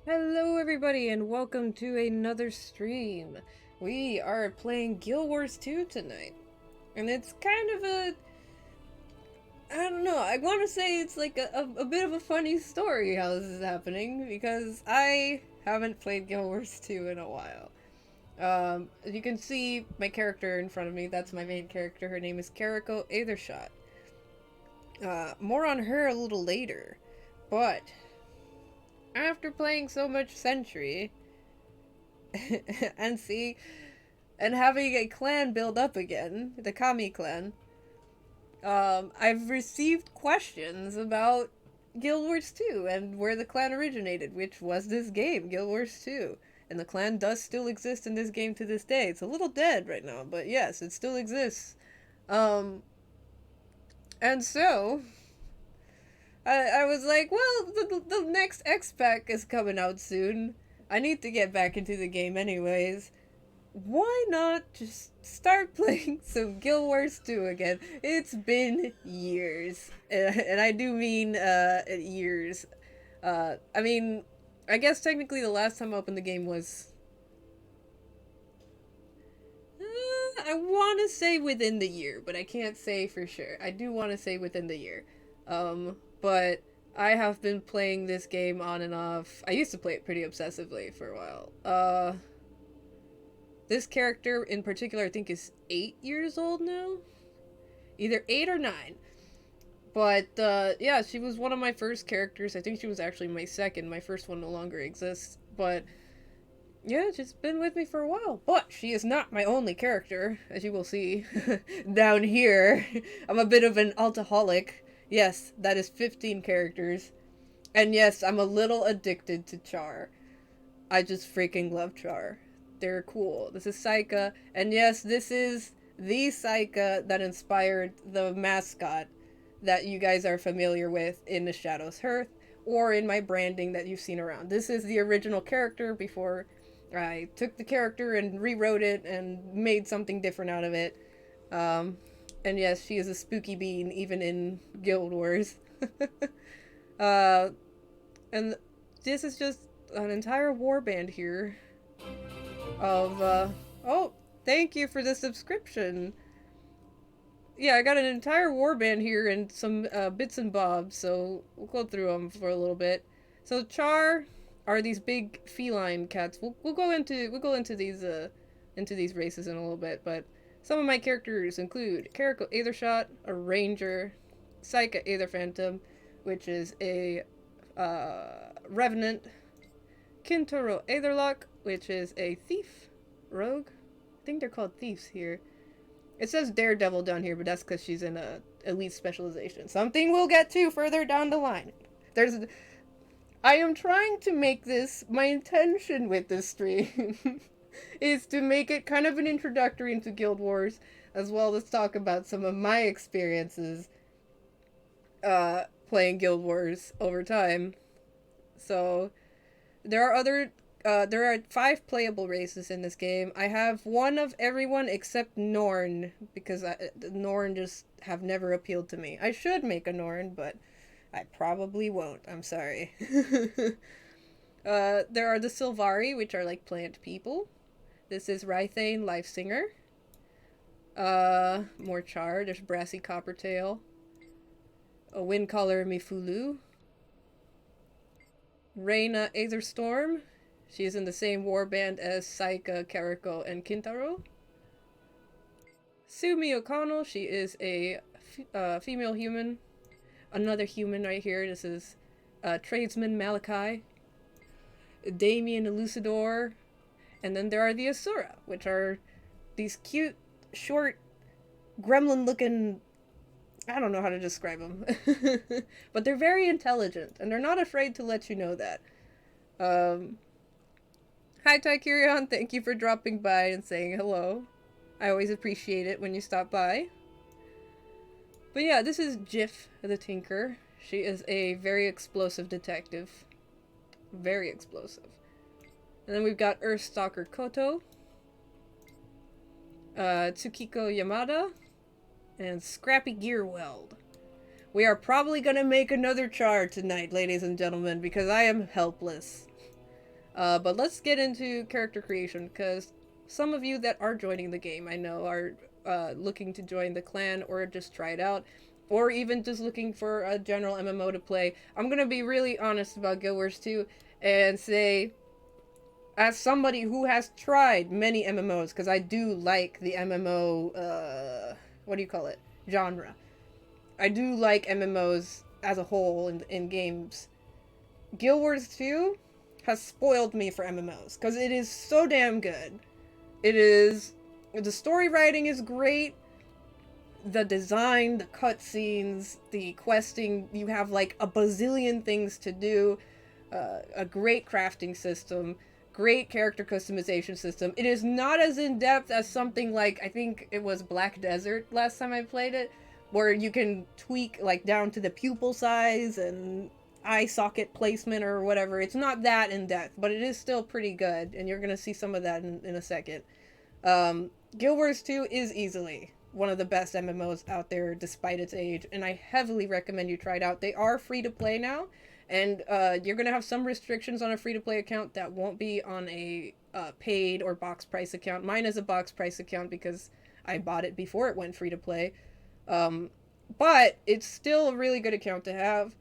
Hello everybody and welcome to another stream. We are playing Guild Wars 2 tonight. And it's kind of I don't know, I want to say it's like a bit of a funny story how this is happening, because I haven't played Guild Wars 2 in a while. As you can see my character in front of me, that's my main character. Her name is Kariko Aethershot. More on her a little later, but after playing so much Sentry, and having a clan build up again, the Kami clan, I've received questions about Guild Wars 2 and where the clan originated, which was this game, Guild Wars 2. And the clan does still exist in this game to this day. It's a little dead right now, but yes, it still exists. And so, I was like, well, the next X-Pack is coming out soon. I need to get back into the game anyways. Why not just start playing some Guild Wars 2 again? It's been years. And I do mean, years. I mean, I guess technically the last time I opened the game was... I want to say within the year, but I can't say for sure. I do want to say within the year. But I have been playing this game on and off. I used to play it pretty obsessively for a while. This character in particular I think is 8 years old now? Either 8 or 9. But, yeah, she was one of my first characters. I think she was actually my second. My first one no longer exists. But, yeah, she's been with me for a while. But she is not my only character, as you will see down here. I'm a bit of an alcoholic. Yes, that is 15 characters. And yes, I'm a little addicted to Char. I just freaking love Char. They're cool. This is Saika, and yes, this is the Saika that inspired the mascot that you guys are familiar with in the Shadow's Hearth, or in my branding that you've seen around. This is the original character before I took the character and rewrote it and made something different out of it. And yes, she is a spooky bean, even in Guild Wars. And this is just an entire warband here of, oh, thank you for the subscription. Yeah, I got an entire warband here and some bits and bobs, so we'll go through them for a little bit. So Char are these big feline cats. We'll go into these races in a little bit, but some of my characters include Kariko Aethershot, a ranger, Saika Aetherphantom, which is a revenant, Kintaro Aetherlock, which is a thief, rogue. I think they're called thieves here. It says Daredevil down here, but that's because she's in a elite specialization. Something we'll get to further down the line. I am trying to make this, my intention with this stream is to make it kind of an introductory into Guild Wars, as well as talk about some of my experiences playing Guild Wars over time. So there are 5 playable races in this game. I have one of everyone except Norn, because Norn just have never appealed to me. I should make a Norn, but I probably won't. I'm sorry. There are the Silvari, which are like plant people. This is Rythane, Life Singer. More Char. There's Brassy Coppertail. A Windcaller Mifulu. Reina Aether Storm. She is in the same warband as Saika, Kariko, and Kintaro. Sumi O'Connell. She is a female human. Another human right here. This is Tradesman Malachi. Damien Elucidor. And then there are the Asura, which are these cute, short, gremlin-looking... I don't know how to describe them. But they're very intelligent, and they're not afraid to let you know that. Hi, Tychurion. Thank you for dropping by and saying hello. I always appreciate it when you stop by. But yeah, this is Jif the Tinker. She is a very explosive detective. Very explosive. And then we've got Earthstalker Koto, Tsukiko Yamada, and Scrappy Gearweld. We are probably gonna make another Char tonight, ladies and gentlemen, because I am helpless. But let's get into character creation, because some of you that are joining the game, I know, are looking to join the clan or just try it out, or even just looking for a general MMO to play. I'm going to be really honest about Guild Wars 2 and say, as somebody who has tried many MMOs, because I do like the MMO, what do you call it, genre. I do like MMOs as a whole in games. Guild Wars 2 has spoiled me for MMOs, because it is so damn good. It is, the story writing is great, the design, the cutscenes, the questing, you have like a bazillion things to do, a great crafting system, great character customization system. It is not as in-depth as something like, I think it was Black Desert last time I played it, where you can tweak like down to the pupil size and eye socket placement or whatever. It's not that in-depth, but it is still pretty good, and you're gonna see some of that in a second. Guild Wars 2 is easily one of the best MMOs out there despite its age, and I heavily recommend you try it out. They are free to play now, and you're going to have some restrictions on a free to play account that won't be on a paid or box price account. Mine is a box price account because I bought it before it went free to play. But it's still a really good account to have,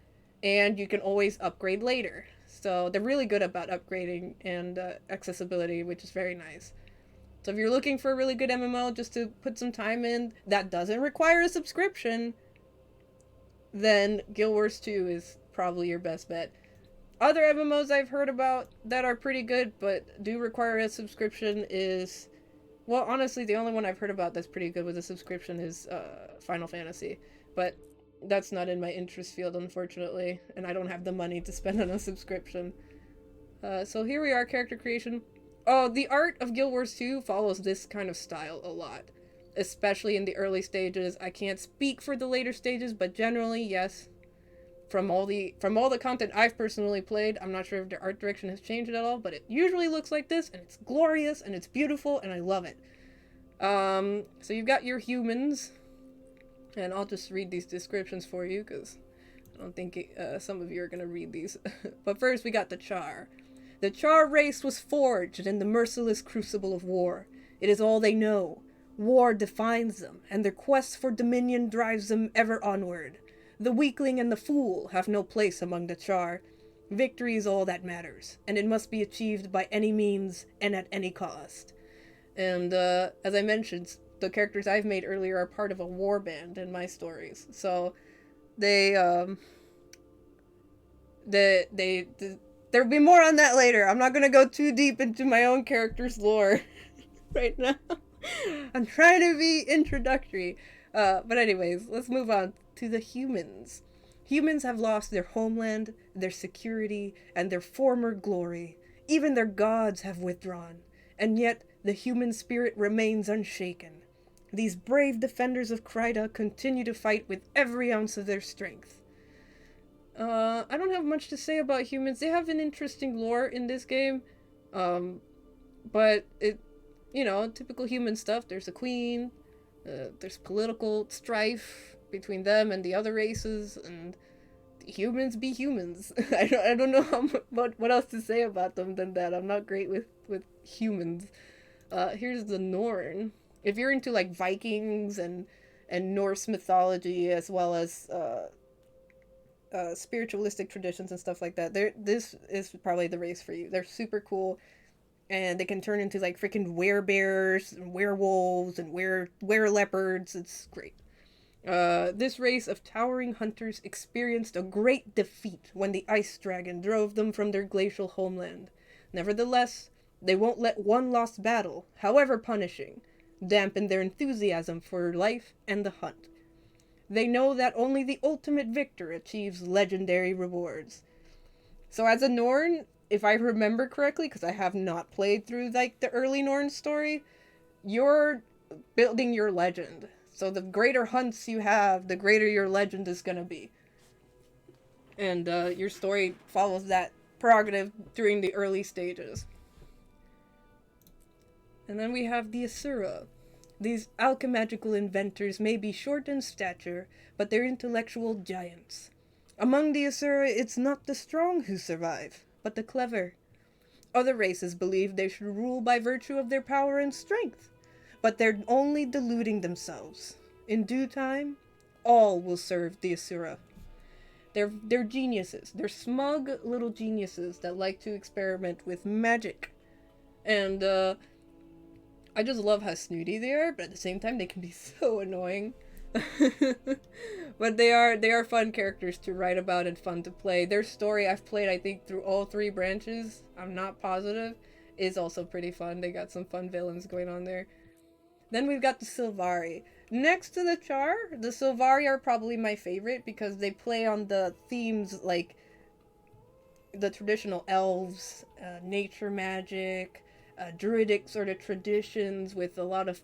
and you can always upgrade later. So they're really good about upgrading and accessibility, which is very nice. So if you're looking for a really good MMO just to put some time in that doesn't require a subscription, then Guild Wars 2 is probably your best bet. Other MMOs I've heard about that are pretty good but do require a subscription is, well, honestly, the only one I've heard about that's pretty good with a subscription is Final Fantasy. But that's not in my interest field, unfortunately, and I don't have the money to spend on a subscription. So here we are, character creation. Oh, the art of Guild Wars 2 follows this kind of style a lot, especially in the early stages. I can't speak for the later stages, but generally, yes. From all the content I've personally played, I'm not sure if the art direction has changed at all, but it usually looks like this, and it's glorious, and it's beautiful, and I love it. So you've got your humans, and I'll just read these descriptions for you, because I don't think some of you are going to read these. But first, we got the Char. The Char race was forged in the merciless crucible of war. It is all they know. War defines them, and their quest for dominion drives them ever onward. The weakling and the fool have no place among the Char. Victory is all that matters, and it must be achieved by any means and at any cost. And as I mentioned, the characters I've made earlier are part of a war band in my stories. So there'll be more on that later. I'm not going to go too deep into my own character's lore right now. I'm trying to be introductory. But anyways, let's move on to the humans. Humans have lost their homeland, their security, and their former glory. Even their gods have withdrawn. And yet, the human spirit remains unshaken. These brave defenders of Kryda continue to fight with every ounce of their strength. I don't have much to say about humans. They have an interesting lore in this game. But it, typical human stuff. There's a queen. There's political strife between them and the other races, and humans be humans. I don't know what else to say about them than that. I'm not great with humans. Here's the Norn. If you're into like Vikings and Norse mythology, as well as spiritualistic traditions and stuff like that, this is probably the race for you. They're super cool, and they can turn into like freaking werebears and werewolves and were-leopards. It's great. This race of towering hunters experienced a great defeat when the ice dragon drove them from their glacial homeland. Nevertheless, they won't let one lost battle, however punishing, dampen their enthusiasm for life and the hunt. They know that only the ultimate victor achieves legendary rewards. So as a Norn, if I remember correctly, because I have not played through like the early Norn story, you're building your legend. So the greater hunts you have, the greater your legend is going to be. And your story follows that prerogative during the early stages. And then we have the Asura. These alchemical inventors may be short in stature, but they're intellectual giants. Among the Asura, it's not the strong who survive, but the clever. Other races believe they should rule by virtue of their power and strength, but they're only deluding themselves. In due time, all will serve the Asura. They're geniuses. They're smug little geniuses that like to experiment with magic. And I just love how snooty they are, but at the same time they can be so annoying. But they are fun characters to write about and fun to play. Their story I've played I think through all 3 branches, I'm not positive, is also pretty fun. They got some fun villains going on there. Then we've got the Silvari. Next to the Char, the Silvari are probably my favorite because they play on the themes like the traditional elves, nature magic, druidic sort of traditions with a lot of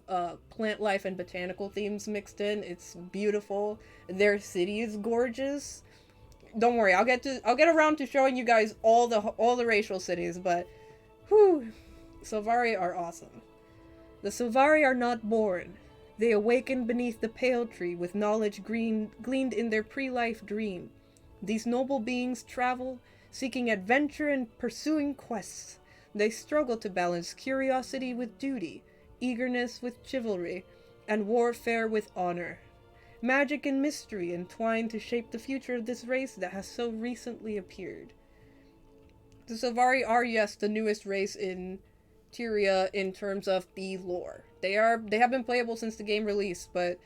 plant life and botanical themes mixed in. It's beautiful. Their city is gorgeous. Don't worry, I'll get around to showing you guys all the racial cities, but whew, Silvari are awesome. The Silvari are not born. They awaken beneath the pale tree with knowledge gleaned in their pre-life dream. These noble beings travel, seeking adventure and pursuing quests. They struggle to balance curiosity with duty, eagerness with chivalry, and warfare with honor. Magic and mystery entwine to shape the future of this race that has so recently appeared. The Silvari are, yes, the newest race in Tyria in terms of the lore. They have been playable since the game release, but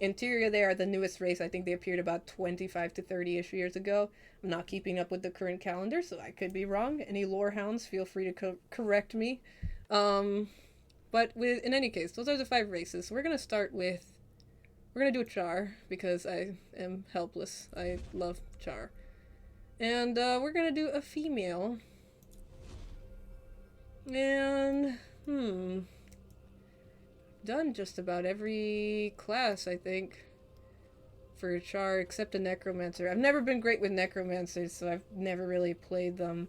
in Tyria they are the newest race. I think they appeared about 25 to 30-ish years ago. I'm not keeping up with the current calendar, so I could be wrong. Any lore hounds, feel free to correct me. But in any case, those are the 5 races. So we're gonna do a Char, because I am helpless. I love Char. And we're gonna do a female. And, done just about every class, I think, for Char, except a Necromancer. I've never been great with Necromancers, so I've never really played them.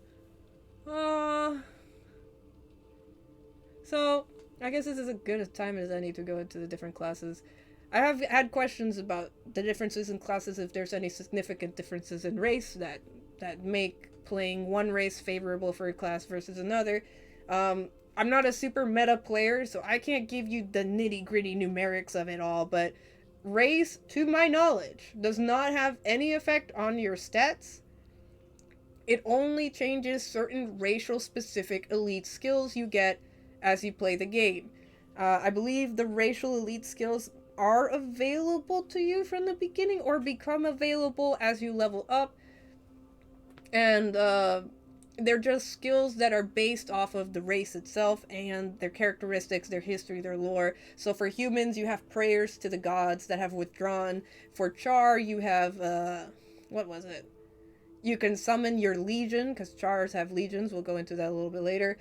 So, I guess this is as good a time as any to go into the different classes. I have had questions about the differences in classes, if there's any significant differences in race that make playing one race favorable for a class versus another. I'm not a super meta player, so I can't give you the nitty-gritty numerics of it all, but race, to my knowledge, does not have any effect on your stats. It only changes certain racial-specific elite skills you get as you play the game. I believe the racial elite skills are available to you from the beginning, or become available as you level up, and they're just skills that are based off of the race itself and their characteristics, their history, their lore. So for humans, you have prayers to the gods that have withdrawn. For Char, you have, what was it? You can summon your legion, because Chars have legions. We'll go into that a little bit later.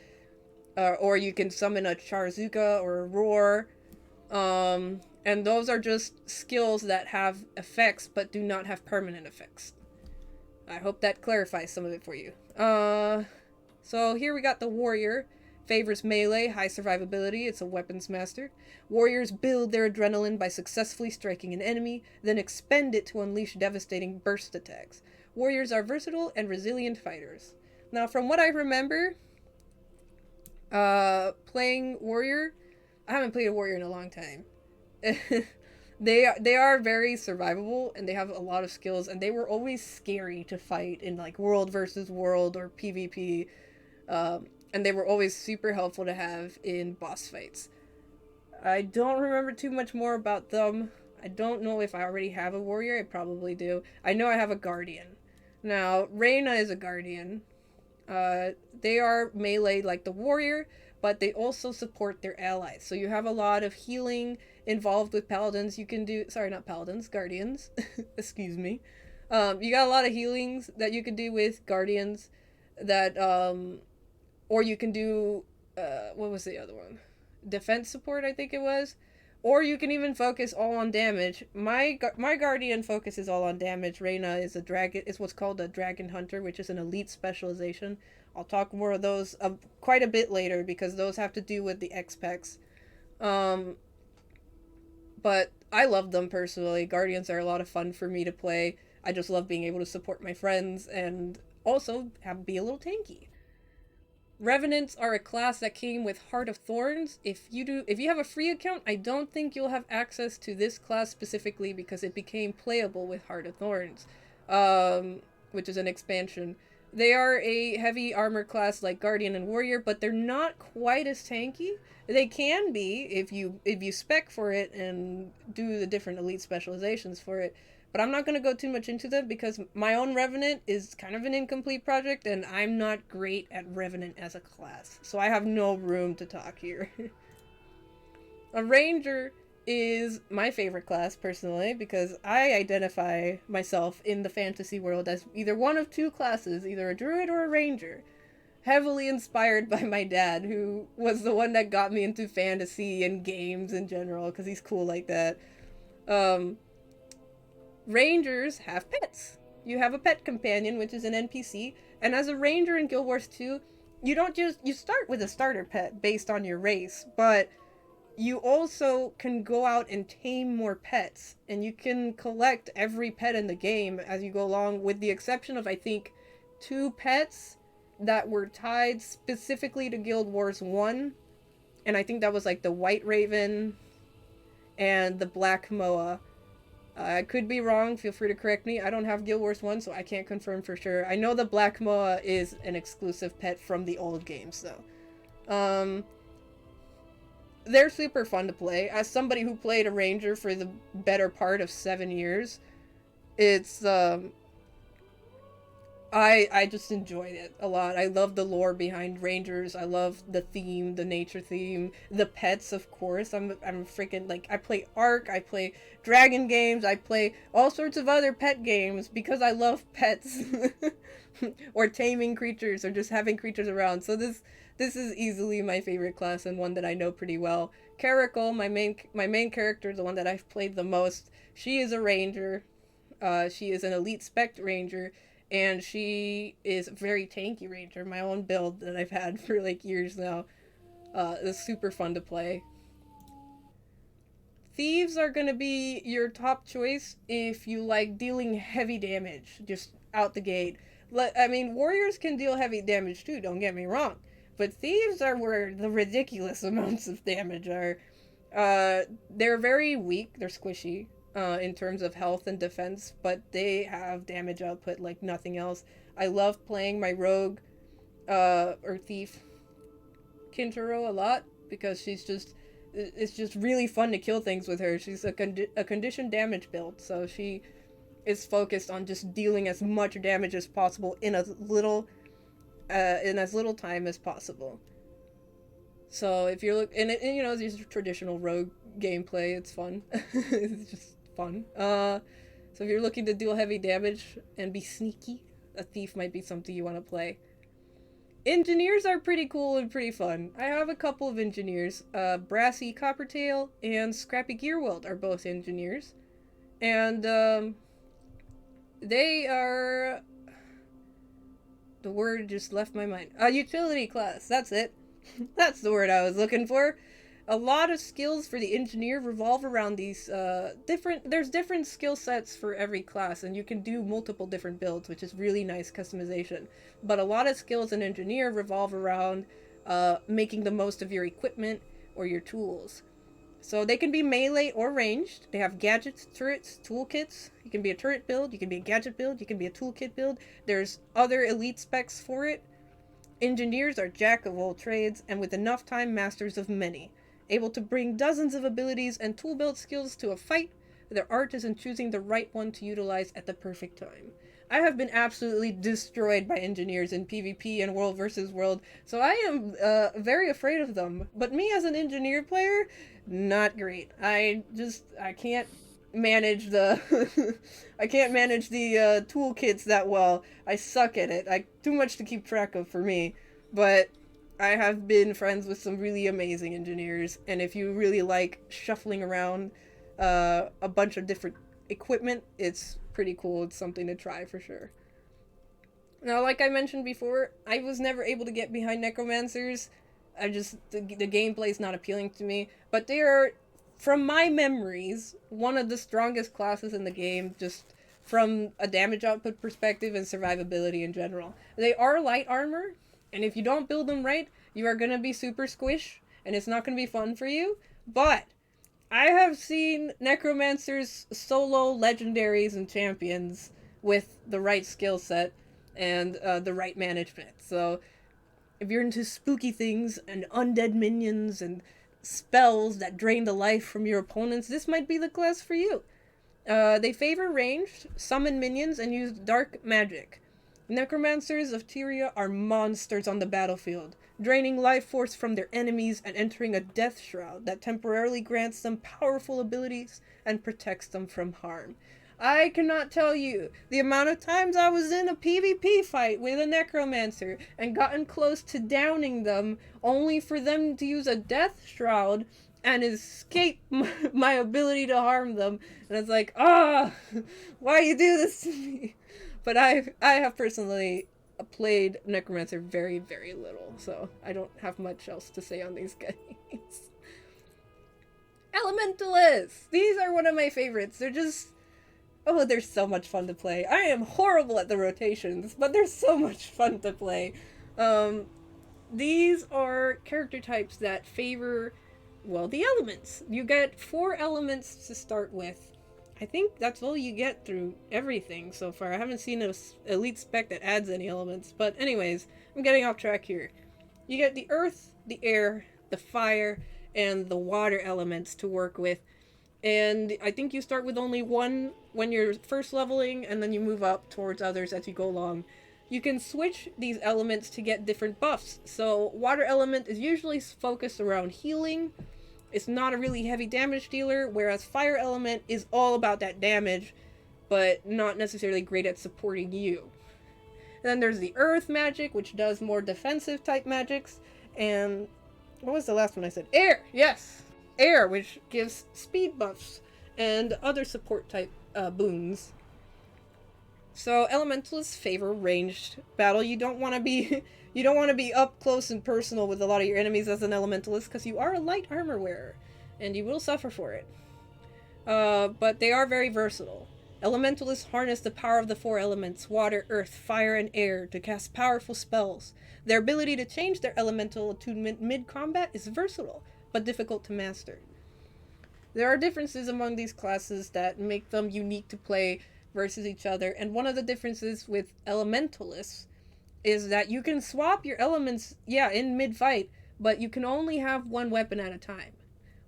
Or you can summon a Charzuka or a Roar. And those are just skills that have effects, but do not have permanent effects. I hope that clarifies some of it for you. So here we got the warrior. Favors melee, high survivability, it's a weapons master. Warriors build their adrenaline by successfully striking an enemy, then expend it to unleash devastating burst attacks. Warriors are versatile and resilient fighters. Now, from what I remember, playing warrior, I haven't played a warrior in a long time. They are very survivable, and they have a lot of skills, and they were always scary to fight in like world versus world or PvP, and they were always super helpful to have in boss fights. I don't remember too much more about them. I don't know if I already have a warrior. I probably do. I know I have a guardian. Now, Reyna is a guardian. They are melee like the warrior, but they also support their allies. So you have a lot of healing involved with paladins. You can do, sorry, not paladins, guardians. Excuse me. You got a lot of healings that you can do with guardians that, or you can do, what was the other one? Defense support, I think it was. Or you can even focus all on damage. My guardian focuses all on damage. Reyna is a dragon, is what's called a dragon hunter, which is an elite specialization. I'll talk more of those quite a bit later, because those have to do with the X-Pecs. But I love them personally. Guardians are a lot of fun for me to play. I just love being able to support my friends and also be a little tanky. Revenants are a class that came with Heart of Thorns. If you have a free account, I don't think you'll have access to this class specifically because it became playable with Heart of Thorns, which is an expansion. They are a heavy armor class like Guardian and Warrior, but they're not quite as tanky. They can be if you spec for it and do the different elite specializations for it. But I'm not going to go too much into them because my own Revenant is kind of an incomplete project and I'm not great at Revenant as a class. So I have no room to talk here. A Ranger is my favorite class personally because I identify myself in the fantasy world as either one of two classes, either a druid or a ranger. Heavily inspired by my dad, who was the one that got me into fantasy and games in general because he's cool like that. Um, Rangers have pets. You have a pet companion, which is an NPC, and as a ranger in Guild Wars 2, you start with a starter pet based on your race, but you also can go out and tame more pets, and you can collect every pet in the game as you go along, with the exception of, I think, 2 pets that were tied specifically to Guild Wars 1, and I think that was like the White Raven and the Black Moa. I could be wrong, feel free to correct me. I don't have Guild Wars 1, so I can't confirm for sure. I know the Black Moa is an exclusive pet from the old games, though. They're super fun to play. As somebody who played a ranger for the better part of 7 years, it's, I just enjoyed it a lot. I love the lore behind Rangers. I love the theme, the nature theme, the pets, of course. I'm freaking, like, I play Ark, I play dragon games, I play all sorts of other pet games because I love pets. Or taming creatures, or just having creatures around. So this is easily my favorite class and one that I know pretty well. Caracal, my main character, the one that I've played the most, she is a ranger. She is an elite spec ranger. And she is a very tanky ranger, my own build that I've had for like years now. It's super fun to play. Thieves are going to be your top choice if you like dealing heavy damage, just out the gate. I mean, warriors can deal heavy damage too, don't get me wrong. But thieves are where the ridiculous amounts of damage are. They're very weak, they're squishy. In terms of health and defense, but they have damage output like nothing else. I love playing my rogue, or thief, Kintaro a lot, because it's just really fun to kill things with her. She's a conditioned damage build, so she is focused on just dealing as much damage as possible in as little time as possible. So if you're and you know, these traditional rogue gameplay, it's fun. It's just fun. So if you're looking to deal heavy damage and be sneaky, a thief might be something you want to play. Engineers are pretty cool and pretty fun. I have a couple of engineers. Brassy Coppertail and Scrappy Gearweld are both engineers. And they are... The word just left my mind. A utility class, that's it. That's the word I was looking for. A lot of skills for the engineer revolve around these there's different skill sets for every class, and you can do multiple different builds, which is really nice customization. But a lot of skills in engineer revolve around making the most of your equipment or your tools. So they can be melee or ranged. They have gadgets, turrets, toolkits. You can be a turret build, you can be a gadget build, you can be a toolkit build. There's other elite specs for it. Engineers are jack of all trades, and with enough time, masters of many. Able to bring dozens of abilities and tool build skills to a fight, their art is in choosing the right one to utilize at the perfect time. I have been absolutely destroyed by engineers in PvP and World vs. World, so I am very afraid of them. But me as an engineer player, not great. I can't manage the I can't manage the toolkits that well. I suck at it. Too much to keep track of for me. But I have been friends with some really amazing engineers, and if you really like shuffling around a bunch of different equipment, it's pretty cool. It's something to try for sure. Now, like I mentioned before, I was never able to get behind Necromancers. The gameplay is not appealing to me, but they are, from my memories, one of the strongest classes in the game, just from a damage output perspective and survivability in general. They are light armor, And if you don't build them right, you are going to be super squish, and it's not going to be fun for you. But I have seen Necromancers solo legendaries and champions with the right skill set and the right management. So if you're into spooky things and undead minions and spells that drain the life from your opponents, this might be the class for you. They favor ranged, summon minions, and use dark magic. Necromancers of Tyria are monsters on the battlefield, draining life force from their enemies and entering a death shroud that temporarily grants them powerful abilities and protects them from harm. I cannot tell you the amount of times I was in a PvP fight with a Necromancer and gotten close to downing them, only for them to use a death shroud and escape my ability to harm them. And it's like, why you do this to me? But I have personally played Necromancer very, very little, so I don't have much else to say on these guys. Elementalists! These are one of my favorites. They're just... oh, they're so much fun to play. I am horrible at the rotations, but they're so much fun to play. These are character types that favor, well, the elements. You get 4 elements to start with. I think that's all you get through everything so far. I haven't seen an elite spec that adds any elements. But anyways, I'm getting off track here. You get the earth, the air, the fire, and the water elements to work with. And I think you start with only one when you're first leveling, and then you move up towards others as you go along. You can switch these elements to get different buffs. So water element is usually focused around healing. It's not a really heavy damage dealer, whereas fire element is all about that damage, but not necessarily great at supporting you. And then there's the earth magic, which does more defensive type magics. And what was the last one I said? Air! Yes! Air, which gives speed buffs and other support type boons. So elementalists favor ranged battle. You don't want to be up close and personal with a lot of your enemies as an elementalist, because you are a light armor wearer and you will suffer for it. But they are very versatile. Elementalists harness the power of the 4 elements, water, earth, fire, and air, to cast powerful spells. Their ability to change their elemental attunement mid-combat is versatile, but difficult to master. There are differences among these classes that make them unique to play versus each other, and one of the differences with elementalists is that you can swap your elements, in mid-fight, but you can only have 1 weapon at a time.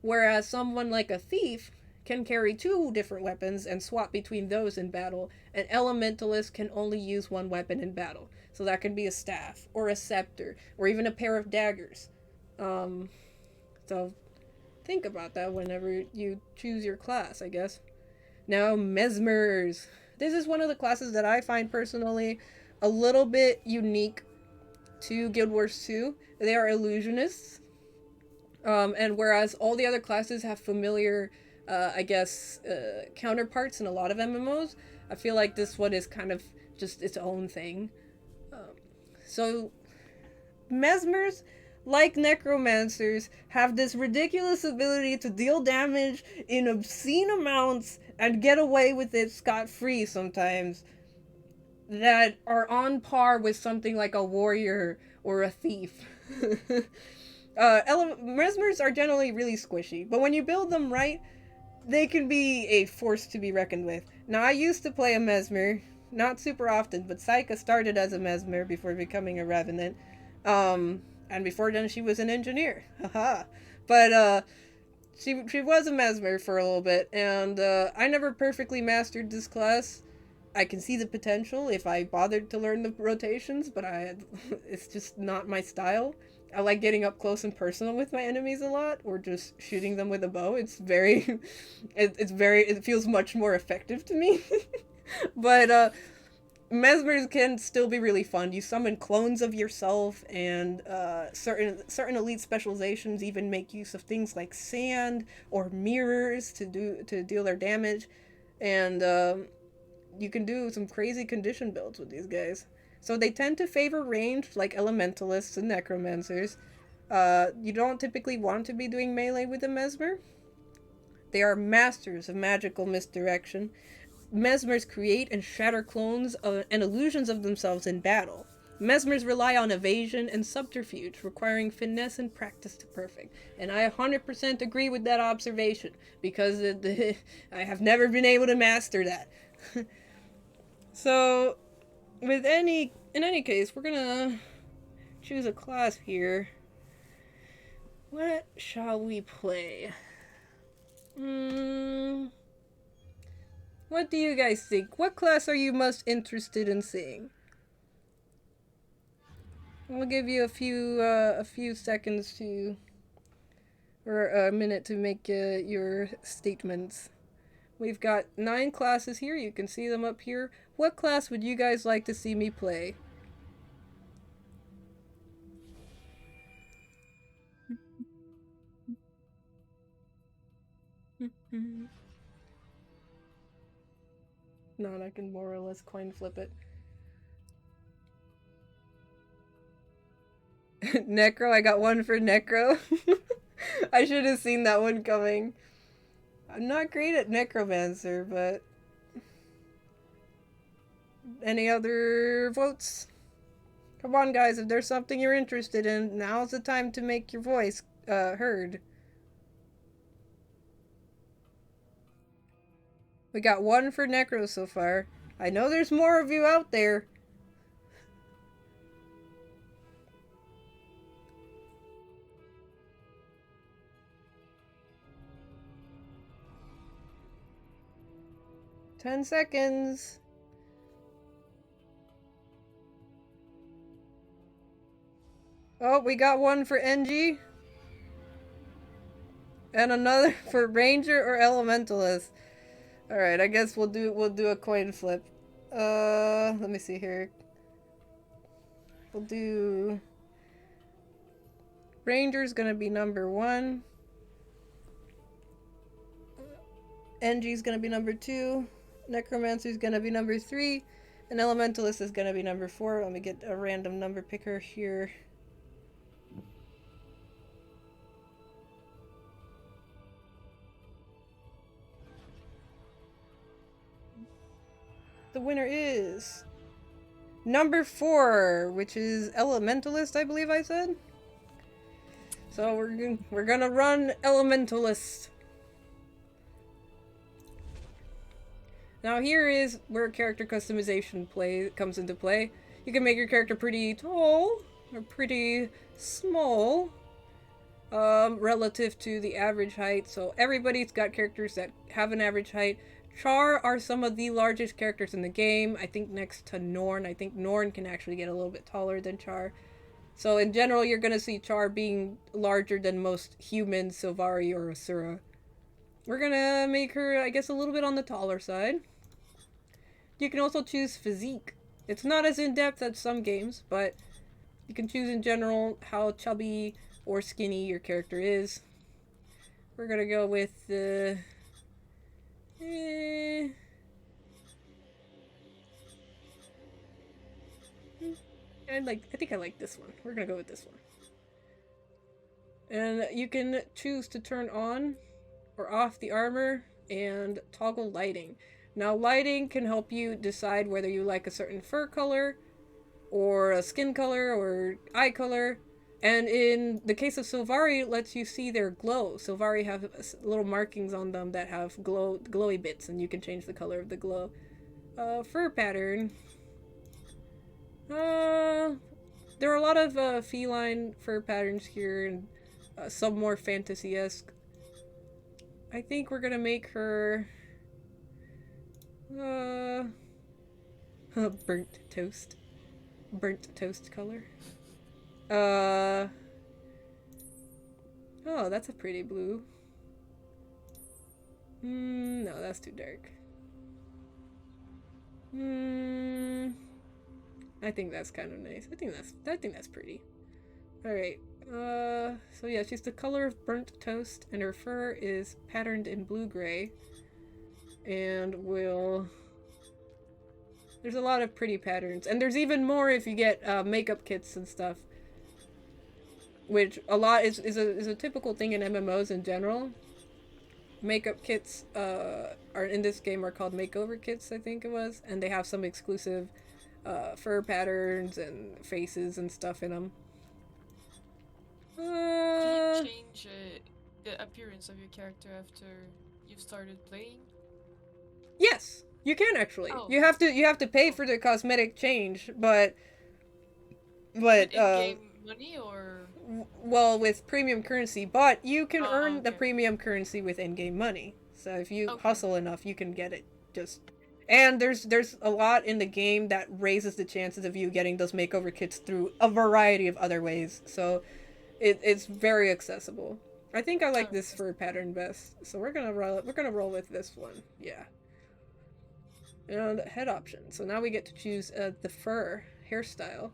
Whereas someone like a thief can carry 2 different weapons and swap between those in battle, and elementalists can only use 1 weapon in battle. So that could be a staff, or a scepter, or even a pair of daggers. So think about that whenever you choose your class, I guess. Now, Mesmers. This is one of the classes that I find personally a little bit unique to Guild Wars 2. They are illusionists. And whereas all the other classes have familiar, counterparts in a lot of MMOs, I feel like this one is kind of just its own thing. So, Mesmers, like Necromancers, have this ridiculous ability to deal damage in obscene amounts and get away with it scot-free sometimes, that are on par with something like a warrior or a thief. Mesmers are generally really squishy, but when you build them right, they can be a force to be reckoned with. Now, I used to play a Mesmer, not super often, but Saika started as a Mesmer before becoming a Revenant. And before then, she was an engineer. Haha. But, she was a Mesmer for a little bit, and, I never perfectly mastered this class. I can see the potential if I bothered to learn the rotations, but it's just not my style. I like getting up close and personal with my enemies a lot, or just shooting them with a bow. It feels much more effective to me. But, Mesmers can still be really fun. You summon clones of yourself, and certain elite specializations even make use of things like sand or mirrors to deal their damage, and you can do some crazy condition builds with these guys. So they tend to favor ranged, like Elementalists and Necromancers. You don't typically want to be doing melee with a Mesmer. They are masters of magical misdirection. Mesmers create and shatter clones and illusions of themselves in battle. Mesmers rely on evasion and subterfuge, requiring finesse and practice to perfect. And I 100% agree with that observation, because I have never been able to master that. So, in any case, we're gonna choose a class here. What shall we play? What do you guys think? What class are you most interested in seeing? I'll give you a few seconds to, or a minute to make your statements. We've got 9 classes here. You can see them up here. What class would you guys like to see me play? No, I can more or less coin flip it. Necro, I got one for Necro. I should have seen that one coming. I'm not great at Necromancer, but... Any other votes? Come on, guys, if there's something you're interested in, now's the time to make your voice heard. We got one for Necro so far. I know there's more of you out there. Ten seconds. Oh, we got one for NG. And another for Ranger or Elementalist. Alright, I guess we'll do a coin flip. Let me see here. We'll do... Ranger's gonna be number 1. NG's gonna be number 2. Necromancer's gonna be number 3. And Elementalist is gonna be number 4. Let me get a random number picker here. The winner is number 4, which is Elementalist, I believe I said. So we're gonna run Elementalist. Now here is where character customization comes into play. You can make your character pretty tall or pretty small, relative to the average height. So everybody's got characters that have an average height. Char are some of the largest characters in the game, I think next to Norn. I think Norn can actually get a little bit taller than Char. So in general, you're going to see Char being larger than most humans, Silvari or Asura. We're going to make her, I guess, a little bit on the taller side. You can also choose physique. It's not as in-depth as some games, but you can choose in general how chubby or skinny your character is. We're going to go with the... I think I like this one. We're gonna go with this one. And you can choose to turn on or off the armor and toggle lighting. Now lighting can help you decide whether you like a certain fur color or a skin color or eye color. And in the case of Silvari, it lets you see their glow. Silvari have little markings on them that have glowy bits, and you can change the color of the glow. Fur pattern. There are a lot of feline fur patterns here, and some more fantasy-esque. I think we're gonna make her... burnt toast. Burnt toast color. Oh, that's a pretty blue. No, that's too dark. I think that's kind of nice. I think that's pretty. Alright. So yeah, she's the color of burnt toast, and her fur is patterned in blue-gray. And there's a lot of pretty patterns. And there's even more if you get makeup kits and stuff. Which a lot is a typical thing in MMOs in general. Makeup kits are in this game are called Makeover Kits, I think it was, and they have some exclusive fur patterns and faces and stuff in them. Can you change the appearance of your character after you've started playing? Yes, you can actually. Oh, You have to pay oh. for the cosmetic change, but With but in-game money or? well, with premium currency, but you can Oh, earn the okay. premium currency with in-game money. So if you Okay. hustle enough, you can get it. Just and there's a lot in the game that raises the chances of you getting those makeover kits through a variety of other ways. So it's very accessible. I think I like this Okay. fur pattern best, so we're gonna roll with this one. Yeah. And head option. So now we get to choose the fur hairstyle.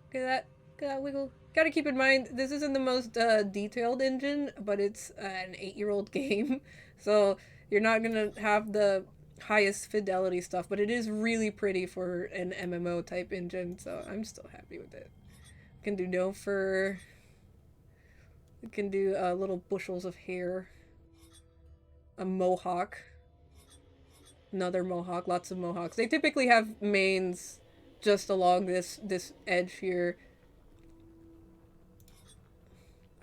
Look at that. Look at that wiggle. Gotta keep in mind, this isn't the most detailed engine, but it's an 8-year-old game. So you're not gonna have the highest fidelity stuff, but it is really pretty for an MMO type engine, so I'm still happy with it. Can do no fur. We can do little bushels of hair. A mohawk. Another mohawk. Lots of mohawks. They typically have manes just along this edge here.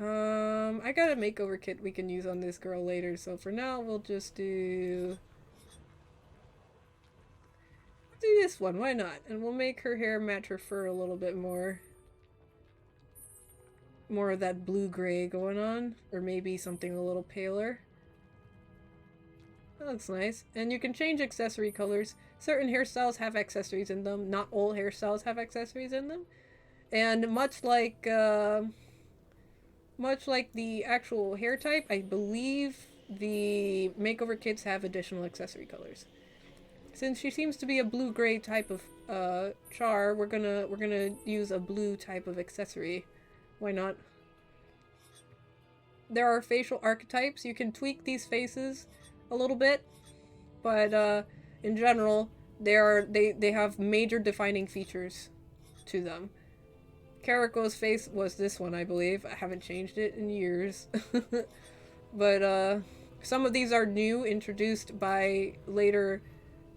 I got a makeover kit we can use on this girl later, so for now we'll just do this one, why not? And we'll make her hair match her fur a little bit more. More of that blue-gray going on, or maybe something a little paler. That looks nice. And you can change accessory colors. Certain hairstyles have accessories in them. Not all hairstyles have accessories in them. And much like the actual hair type, I believe the makeover kits have additional accessory colors. Since she seems to be a blue-gray type of char, we're gonna use a blue type of accessory. Why not? There are facial archetypes. You can tweak these faces a little bit, but in general, they have major defining features to them. Kariko's face was this one, I believe. I haven't changed it in years. But some of these are new, introduced by later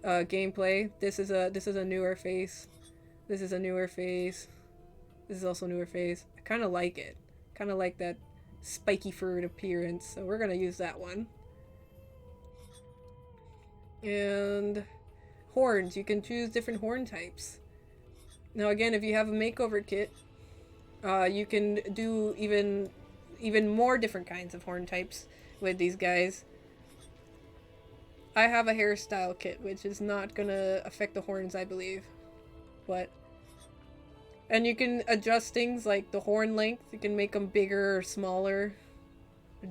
gameplay. This is a newer face. This is a newer face. This is also a newer face. I kind of like it. Kind of like that spiky furred appearance. So we're gonna use that one. And horns. You can choose different horn types. Now again, if you have a makeover kit, you can do even more different kinds of horn types with these guys. I have a hairstyle kit, which is not gonna affect the horns, I believe. But and you can adjust things like the horn length. You can make them bigger or smaller,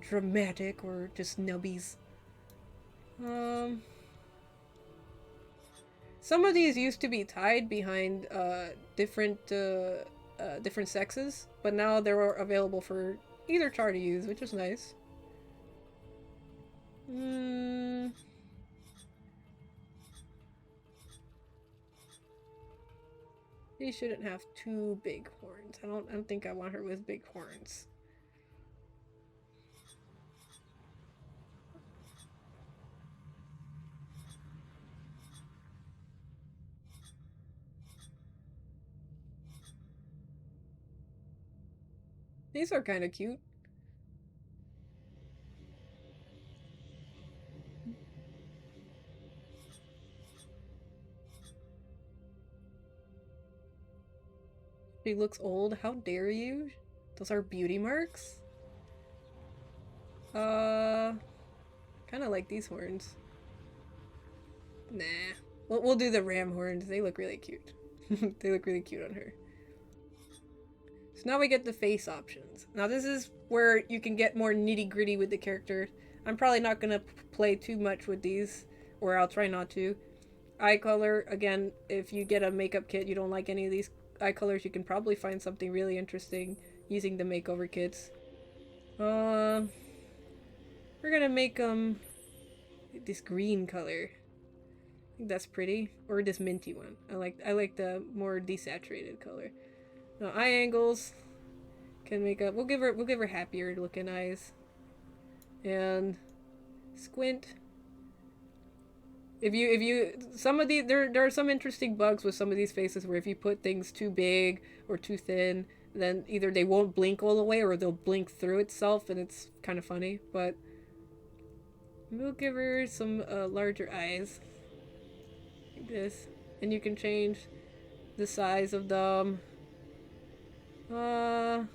dramatic, or just nubbies. Um, some of these used to be tied behind different sexes, but now they're available for either char to use, which is nice. Hmm. She shouldn't have too big horns. I don't think I want her with big horns. These are kind of cute. She looks old. How dare you? Those are beauty marks? Uh, kind of like these horns. Nah. We'll do the ram horns. They look really cute. They look really cute on her. So now we get the face options. Now this is where you can get more nitty gritty with the character. I'm probably not going to play too much with these, or I'll try not to. Eye color, again, if you get a makeup kit, you don't like any of these eye colors, you can probably find something really interesting using the makeover kits. We're gonna make this green color. I think that's pretty, or this minty one. I like the more desaturated color. Now eye angles can make up. We'll give her happier looking eyes, and squint. Some of the there are some interesting bugs with some of these faces where if you put things too big or too thin, then either they won't blink all the way or they'll blink through itself, and it's kind of funny. But we'll give her some larger eyes, like this, and you can change the size of them. We'll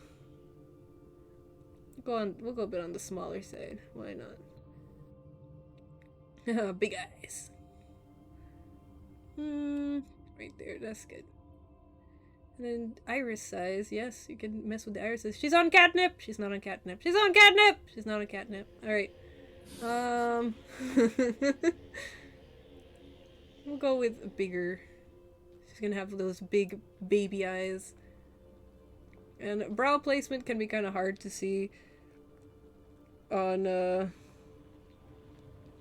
go a bit on the smaller side. Why not? Big eyes. Right there. That's good. And then iris size. Yes, you can mess with the irises. She's on catnip. She's not on catnip. She's on catnip. She's not on catnip. All right. We'll go with a bigger. She's gonna have those big baby eyes. And brow placement can be kind of hard to see on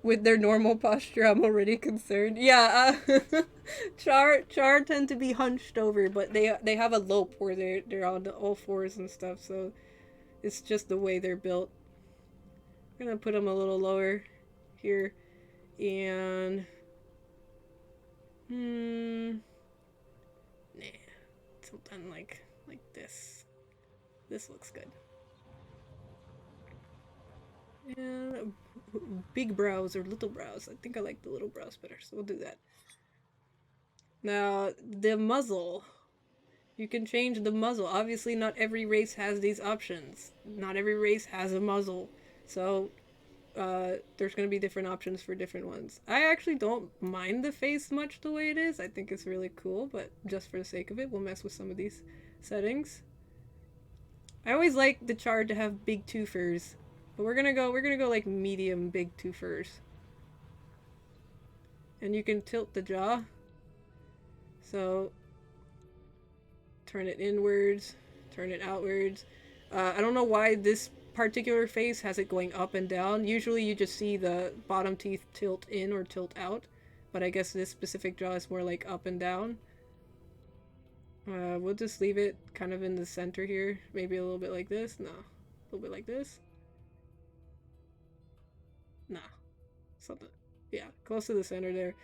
with their normal posture. I'm already concerned. Yeah, Char tend to be hunched over, but they have a lope where they're on all fours and stuff. So it's just the way they're built. I'm gonna put them a little lower here, and nah, something like this. This looks good. And big brows or little brows. I think I like the little brows better, so we'll do that. Now, the muzzle. You can change the muzzle. Obviously, not every race has these options. Not every race has a muzzle. So, there's going to be different options for different ones. I actually don't mind the face much the way it is. I think it's really cool, but just for the sake of it, we'll mess with some of these settings. I always like the Char to have big twofers, but we're gonna go like medium big twofers. And you can tilt the jaw. So turn it inwards, turn it outwards. I don't know why this particular face has it going up and down. Usually you just see the bottom teeth tilt in or tilt out, but I guess this specific jaw is more like up and down. We'll just leave it kind of in the center here. Maybe a little bit like this. No. A little bit like this. Nah. Something. Yeah, close to the center there.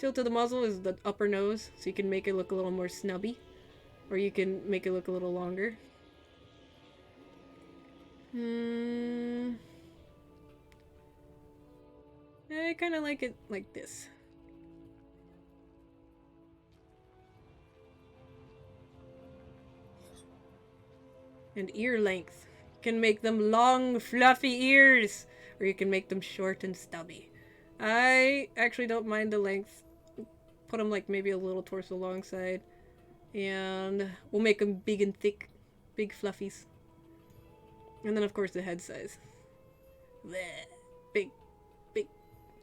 Tilt of the muzzle is the upper nose, so you can make it look a little more snubby. Or you can make it look a little longer. I kind of like it like this. And ear length. You can make them long, fluffy ears, or you can make them short and stubby. I actually don't mind the length. Put them like maybe a little towards the long side. And we'll make them big and thick. Big fluffies. And then of course the head size. Blech. Big. Big.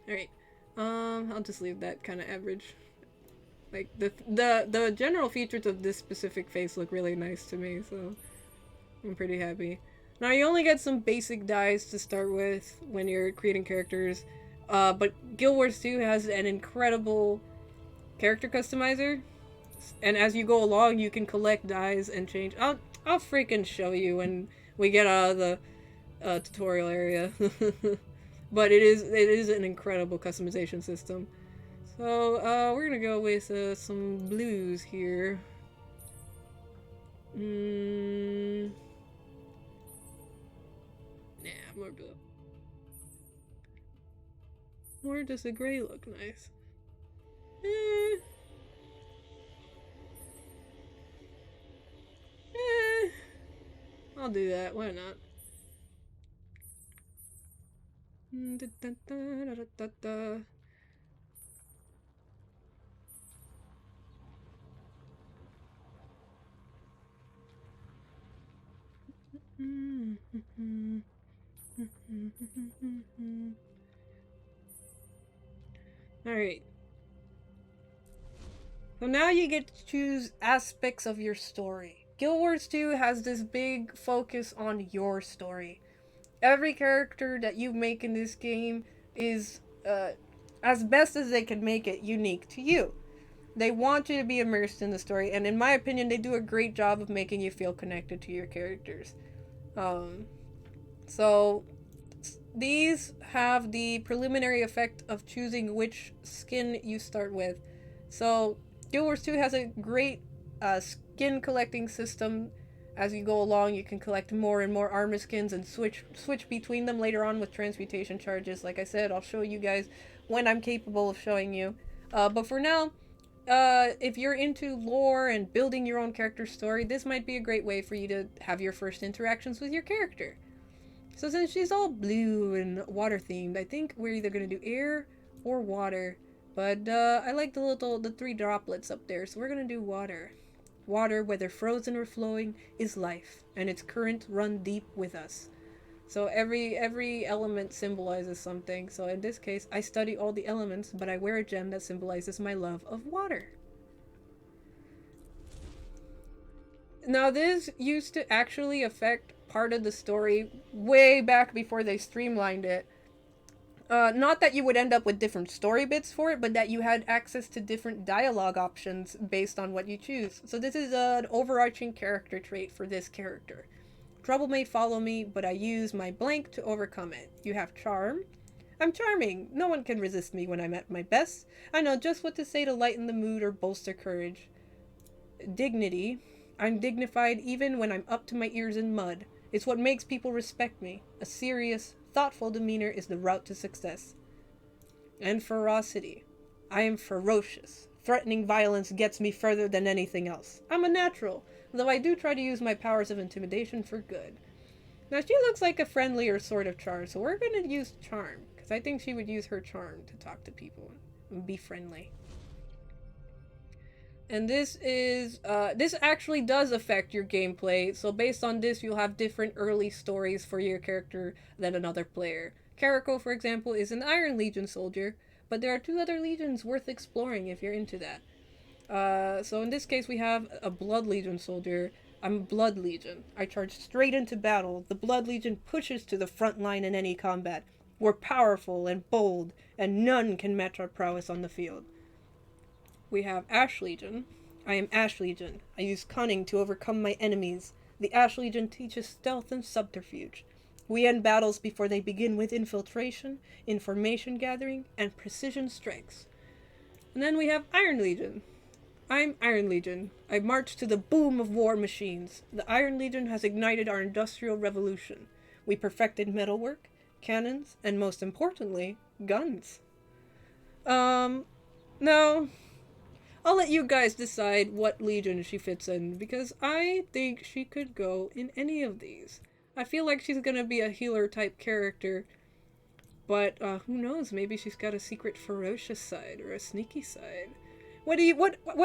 Alright. I'll just leave that kind of average. Like, the general features of this specific face look really nice to me, so I'm pretty happy. Now, you only get some basic dyes to start with when you're creating characters, but Guild Wars 2 has an incredible character customizer, and as you go along, you can collect dyes and change. I'll freaking show you when we get out of the tutorial area. But it is an incredible customization system. So, we're gonna go with some blues here. Nah, more blue. Or does the gray look nice? I'll do that. Why not? Alright. So now you get to choose aspects of your story. Guild Wars 2 has this big focus on your story. Every character that you make in this game is, as best as they can make it, unique to you. They want you to be immersed in the story, and in my opinion, they do a great job of making you feel connected to your characters. So, these have the preliminary effect of choosing which skin you start with. So, Guild Wars 2 has a great skin collecting system. As you go along, you can collect more and more armor skins and switch between them later on with transmutation charges. Like I said, I'll show you guys when I'm capable of showing you. But for now, if you're into lore and building your own character story, this might be a great way for you to have your first interactions with your character. So since she's all blue and water themed, I think we're either gonna do air or water. But I like the three droplets up there, so we're gonna do water. Water, whether frozen or flowing, is life, and its current run deep with us. So every element symbolizes something. So in this case, I study all the elements, but I wear a gem that symbolizes my love of water. Now this used to actually affect part of the story way back before they streamlined it. Not that you would end up with different story bits for it, but that you had access to different dialogue options based on what you choose. So this is an overarching character trait for this character. Trouble may follow me, but I use my blank to overcome it. You have charm. I'm charming. No one can resist me when I'm at my best. I know just what to say to lighten the mood or bolster courage. Dignity. I'm dignified even when I'm up to my ears in mud. It's what makes people respect me. A serious, thoughtful demeanor is the route to success. And ferocity. I am ferocious. Threatening violence gets me further than anything else. I'm a natural, though I do try to use my powers of intimidation for good. Now she looks like a friendlier sort of charm, so we're going to use charm, because I think she would use her charm to talk to people and be friendly. And this is, this actually does affect your gameplay, so based on this, you'll have different early stories for your character than another player. Karako, for example, is an Iron Legion soldier, but there are two other legions worth exploring if you're into that. So in this case, we have a Blood Legion soldier. I'm a Blood Legion. I charge straight into battle. The Blood Legion pushes to the front line in any combat. We're powerful and bold, and none can match our prowess on the field. We have Ash Legion. I am Ash Legion. I use cunning to overcome my enemies. The Ash Legion teaches stealth and subterfuge. We end battles before they begin with infiltration, information gathering, and precision strikes. And then we have Iron Legion. I'm Iron Legion. I march to the boom of war machines. The Iron Legion has ignited our industrial revolution. We perfected metalwork, cannons, and most importantly, guns. Now, I'll let you guys decide what legion she fits in, because I think she could go in any of these. I feel like she's gonna be a healer type character, but who knows, maybe she's got a secret ferocious side or a sneaky side. What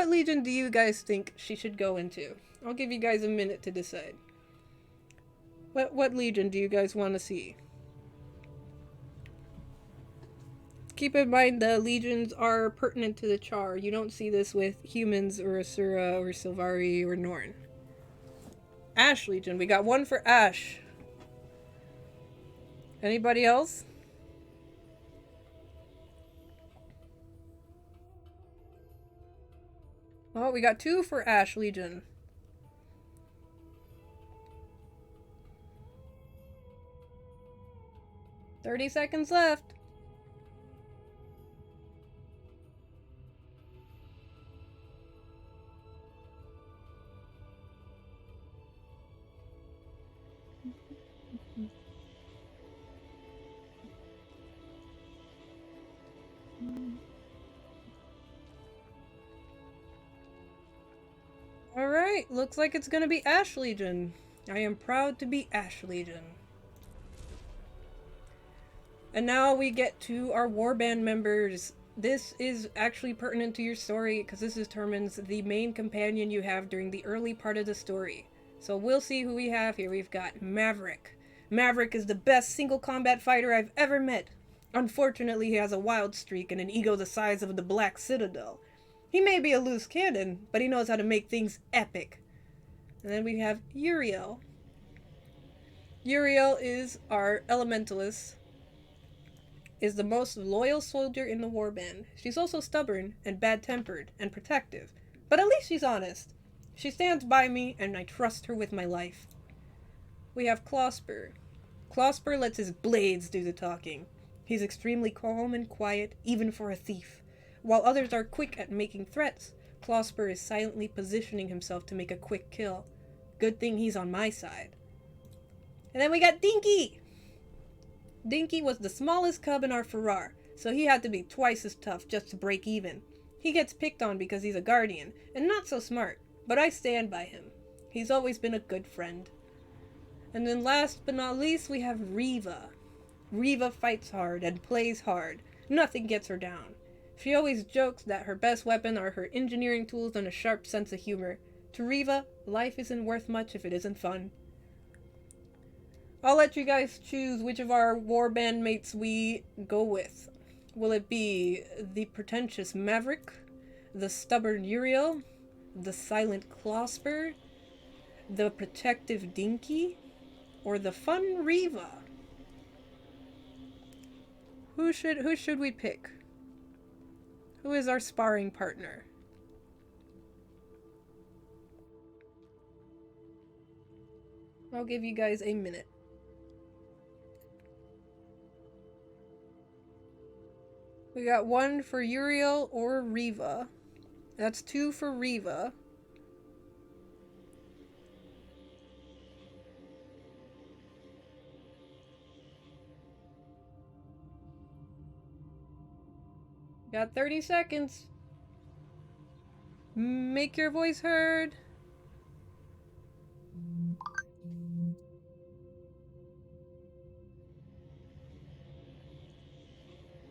legion do you guys think she should go into? I'll give you guys a minute to decide. What legion do you guys want to see? Keep in mind the legions are pertinent to the char. You don't see this with humans or Asura or Silvari or Norn. Ash Legion. We got one for Ash. Anybody else? Oh, we got two for Ash Legion. $30 seconds left. Alright, looks like it's gonna be Ash Legion. I am proud to be Ash Legion. And now we get to our warband members. This is actually pertinent to your story because this determines the main companion you have during the early part of the story. So we'll see who we have here. We've got Maverick. Maverick is the best single combat fighter I've ever met. Unfortunately, he has a wild streak and an ego the size of the Black Citadel. He may be a loose cannon, but he knows how to make things epic. And then we have Uriel. Uriel is our Elementalist, is the most loyal soldier in the warband. She's also stubborn and bad-tempered and protective, but at least she's honest. She stands by me and I trust her with my life. We have Klosper. Klosper lets his blades do the talking. He's extremely calm and quiet, even for a thief. While others are quick at making threats, Klosper is silently positioning himself to make a quick kill. Good thing he's on my side. And then we got Dinky! Dinky was the smallest cub in our Farrar, so he had to be twice as tough just to break even. He gets picked on because he's a guardian, and not so smart, but I stand by him. He's always been a good friend. And then last but not least, we have Riva. Riva fights hard and plays hard. Nothing gets her down. She always jokes that her best weapon are her engineering tools and a sharp sense of humor. To Riva, life isn't worth much if it isn't fun. I'll let you guys choose which of our warband mates we go with. Will it be the pretentious Maverick, the stubborn Uriel, the silent Klosper, the protective Dinky, or the fun Riva? Who should we pick? Who is our sparring partner? I'll give you guys a minute. We got 1 for Uriel or Riva. That's 2 for Riva. Got 30 seconds. Make your voice heard.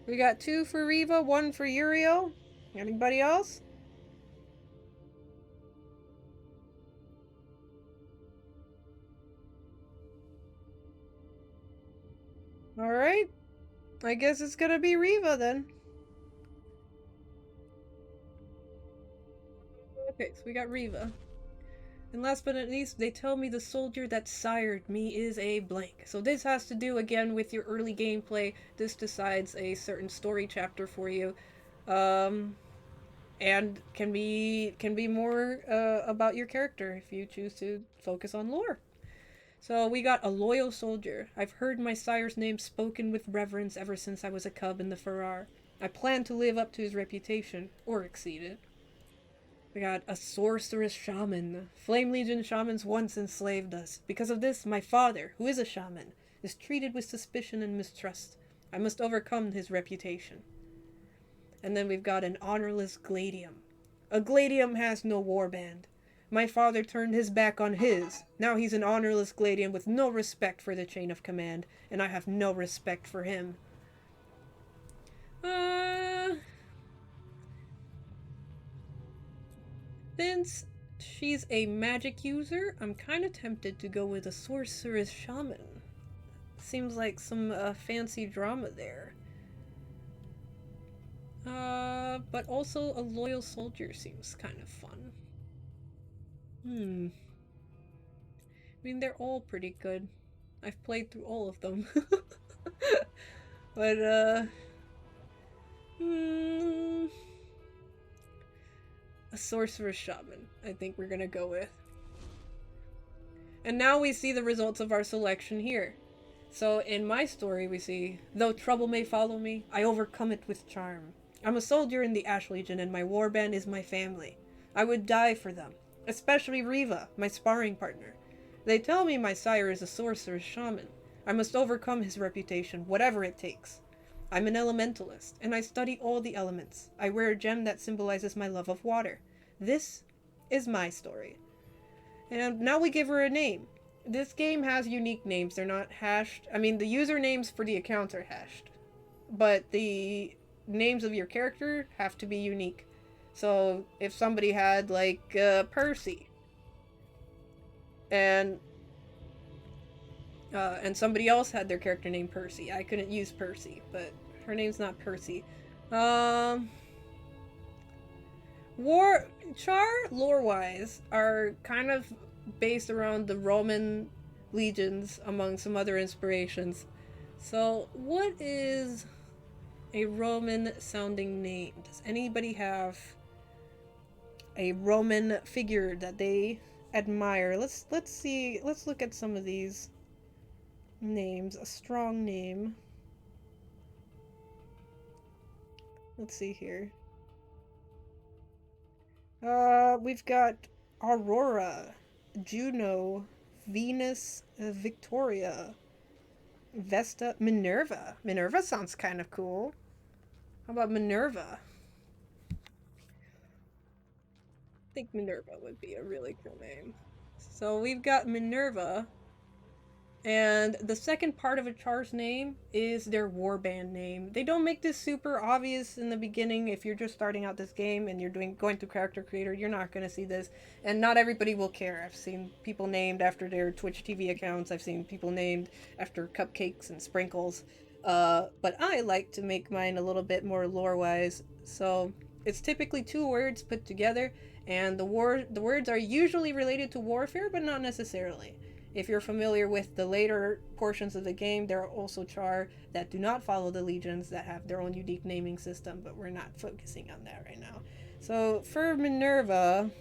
We got 2 for Riva, 1 for Uriel. Anybody else? Alright. I guess it's gonna be Riva then. Okay, so we got Riva. And last but not least, they tell me the soldier that sired me is a blank. So this has to do again with your early gameplay. This decides a certain story chapter for you. And can be more about your character if you choose to focus on lore. So we got a loyal soldier. I've heard my sire's name spoken with reverence ever since I was a cub in the Farrar. I plan to live up to his reputation, or exceed it. We got a Sorceress Shaman. Flame Legion shamans once enslaved us. Because of this, my father, who is a shaman, is treated with suspicion and mistrust. I must overcome his reputation. And then we've got an honorless Gladium. A Gladium has no warband. My father turned his back on his. Now he's an honorless Gladium with no respect for the chain of command, and I have no respect for him. Since she's a magic user, I'm kind of tempted to go with a Sorceress Shaman. Seems like some fancy drama there. But also a loyal soldier seems kind of fun. I mean, they're all pretty good. I've played through all of them. But, a Sorceress Shaman, I think we're gonna go with. And now we see the results of our selection here. So in my story we see, though trouble may follow me, I overcome it with charm. I'm a soldier in the Ash Legion and my warband is my family. I would die for them, especially Riva, my sparring partner. They tell me my sire is a Sorceress Shaman. I must overcome his reputation, whatever it takes. I'm an Elementalist, and I study all the elements. I wear a gem that symbolizes my love of water. This is my story. And now we give her a name. This game has unique names. They're not hashed. I mean, the usernames for the accounts are hashed. But the names of your character have to be unique. So, if somebody had, like, Percy. And somebody else had their character named Percy. I couldn't use Percy, but her name's not Percy. Char, lore-wise, are kind of based around the Roman legions, among some other inspirations. So, what is a Roman-sounding name? Does anybody have a Roman figure that they admire? Let's see. Let's look at some of these. names, a strong name. Let's see here. We've got Aurora, Juno, Venus, Victoria, Vesta, Minerva. Minerva sounds kind of cool. How about Minerva? I think Minerva would be a really cool name. So we've got Minerva, and the second part of a char's name is their warband name. They don't make this super obvious in the beginning. If you're just starting out this game and you're going through character creator, you're not going to see this, and not everybody will care. I've seen people named after their Twitch TV accounts. I've seen people named after cupcakes and sprinkles. But I like to make mine a little bit more lore wise. So it's typically two words put together, and the words are usually related to warfare, but not necessarily. If you're familiar with the later portions of the game, there are also char that do not follow the legions that have their own unique naming system, but we're not focusing on that right now. So for Minerva,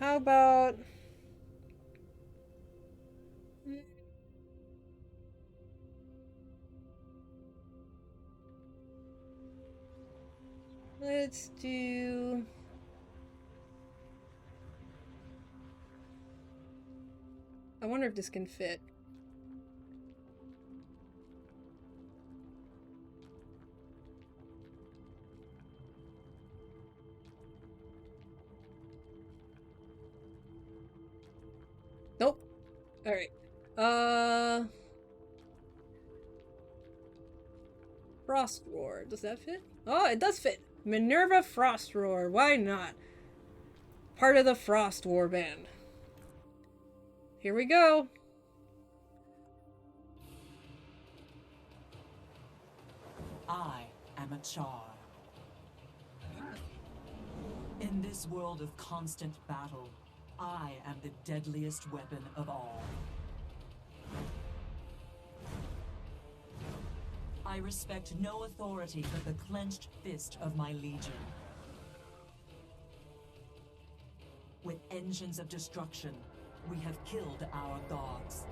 how about let's do I wonder if this can fit. Nope. All right. Frost Roar. Does that fit? Oh, it does fit. Minerva Frost Roar. Why not? Part of the Frost Warband. Here we go. I am a char. In this world of constant battle, I am the deadliest weapon of all. I respect no authority but the clenched fist of my legion. With engines of destruction, we have killed our gods.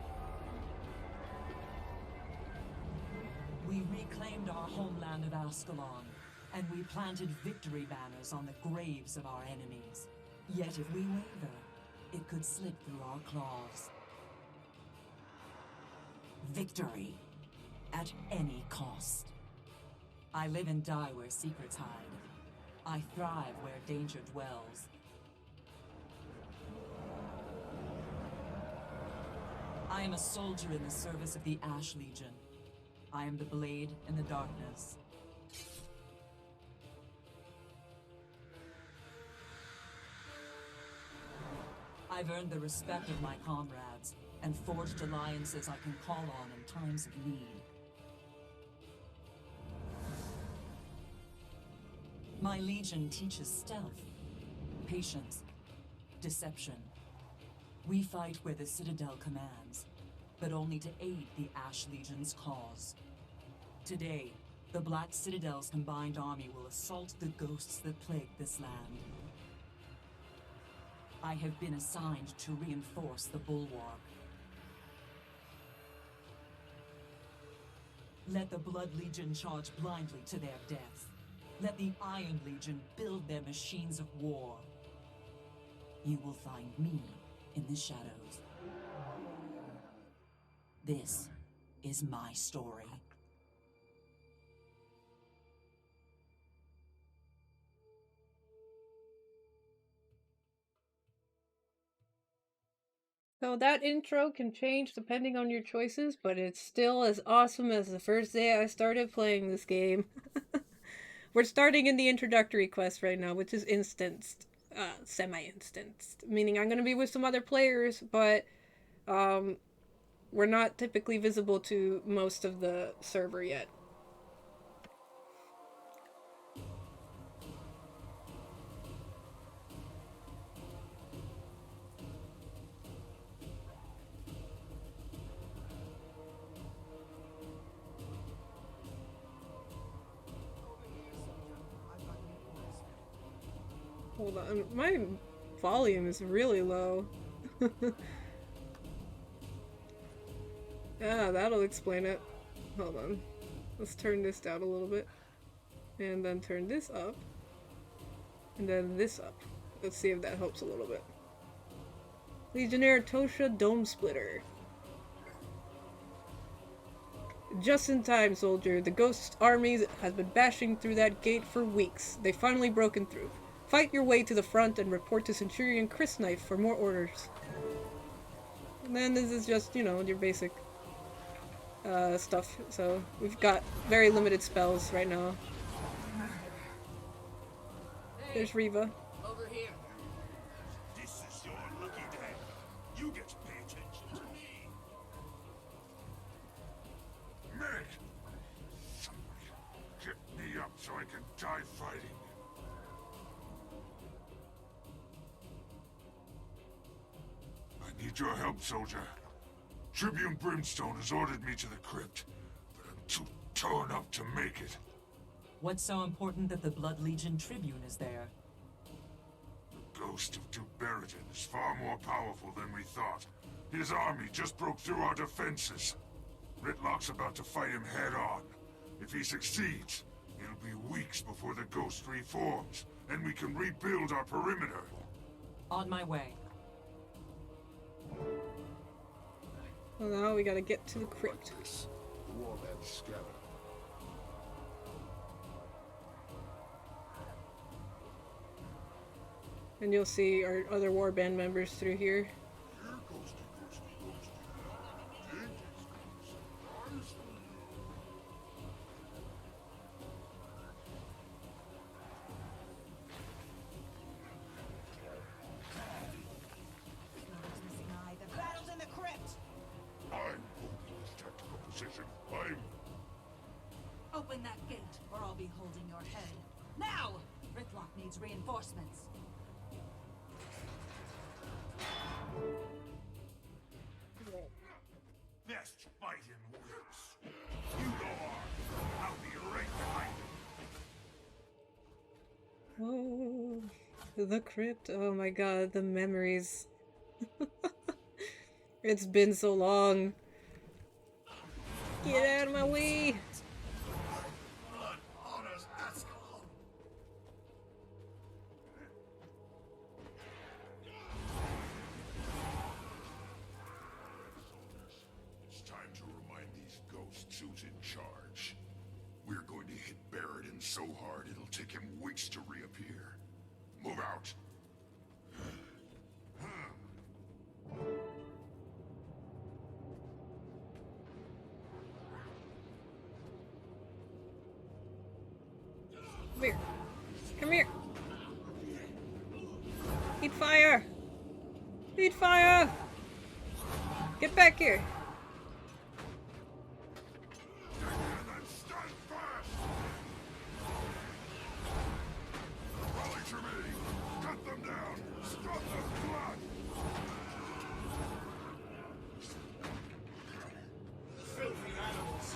We reclaimed our homeland of Ascalon, and we planted victory banners on the graves of our enemies. Yet if we waver, it could slip through our claws. Victory, at any cost. I live and die where secrets hide. I thrive where danger dwells. I am a soldier in the service of the Ash Legion. I am the blade in the darkness. I've earned the respect of my comrades and forged alliances I can call on in times of need. My legion teaches stealth, patience, deception. We fight where the Citadel commands, but only to aid the Ash Legion's cause. Today, the Black Citadel's combined army will assault the ghosts that plague this land. I have been assigned to reinforce the bulwark. Let the Blood Legion charge blindly to their death. Let the Iron Legion build their machines of war. You will find me in the shadows. This is my story. So that intro can change depending on your choices, but it's still as awesome as the first day I started playing this game. We're starting in the introductory quest right now, which is instanced, semi-instanced, meaning I'm going to be with some other players, but we're not typically visible to most of the server yet. Hold on, my volume is really low. Ah, that'll explain it. Hold on. Let's turn this down a little bit. And then turn this up. And then this up. Let's see if that helps a little bit. Legionnaire Tosha Dome Splitter. Just in time, soldier. The ghost army has been bashing through that gate for weeks. They've finally broken through. Fight your way to the front and report to Centurion Chris Knife for more orders. And then this is just, you know, your basic stuff. So we've got very limited spells right now. There's Riva. Over here. This is your lucky day. You get to pay attention to me. Meg! Somebody get me up so I can die fighting. I need your help, soldier. Tribune Brimstone has ordered me to the crypt, but I'm too torn up to make it. What's so important that the Blood Legion Tribune is there? The ghost of Bearden is far more powerful than we thought. His army just broke through our defenses. Ritlock's about to fight him head-on. If he succeeds, it'll be weeks before the ghost reforms, and we can rebuild our perimeter. On my way. Well, now we gotta get to the crypt. War men scatter. And you'll see our other warband members through here. Here, ghosty, ghosty, ghosty. Dangerous surprise for you. Snow's missing eye. The battle's in the crypt. I'm holding this tactical position. Open that gate, or I'll be holding your head. Now! Ritlock needs reinforcements. Best fighting works. You go on. I'll be right behind you. Oh, the crypt. Oh my god, the memories. It's been so long. Get out of my way! Blood honors Ascalon. It's time to remind these ghosts who's in charge. We're going to hit Bearden so hard it'll take him weeks to reappear. Move out. Come here. Come here. Eat fire. Eat fire. Get back here. Stand fast! Rally to me! Cut them down! Stop the blood! Filthy animals!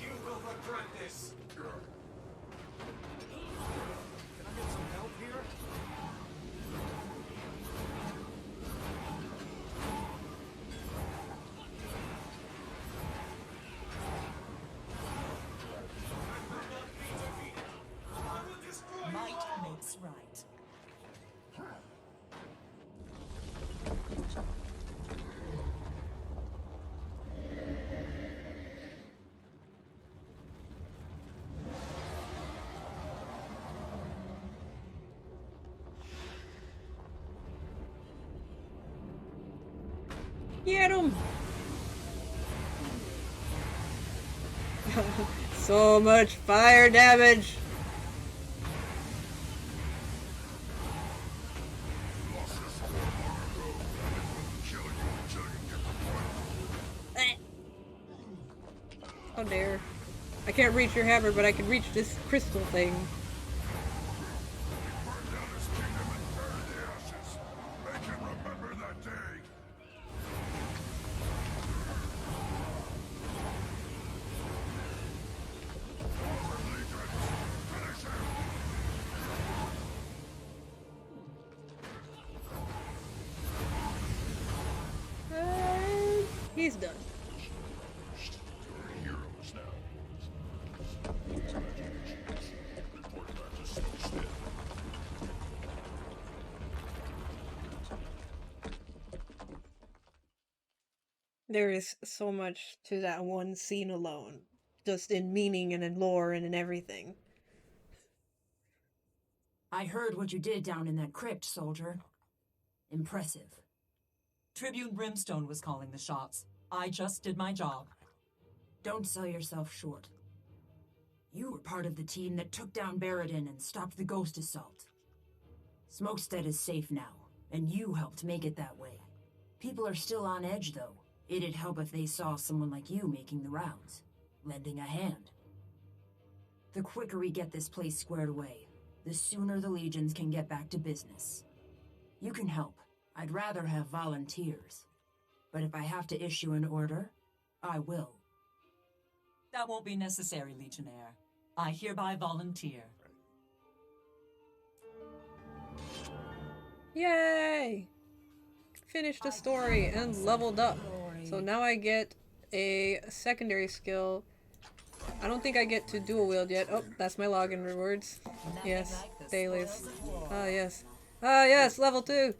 You will regret this! Can I get some help here? Might makes right. Get him! So much fire damage! Lost this war long ago, and it won't kill you until you get the point. How dare. I can't reach your hammer, but I can reach this crystal thing. Burn down his kingdom and burn the ashes. Make him remember that day. Forward, legions! Finish him! He's done. There is so much to that one scene alone, just in meaning and in lore and in everything. I heard what you did down in that crypt, soldier. Impressive. Tribune Brimstone was calling the shots. I just did my job. Don't sell yourself short. You were part of the team that took down Bearden and stopped the ghost assault. Smokestead is safe now, and you helped make it that way. People are still on edge, though. It'd help if they saw someone like you making the rounds, lending a hand. The quicker we get this place squared away, the sooner the legions can get back to business. You can help. I'd rather have volunteers. But if I have to issue an order, I will. That won't be necessary, Legionnaire. I hereby volunteer. Yay! Finished the story and leveled up. So now I get a secondary skill. I don't think I get to dual wield yet. Oh, that's my login rewards. Yes, dailies. Ah, yes. Ah, yes, level 2!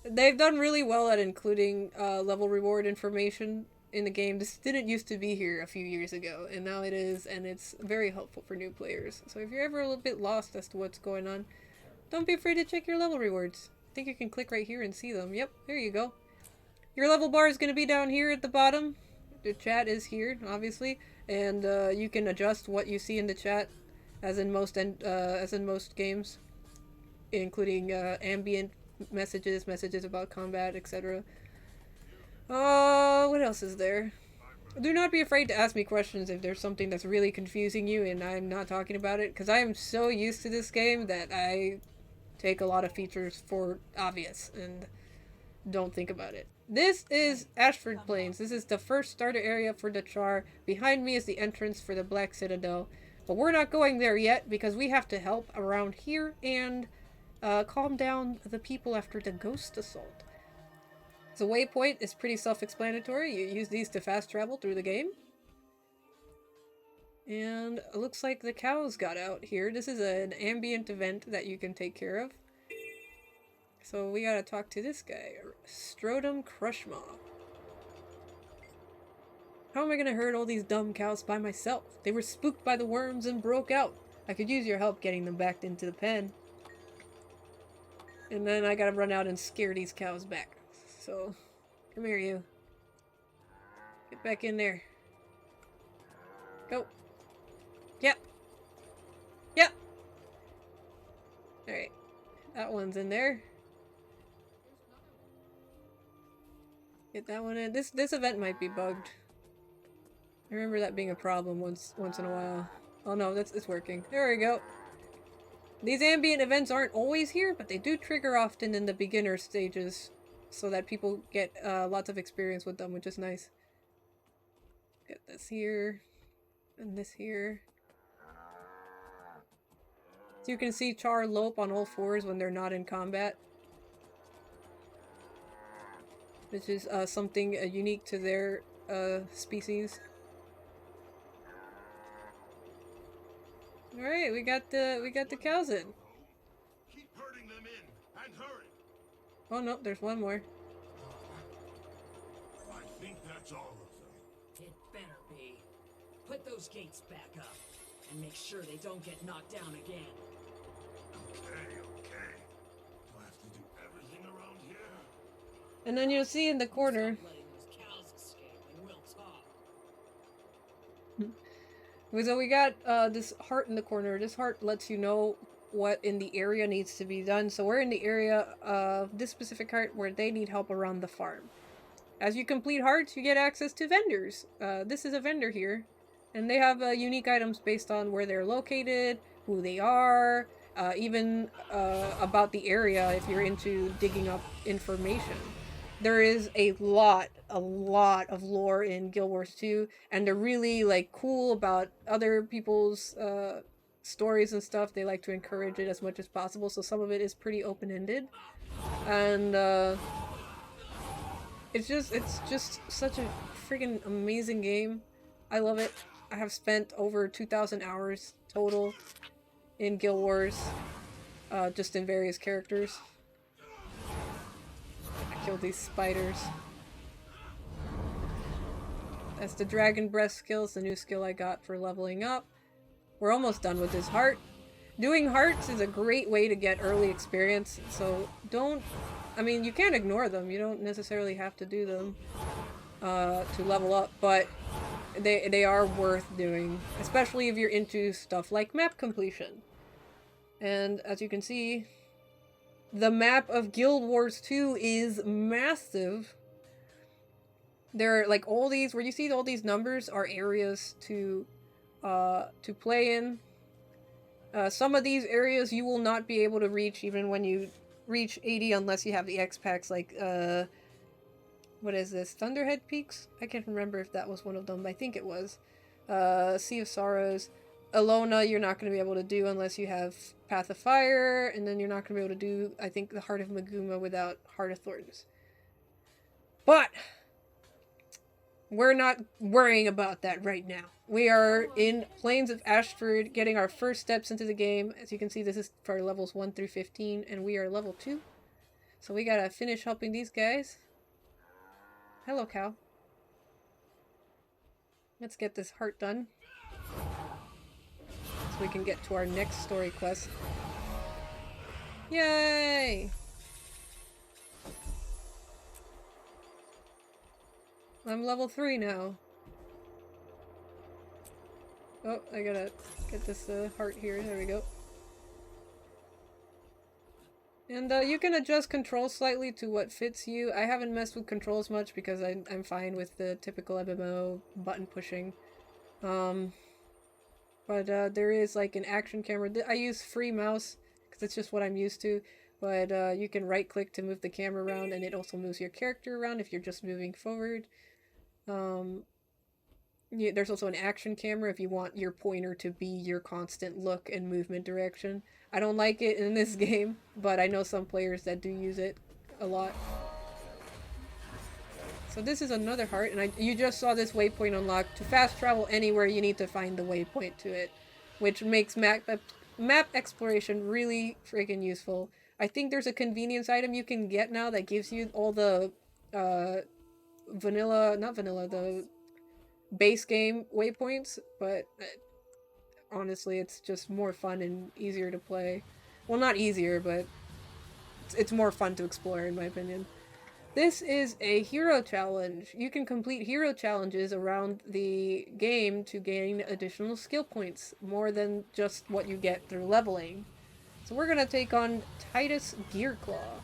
They've done really well at including level reward information in the game. This didn't used to be here a few years ago, and now it is, and it's very helpful for new players. So if you're ever a little bit lost as to what's going on, don't be afraid to check your level rewards. I think you can click right here and see them. Yep, there you go. Your level bar is going to be down here at the bottom. The chat is here, obviously, and you can adjust what you see in the chat, as in most games, including ambient messages about combat, etc. What else is there? Do not be afraid to ask me questions if there's something that's really confusing you and I'm not talking about it, because I am so used to this game that I take a lot of features for obvious and don't think about it. This is Ashford Plains. This is the first starter area for the Char. Behind me is the entrance for the Black Citadel. But we're not going there yet because we have to help around here and calm down the people after the ghost assault. So Waypoint is pretty self-explanatory. You use these to fast travel through the game. And it looks like the cows got out here. This is an ambient event that you can take care of. So we gotta talk to this guy, Strodum Crushmaw. How am I gonna herd all these dumb cows by myself? They were spooked by the worms and broke out. I could use your help getting them back into the pen. And then I gotta run out and scare these cows back. So, come here, you. Get back in there. Go. Yep. Yep. Alright. That one's in there. Get that one in. This event might be bugged. I remember that being a problem once in a while. Oh no, it's working. There we go. These ambient events aren't always here, but they do trigger often in the beginner stages, so that people get lots of experience with them, which is nice. Get this here, and this here. So you can see Char lope on all fours when they're not in combat. Which is something unique to their species. Alright, we got the cows in. Keep herding them in, and hurry. Oh no, there's one more. I think that's all of them. It better be. Put those gates back up, and make sure they don't get knocked down again. Okay. Do I have to do everything around here? And then you'll see in the corner. Stop letting those cows escape, and we'll talk. So we got this heart in the corner. This heart lets you know what in the area needs to be done. So we're in the area of this specific heart where they need help around the farm. As you complete hearts, you get access to vendors. This is a vendor here. And they have unique items based on where they're located, who they are, even about the area if you're into digging up information. There is a lot of lore in Guild Wars 2, and they're really like cool about other people's stories and stuff. They like to encourage it as much as possible, so some of it is pretty open-ended. And it's just such a freaking amazing game. I love it. I have spent over 2,000 hours total in Guild Wars, just in various characters. I killed these spiders. That's the Dragon Breath skills, the new skill I got for leveling up. We're almost done with this heart. Doing hearts is a great way to get early experience, so I mean, you can't ignore them. You don't necessarily have to do them to level up, but they are worth doing, especially if you're into stuff like map completion. And as you can see, the map of Guild Wars 2 is massive. There are like all these, where you see all these numbers are areas to play in. Some of these areas you will not be able to reach even when you reach 80 unless you have the X packs, like what is this? Thunderhead Peaks? I can't remember if that was one of them. I think it was. Sea of Sorrows. Alona you're not going to be able to do unless you have Path of Fire, and then you're not going to be able to do, I think, the Heart of Maguma without Heart of Thorns. But we're not worrying about that right now. We are in Plains of Ashford, getting our first steps into the game. As you can see, this is for levels 1 through 15, and we are level 2. So we gotta finish helping these guys. Hello, cow. Let's get this heart done, so we can get to our next story quest. Yay! I'm level 3 now. Oh, I gotta get this heart here. There we go. And you can adjust controls slightly to what fits you. I haven't messed with controls much because I'm fine with the typical MMO button pushing. But there is like an action camera. I use free mouse because it's just what I'm used to. But you can right click to move the camera around, and it also moves your character around if you're just moving forward. Yeah, there's also an action camera if you want your pointer to be your constant look and movement direction. I don't like it in this game, but I know some players that do use it a lot. So this is another heart, and you just saw this waypoint unlocked. To fast travel anywhere, you need to find the waypoint to it, which makes map exploration really freaking useful. I think there's a convenience item you can get now that gives you all the the base game waypoints, but honestly it's just more fun and easier to play. Well, not easier, but it's more fun to explore in my opinion. This is a hero challenge. You can complete hero challenges around the game to gain additional skill points, more than just what you get through leveling. So we're gonna take on Titus Gearclaw.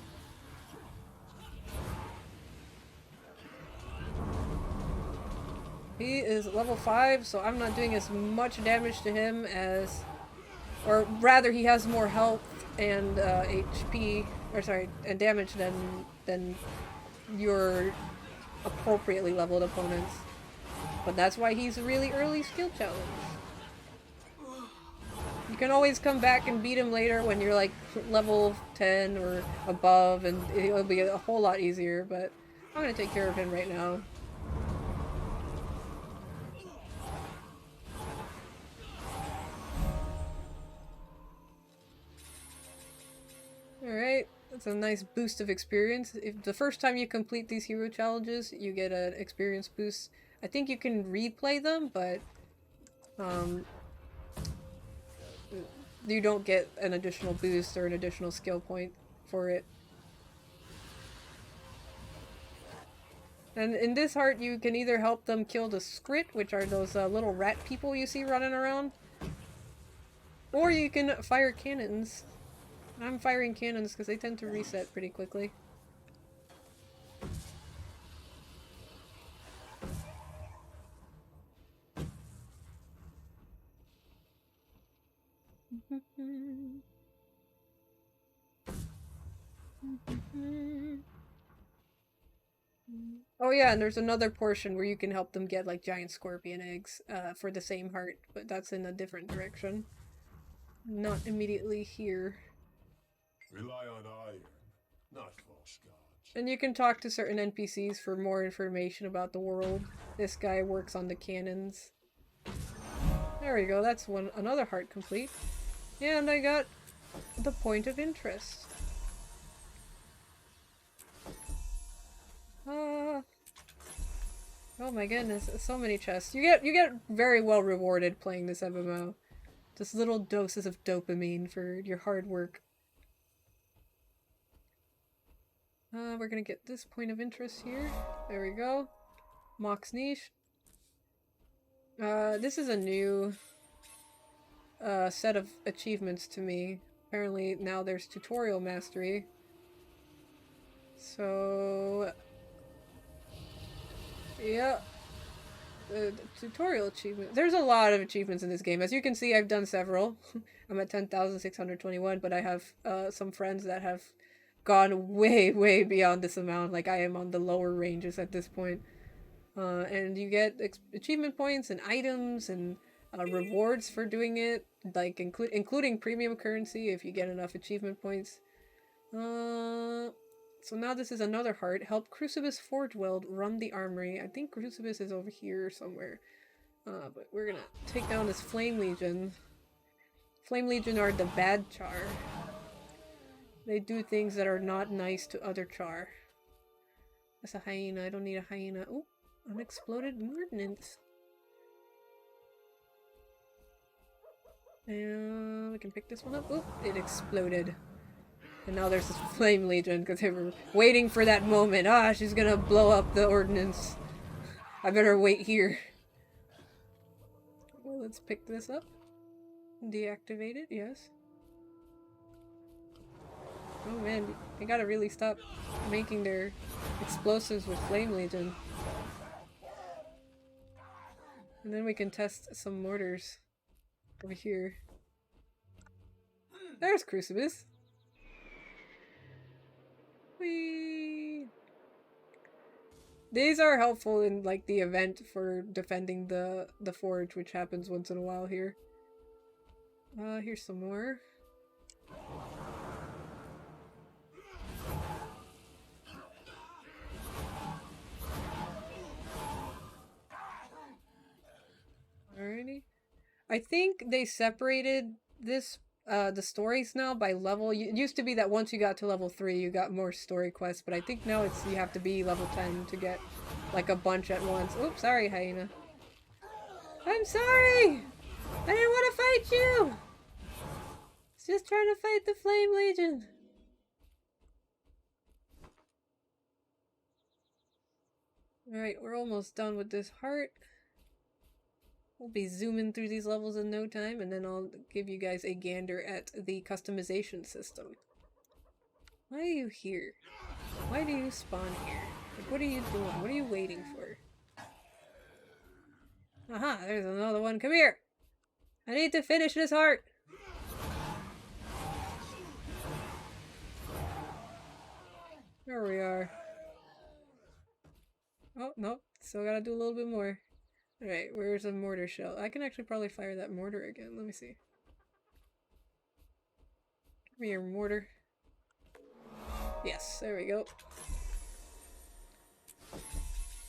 He is level 5, so I'm not doing as much damage to him as... Or rather, he has more health and HP, or sorry, and damage than your appropriately leveled opponents. But that's why he's a really early skill challenge. You can always come back and beat him later when you're like level 10 or above, and it'll be a whole lot easier, but I'm gonna take care of him right now. Alright, that's a nice boost of experience. If the first time you complete these hero challenges, you get an experience boost. I think you can replay them, but you don't get an additional boost or an additional skill point for it. And in this heart, you can either help them kill the Skrit, which are those little rat people you see running around, or you can fire cannons. I'm firing cannons because they tend to reset pretty quickly. Oh yeah, and there's another portion where you can help them get like giant scorpion eggs for the same heart, but that's in a different direction. Not immediately here. Rely on iron, not false gods. And you can talk to certain NPCs for more information about the world. This guy works on the cannons. There we go, that's another heart complete. And I got the point of interest. Oh my goodness, so many chests. You get very well rewarded playing this MMO. Just little doses of dopamine for your hard work. We're gonna get this point of interest here. There we go. Mox Niche. This is a new set of achievements to me. Apparently now there's tutorial mastery. So yeah. The tutorial achievement. There's a lot of achievements in this game. As you can see, I've done several. I'm at 10,621, but I have some friends that have gone way, way beyond this amount. Like, I am on the lower ranges at this point. And you get achievement points and items and rewards for doing it, like including premium currency if you get enough achievement points. So now this is another heart. Help Crucibus Forgeweld run the armory. I think Crucibus is over here somewhere. But we're gonna take down this Flame Legion. Flame Legion are the bad char. They do things that are not nice to other char. That's a hyena. I don't need a hyena. Oh, unexploded ordnance. And we can pick this one up. Oh, it exploded. And now there's this Flame Legion because they were waiting for that moment. Ah, she's gonna blow up the ordnance. I better wait here. Well, let's pick this up. Deactivate it, yes. Oh man, they gotta really stop making their explosives with Flame Legion. And then we can test some mortars over here. There's Crucibus. Whee! These are helpful in like the event for defending the forge, which happens once in a while here. Here's some more. Alrighty. I think they separated this the stories now by level. It used to be that once you got to level 3 you got more story quests, but I think now it's you have to be level 10 to get like a bunch at once. Oops, sorry hyena. I'm sorry! I didn't want to fight you! I was just trying to fight the Flame Legion. Alright, we're almost done with this heart. We'll be zooming through these levels in no time, and then I'll give you guys a gander at the customization system. Why are you here? Why do you spawn here? Like, what are you doing? What are you waiting for? Aha, there's another one. Come here! I need to finish this heart! There we are. Oh, nope. Still gotta do a little bit more. Alright, where's a mortar shell? I can actually probably fire that mortar again. Let me see. Give me your mortar. Yes, there we go.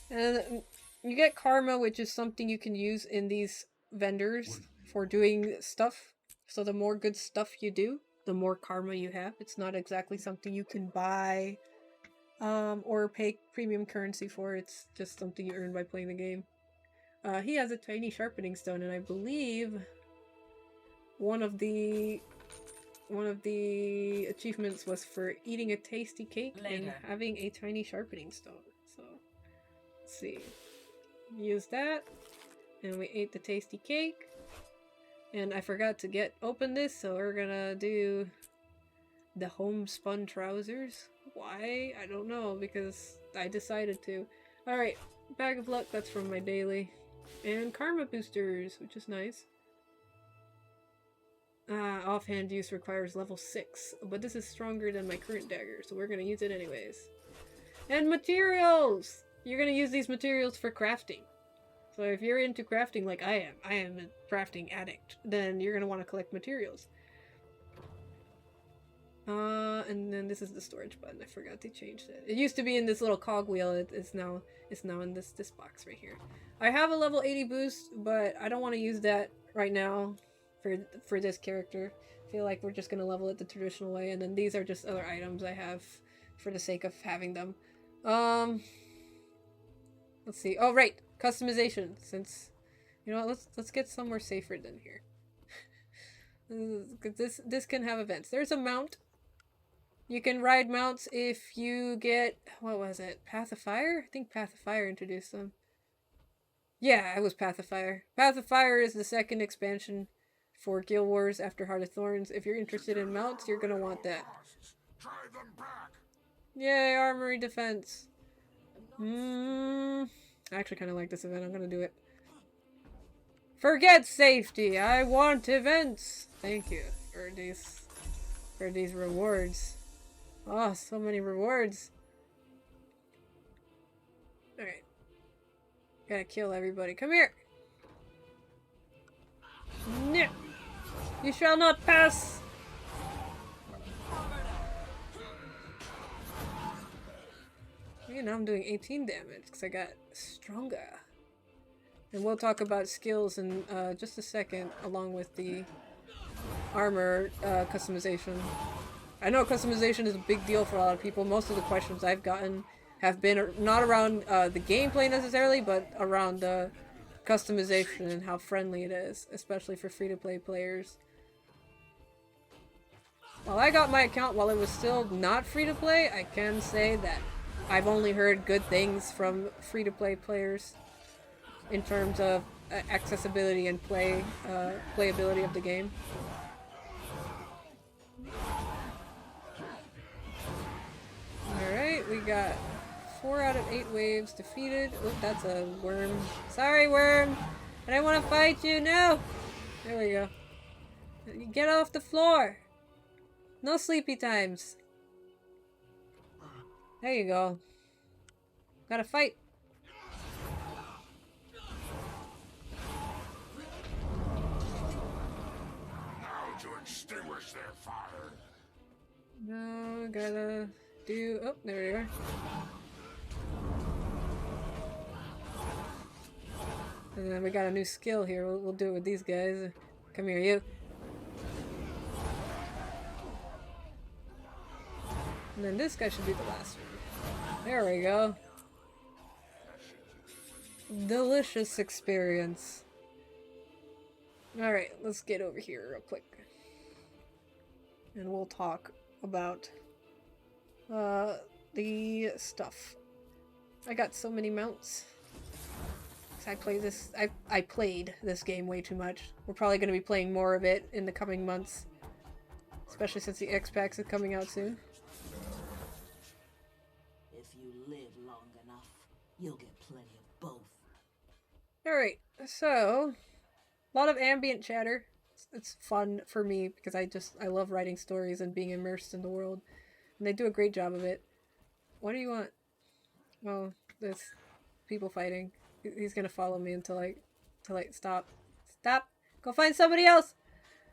And you get karma, which is something you can use in these vendors for doing stuff. So the more good stuff you do, the more karma you have. It's not exactly something you can buy or pay premium currency for. It's just something you earn by playing the game. He has a tiny sharpening stone, and I believe one of the achievements was for eating a tasty cake and having a tiny sharpening stone. So let's see. Use that, and we ate the tasty cake. And I forgot to open this, so we're gonna do the homespun trousers. Why? I don't know, because I decided to. Alright, bag of luck, that's from my daily. And karma boosters, which is nice. Offhand use requires level 6, but this is stronger than my current dagger, so we're gonna use it anyways. And materials! You're gonna use these materials for crafting. So if you're into crafting like I am a crafting addict, then you're gonna want to collect materials. And then this is the storage button. I forgot to change that. It used to be in this little cogwheel. It's now in this box right here. I have a level 80 boost, but I don't want to use that right now for this character. I feel like we're just gonna level it the traditional way, and then these are just other items I have for the sake of having them. Let's see. Oh, right. Customization. Since, you know what, let's get somewhere safer than here. This can have events. There's a mount. You can ride mounts if you get, what was it? Path of Fire? I think Path of Fire introduced them. Yeah, it was Path of Fire. Path of Fire is the second expansion for Guild Wars after Heart of Thorns. If you're interested in mounts, you're gonna want that. Drive them back. Yay, armory defense. I actually kind of like this event. I'm gonna do it. Forget safety. I want events. Thank you for these rewards. Oh, so many rewards. All right. Gotta kill everybody. Come here. No. You shall not pass. Okay, now I'm doing 18 damage because I got stronger. And we'll talk about skills in just a second, along with the armor customization. I know customization is a big deal for a lot of people. Most of the questions I've gotten have been not around the gameplay necessarily, but around the customization and how friendly it is, especially for free-to-play players. While I got my account while it was still not free-to-play, I can say that I've only heard good things from free-to-play players in terms of accessibility and playability of the game. Alright, we got 4 out of 8 waves defeated. Oh, that's a worm. Sorry, worm! I don't want to fight you, no! There we go. Get off the floor! No sleepy times. There you go. Gotta fight. Now to extinguish their fire. No, gotta do... Oh, there we are. And then we got a new skill here. We'll do it with these guys. Come here, you. And then this guy should be the last one. There we go. Delicious experience. Alright, let's get over here real quick. And we'll talk about the stuff. I got so many mounts. I played this game way too much. We're probably going to be playing more of it in the coming months. Especially since the X-Packs is coming out soon. If you live long enough, you'll get plenty of both. Alright, so a lot of ambient chatter. It's fun for me because I love writing stories and being immersed in the world. And they do a great job of it. What do you want? Oh, there's people fighting. He's gonna follow me until I stop. Stop! Go find somebody else!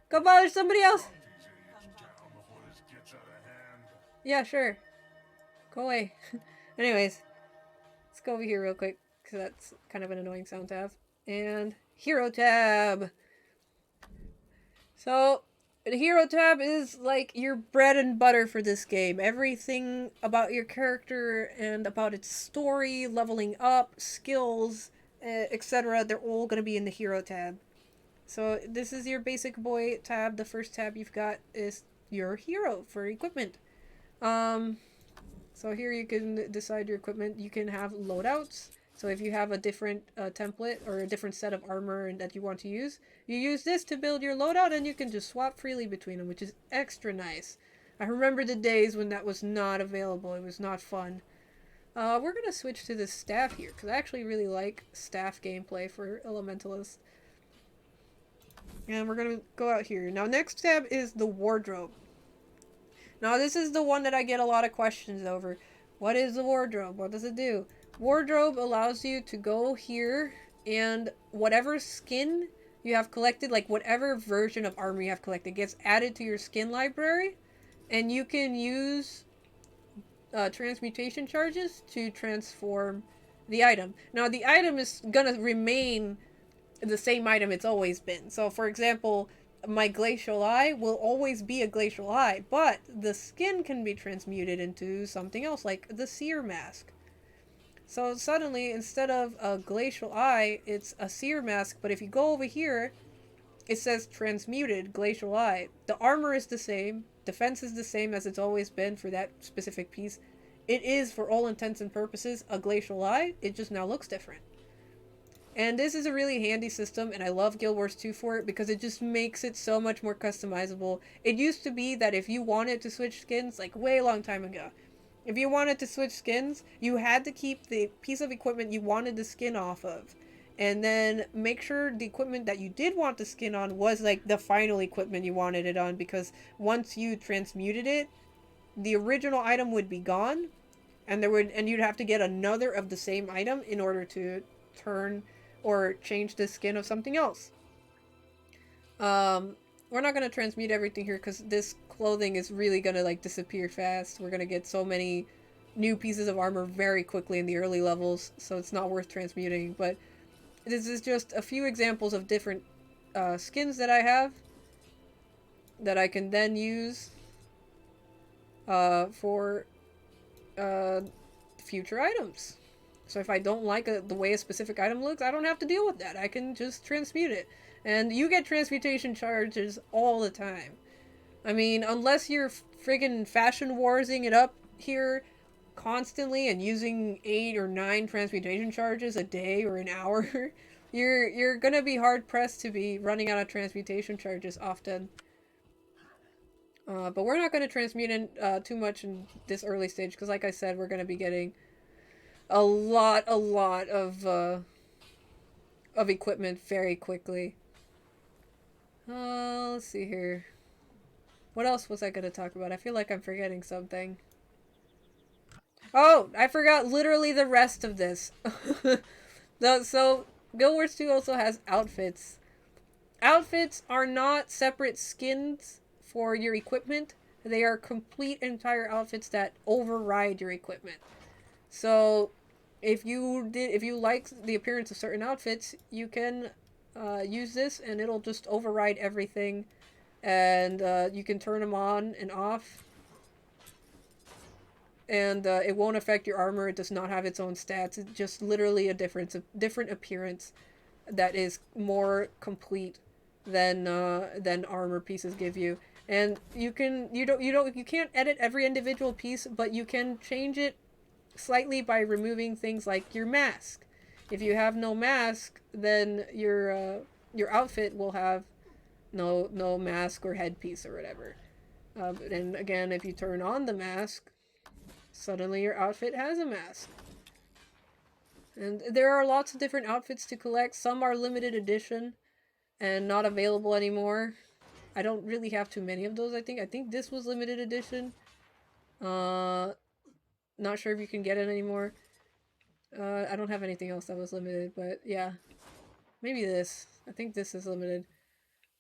Go bother somebody else! Yeah, sure. Go away. Anyways, let's go over here real quick, because that's kind of an annoying sound to have. And Hero Tab! So, the Hero Tab is like your bread and butter for this game. Everything about your character and about its story, leveling up, skills, etc. They're all going to be in the Hero Tab. So, this is your basic boy tab. The first tab you've got is your hero for equipment. So here you can decide your equipment. You can have loadouts. So if you have a different template or a different set of armor that you want to use, you use this to build your loadout and you can just swap freely between them, which is extra nice. I remember the days when that was not available. It was not fun. We're going to switch to the staff here because I actually really like staff gameplay for Elementalists. And we're going to go out here. Now next tab is the wardrobe. Now this is the one that I get a lot of questions over. What is the wardrobe? What does it do? Wardrobe allows you to go here and whatever skin you have collected, like whatever version of armor you have collected, gets added to your skin library, and you can use transmutation charges to transform the item. Now the item is gonna remain the same item it's always been. So for example, my glacial eye will always be a glacial eye, but the skin can be transmuted into something else, like the seer mask. So suddenly, instead of a Glacial Eye, it's a Seer Mask, but if you go over here, it says Transmuted Glacial Eye. The armor is the same, defense is the same as it's always been for that specific piece. It is, for all intents and purposes, a Glacial Eye, it just now looks different. And this is a really handy system, and I love Guild Wars 2 for it, because it just makes it so much more customizable. It used to be that if you wanted to switch skins, like way long time ago, if you wanted to switch skins, you had to keep the piece of equipment you wanted the skin off of. And then make sure the equipment that you did want the skin on was like the final equipment you wanted it on, because once you transmuted it, the original item would be gone, and you'd have to get another of the same item in order to turn or change the skin of something else. We're not gonna transmute everything here because this clothing is really gonna like disappear fast. We're gonna get so many new pieces of armor very quickly in the early levels, so it's not worth transmuting. But this is just a few examples of different skins that I have that I can then use for future items. So if I don't like the way a specific item looks, I don't have to deal with that. I can just transmute it. And you get transmutation charges all the time. I mean, unless you're friggin' fashion warsing it up here constantly and using 8 or 9 transmutation charges a day or an hour, you're gonna be hard pressed to be running out of transmutation charges often. But we're not gonna transmute in too much in this early stage because, like I said, we're gonna be getting a lot of equipment very quickly. Let's see here. What else was I gonna talk about? I feel like I'm forgetting something. Oh, I forgot literally the rest of this. So, Guild Wars 2 also has outfits. Outfits are not separate skins for your equipment. They are complete entire outfits that override your equipment. So, if you like the appearance of certain outfits, you can use this and it'll just override everything, and you can turn them on and off, and it won't affect your armor. It does not have its own stats. It's just literally a different appearance that is more complete than armor pieces give you. And you can't edit every individual piece, but you can change it slightly by removing things like your mask. If you have no mask, then your outfit will have no mask or headpiece or whatever. And again, if you turn on the mask, suddenly your outfit has a mask. And there are lots of different outfits to collect. Some are limited edition and not available anymore. I don't really have too many of those, I think this was limited edition. Not sure if you can get it anymore. I don't have anything else that was limited, but yeah. Maybe this. I think this is limited.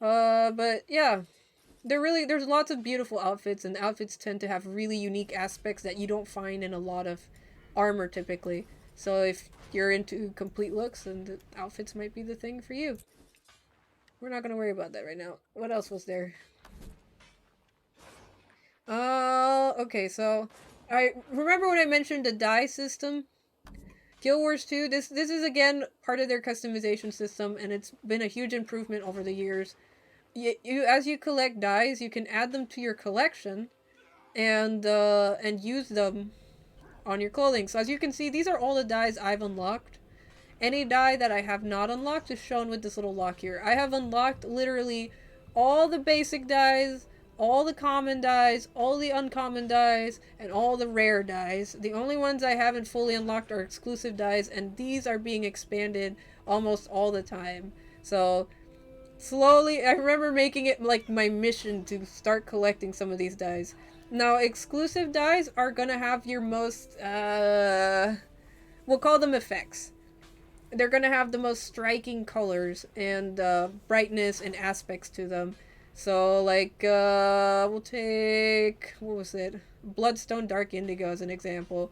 But yeah. There's lots of beautiful outfits, and outfits tend to have really unique aspects that you don't find in a lot of armor typically. So if you're into complete looks, then the outfits might be the thing for you. We're not gonna worry about that right now. What else was there? Okay, so I remember when I mentioned the dye system. Guild Wars 2, this is again part of their customization system, and it's been a huge improvement over the years. As you collect dyes, you can add them to your collection, and use them on your clothing. So as you can see, these are all the dyes I've unlocked. Any dye that I have not unlocked is shown with this little lock here. I have unlocked literally all the basic dyes, all the common dyes, all the uncommon dyes, and all the rare dyes. The only ones I haven't fully unlocked are exclusive dyes, and these are being expanded almost all the time. So, slowly, I remember making it like my mission to start collecting some of these dyes. Now, exclusive dyes are gonna have your most, we'll call them effects. They're gonna have the most striking colors and brightness and aspects to them. So, like, we'll take, what was it? Bloodstone Dark Indigo as an example.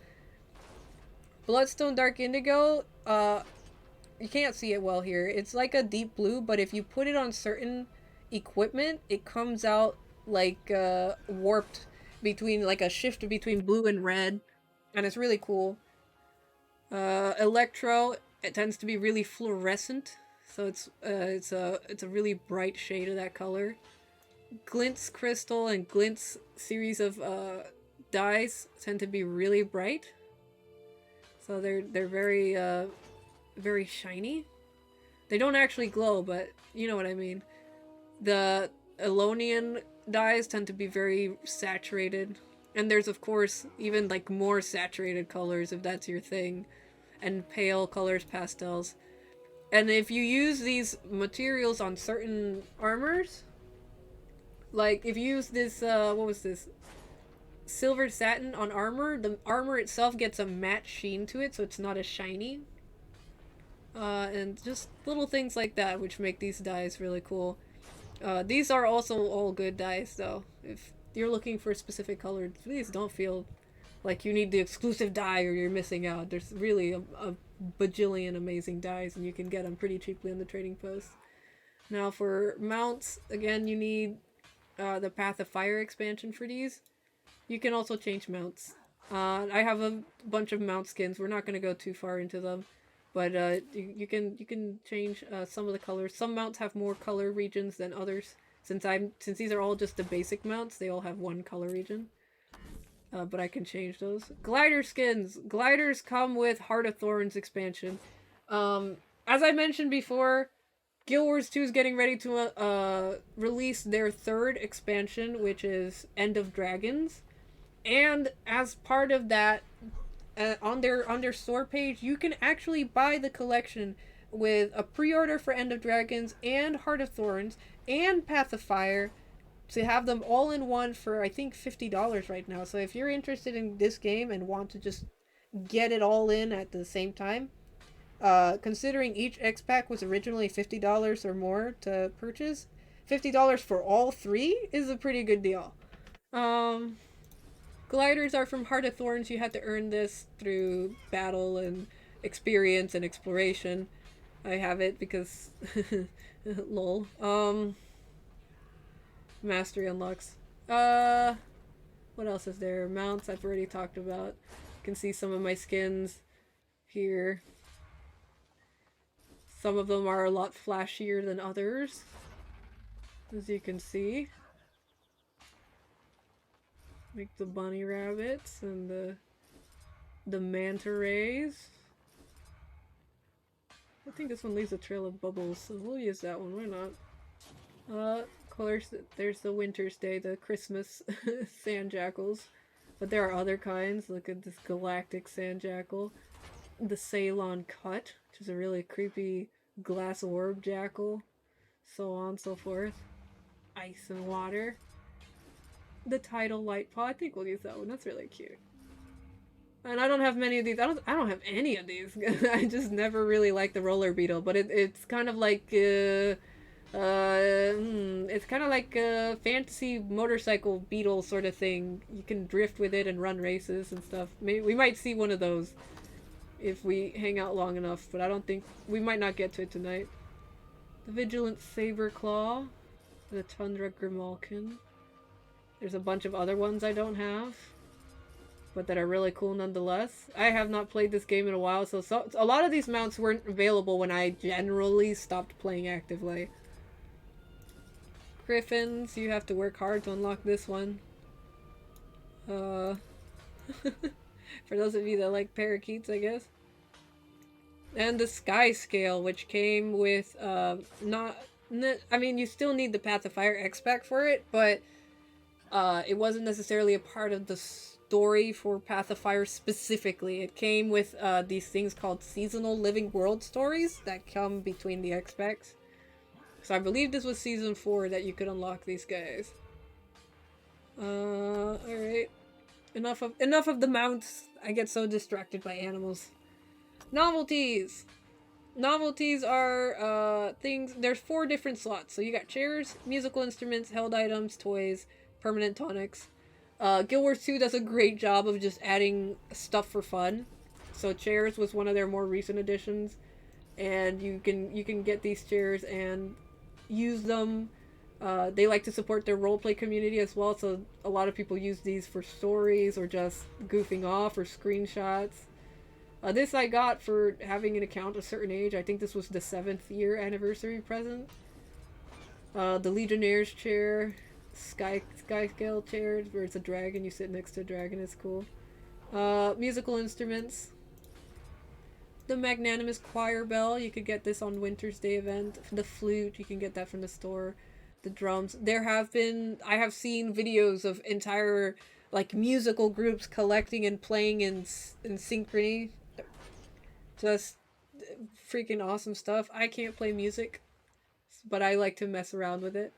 Bloodstone Dark Indigo, you can't see it well here. It's like a deep blue, but if you put it on certain equipment, it comes out like warped between, like a shift between blue and red, and it's really cool. Electro, it tends to be really fluorescent, so it's a really bright shade of that color. Glint's crystal and Glint's series of dyes tend to be really bright, so they're very shiny. They don't actually glow, but you know what I mean. The Elonian dyes tend to be very saturated, and there's of course even like more saturated colors if that's your thing, and pale colors, pastels. And if you use these materials on certain armors, like if you use this what was this, silver satin on armor, the armor itself gets a matte sheen to it, so it's not as shiny. And just little things like that which make these dyes really cool. These are also all good dyes though. If you're looking for specific colors, please don't feel like you need the exclusive dye or you're missing out. There's really a bajillion amazing dyes and you can get them pretty cheaply on the trading post. Now for mounts, again you need the Path of Fire expansion for these. You can also change mounts. I have a bunch of mount skins. We're not going to go too far into them. But you can change some of the colors. Some mounts have more color regions than others. Since these are all just the basic mounts, they all have one color region. But I can change those. Glider skins. Gliders come with Heart of Thorns expansion. As I mentioned before, Guild Wars 2 is getting ready to release their third expansion, which is End of Dragons. And as part of that, on their store page, you can actually buy the collection with a pre-order for End of Dragons and Heart of Thorns and Path of Fire to have them all in one for I think $50 right now. So if you're interested in this game and want to just get it all in at the same time, considering each X-Pack was originally $50 or more to purchase, $50 for all three is a pretty good deal. Gliders are from Heart of Thorns. You have to earn this through battle and experience and exploration. I have it because lol. Mastery unlocks. What else is there? Mounts I've already talked about. You can see some of my skins here. Some of them are a lot flashier than others, as you can see. Like the bunny rabbits and the manta rays. I think this one leaves a trail of bubbles, so we'll use that one. Why not? Of course, there's the Winter's Day, the Christmas sand jackals, but there are other kinds. Look at this galactic sand jackal, the Ceylon cut, which is a really creepy glass orb jackal, so on and so forth. Ice and water. The Tidal Light Paw. I think we'll use that one. That's really cute. And I don't have many of these. I don't have any of these. I just never really liked the roller beetle. But it's kind of like it's kind of like a fantasy motorcycle beetle sort of thing. You can drift with it and run races and stuff. Maybe we might see one of those if we hang out long enough. But I don't think we might not get to it tonight. The Vigilant Saber Claw. The Tundra Grimalkin. There's a bunch of other ones I don't have, but that are really cool nonetheless. I have not played this game in a while, so a lot of these mounts weren't available when I generally stopped playing actively. Griffins, you have to work hard to unlock this one. For those of you that like parakeets, I guess. And the Sky Scale, which came with, I mean, you still need the Path of Fire X-Pack for it, but it wasn't necessarily a part of the story for Path of Fire specifically. It came with these things called seasonal living world stories that come between the X-Packs. So I believe this was season 4 that you could unlock these guys. Alright. Enough of the mounts. I get so distracted by animals. Novelties! Novelties are things. There's 4 different slots. So you got chairs, musical instruments, held items, toys, permanent tonics. Guild Wars 2 does a great job of just adding stuff for fun. So chairs was one of their more recent additions, and you can get these chairs and use them. They like to support their roleplay community as well, so a lot of people use these for stories or just goofing off or screenshots. This I got for having an account a certain age. I think this was the 7th year anniversary present. The Legionnaire's chair, Sky Scale chair, where it's a dragon. You sit next to a dragon. It's cool. Musical instruments. The Magnanimous Choir Bell. You could get this on Winter's Day event. The flute. You can get that from the store. The drums. I have seen videos of entire like musical groups collecting and playing in synchrony. Just freaking awesome stuff. I can't play music, but I like to mess around with it.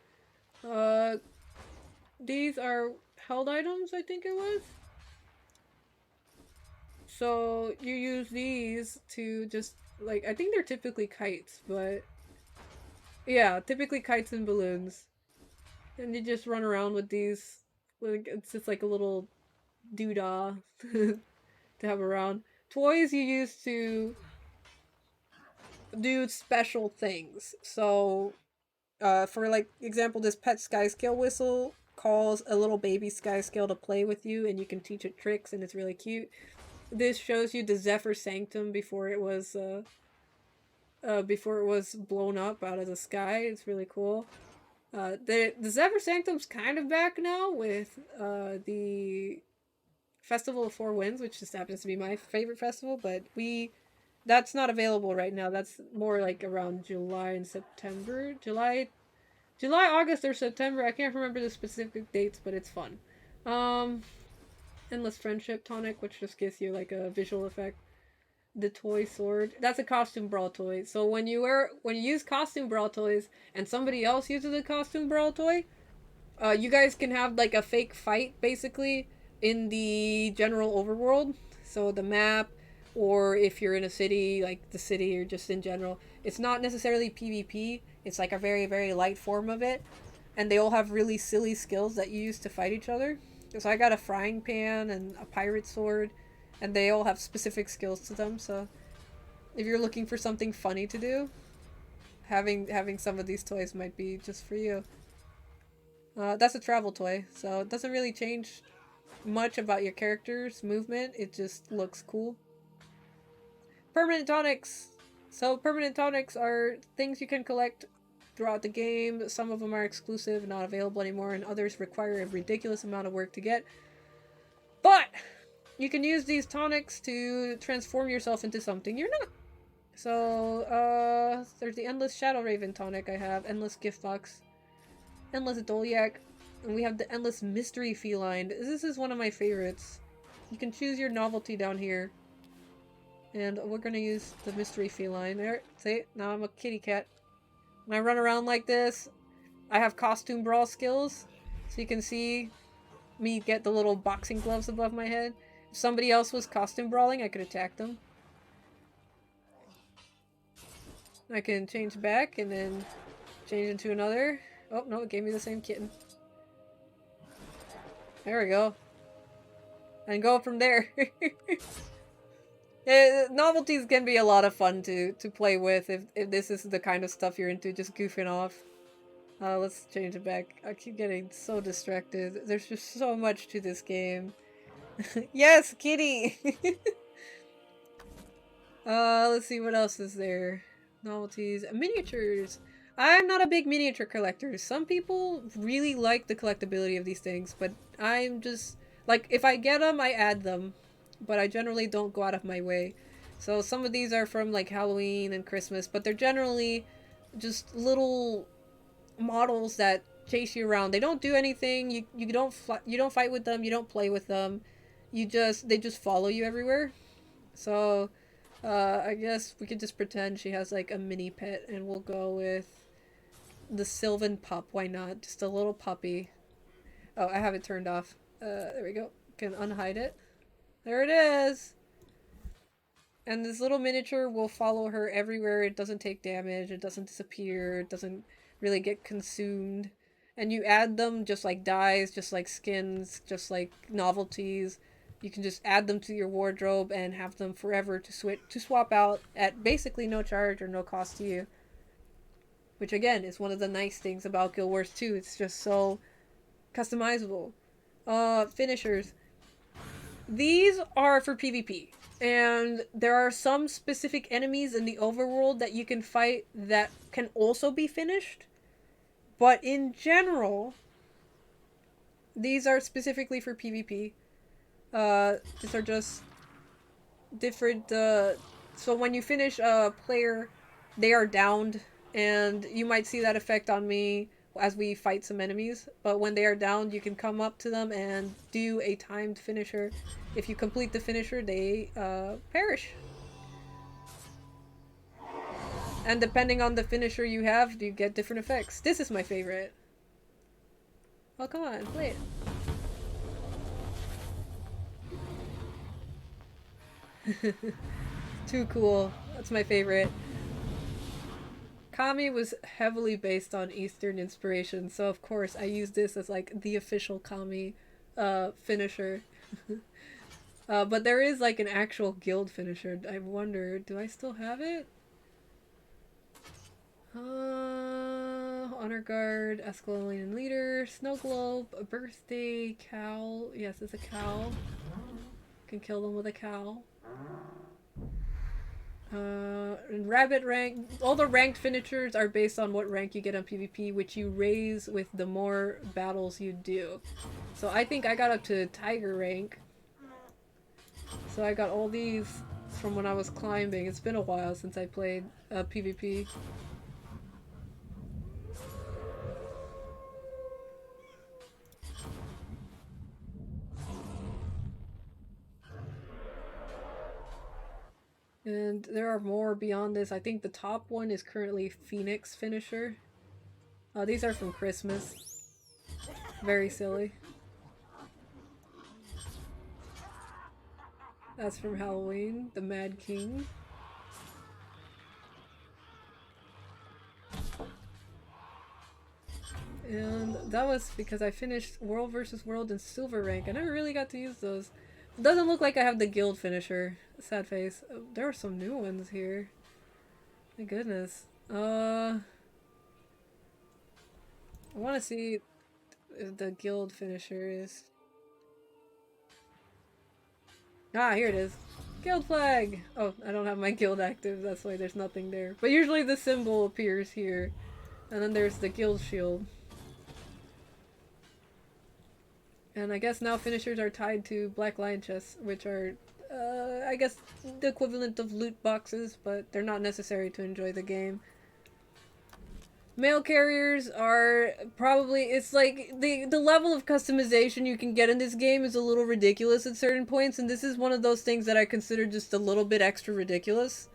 These are held items, I think it was. So you use these to just, like, I think they're typically kites, but yeah, typically kites and balloons. And you just run around with these. Like, it's just like a little doodah to have around. Toys you use to do special things. So, for like example, this pet Skyscale whistle calls a little baby Skyscale to play with you, and you can teach it tricks, and it's really cute. This shows you the Zephyr Sanctum before it was blown up out of the sky. It's really cool. The Zephyr Sanctum's kind of back now with the Festival of Four Winds, which just happens to be my favorite festival, but that's not available right now. That's more like around July and September. July, August, or September. I can't remember the specific dates, but it's fun. Endless Friendship Tonic, which just gives you like a visual effect. The toy sword. That's a costume brawl toy. So when you use costume brawl toys and somebody else uses a costume brawl toy, you guys can have like a fake fight basically in the general overworld. So the map, or if you're in a city, like the city, or just in general. It's not necessarily PvP. It's like a very, very light form of it. And they all have really silly skills that you use to fight each other. So I got a frying pan and a pirate sword, and they all have specific skills to them. So if you're looking for something funny to do, having some of these toys might be just for you. That's a travel toy, so it doesn't really change much about your character's movement. It just looks cool. Permanent tonics. So permanent tonics are things you can collect throughout the game. Some of them are exclusive, not available anymore, and others require a ridiculous amount of work to get. But you can use these tonics to transform yourself into something you're not. So, there's the Endless Shadow Raven tonic I have, Endless Gift Box, Endless Doliac, and we have the Endless Mystery Feline. This is one of my favorites. You can choose your novelty down here. And we're gonna use the Mystery Feline. There, see? Now I'm a kitty cat. When I run around like this, I have costume brawl skills. So you can see me get the little boxing gloves above my head. If somebody else was costume brawling, I could attack them. I can change back and then change into another. Oh, no, it gave me the same kitten. There we go. And go from there. Novelties can be a lot of fun to play with if this is the kind of stuff you're into, just goofing off. Let's change it back. I keep getting so distracted. There's just so much to this game. Yes, kitty! Let's see what else is there. Novelties. Miniatures. I'm not a big miniature collector. Some people really like the collectability of these things, but I'm just... like, if I get them, I add them. But I generally don't go out of my way. So some of these are from, like, Halloween and Christmas, but they're generally just little models that chase you around. They don't do anything. You don't fight with them. You don't play with them. They just follow you everywhere. So I guess we could just pretend she has like a mini pet, and we'll go with the Sylvan pup. Why not? Just a little puppy. Oh, I have it turned off. There we go. Can unhide it. There it is. And this little miniature will follow her everywhere. It doesn't take damage. It doesn't disappear. It doesn't really get consumed. And you add them just like dyes, just like skins, just like novelties. You can just add them to your wardrobe and have them forever to swap out at basically no charge or no cost to you. Which again is one of the nice things about Guild Wars 2. It's just so customizable. Finishers. These are for PvP. And there are some specific enemies in the overworld that you can fight that can also be finished. But in general, these are specifically for PvP. These are just different, so when you finish a player, they are downed, and you might see that effect on me as we fight some enemies, but when they are downed, you can come up to them and do a timed finisher. If you complete the finisher, they, perish. And depending on the finisher you have, you get different effects. This is my favorite. Oh, come on, play it. Too cool. That's my favorite. Kami was heavily based on Eastern inspiration, so of course I use this as like the official Kami finisher. But there is like an actual guild finisher. I wonder, do I still have it? Honor Guard, Ascalon Leader, Snow Globe, a birthday, cow. Yes, it's a cow. Can kill them with a cow. And rabbit rank. All the ranked finishers are based on what rank you get on PvP, which you raise with the more battles you do. So I think I got up to tiger rank. So I got all these from when I was climbing. It's been a while since I played PvP. And there are more beyond this. I think the top one is currently Phoenix Finisher. These are from Christmas. Very silly. That's from Halloween, the Mad King. And that was because I finished World vs. World and Silver rank. I never really got to use those. It doesn't look like I have the guild finisher. Sad face. Oh, there are some new ones here. My goodness. I want to see if the guild finisher is. Ah, here it is. Guild flag! Oh, I don't have my guild active, that's why there's nothing there. But usually the symbol appears here. And then there's the guild shield. And I guess now finishers are tied to Black Lion chests, which are, I guess, the equivalent of loot boxes, but they're not necessary to enjoy the game. Mail carriers are probably, it's like, the level of customization you can get in this game is a little ridiculous at certain points, and this is one of those things that I consider just a little bit extra ridiculous.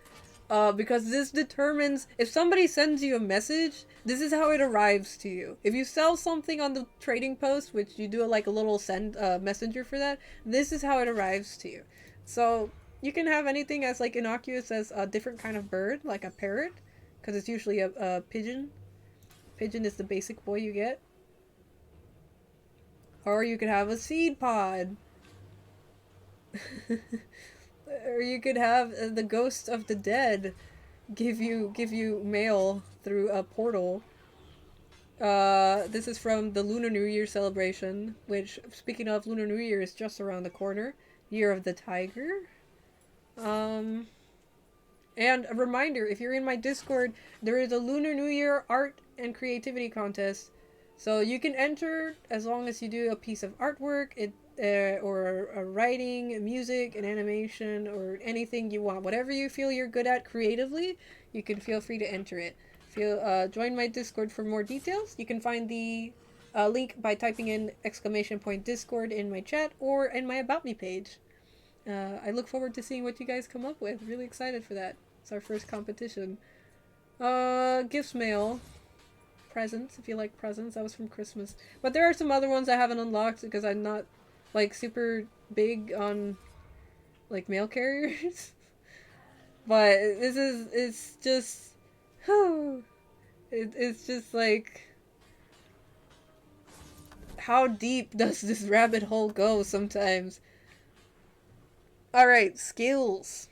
Because this determines, if somebody sends you a message, this is how it arrives to you. If you sell something on the trading post, which you do like a little send messenger for that, this is how it arrives to you. So you can have anything as like innocuous as a different kind of bird, like a parrot, because it's usually a pigeon. Pigeon is the basic boy you get. Or you could have a seed pod. Or you could have the ghost of the dead give you mail through a portal. This is from the Lunar New Year celebration, which, speaking of, Lunar New Year is just around the corner. Year of the Tiger. And a reminder, if you're in my Discord, there is a Lunar New Year art and creativity contest. So you can enter as long as you do a piece of artwork, or a writing, music, an animation, or anything you want. Whatever you feel you're good at creatively, you can feel free to enter it. Join my Discord for more details. You can find the link by typing in !Discord in my chat or in my About Me page. I look forward to seeing what you guys come up with. Really excited for that. It's our first competition. Gifts mail. Presents, if you like presents. That was from Christmas. But there are some other ones I haven't unlocked because I'm not like super big on like mail carriers. But it's just it's just like, how deep does this rabbit hole go sometimes? Alright, skills.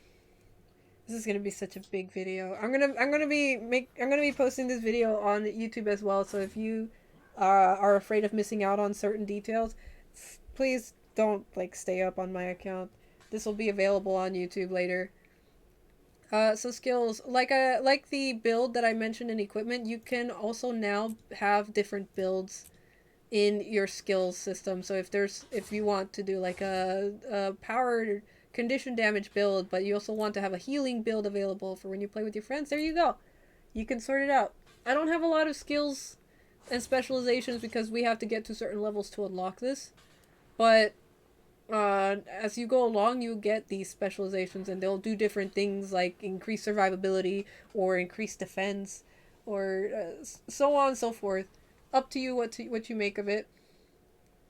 This is gonna be such a big video. I'm gonna be posting this video on YouTube as well, so if you are afraid of missing out on certain details, please don't like stay up on my account. This will be available on YouTube later. So skills, like the build that I mentioned in equipment, you can also now have different builds in your skills system. So if you want to do like a power condition damage build, but you also want to have a healing build available for when you play with your friends, there you go. You can sort it out. I don't have a lot of skills and specializations because we have to get to certain levels to unlock this, but as you go along, you get these specializations, and they'll do different things like increase survivability or increase defense, or so on and so forth. Up to you what you make of it.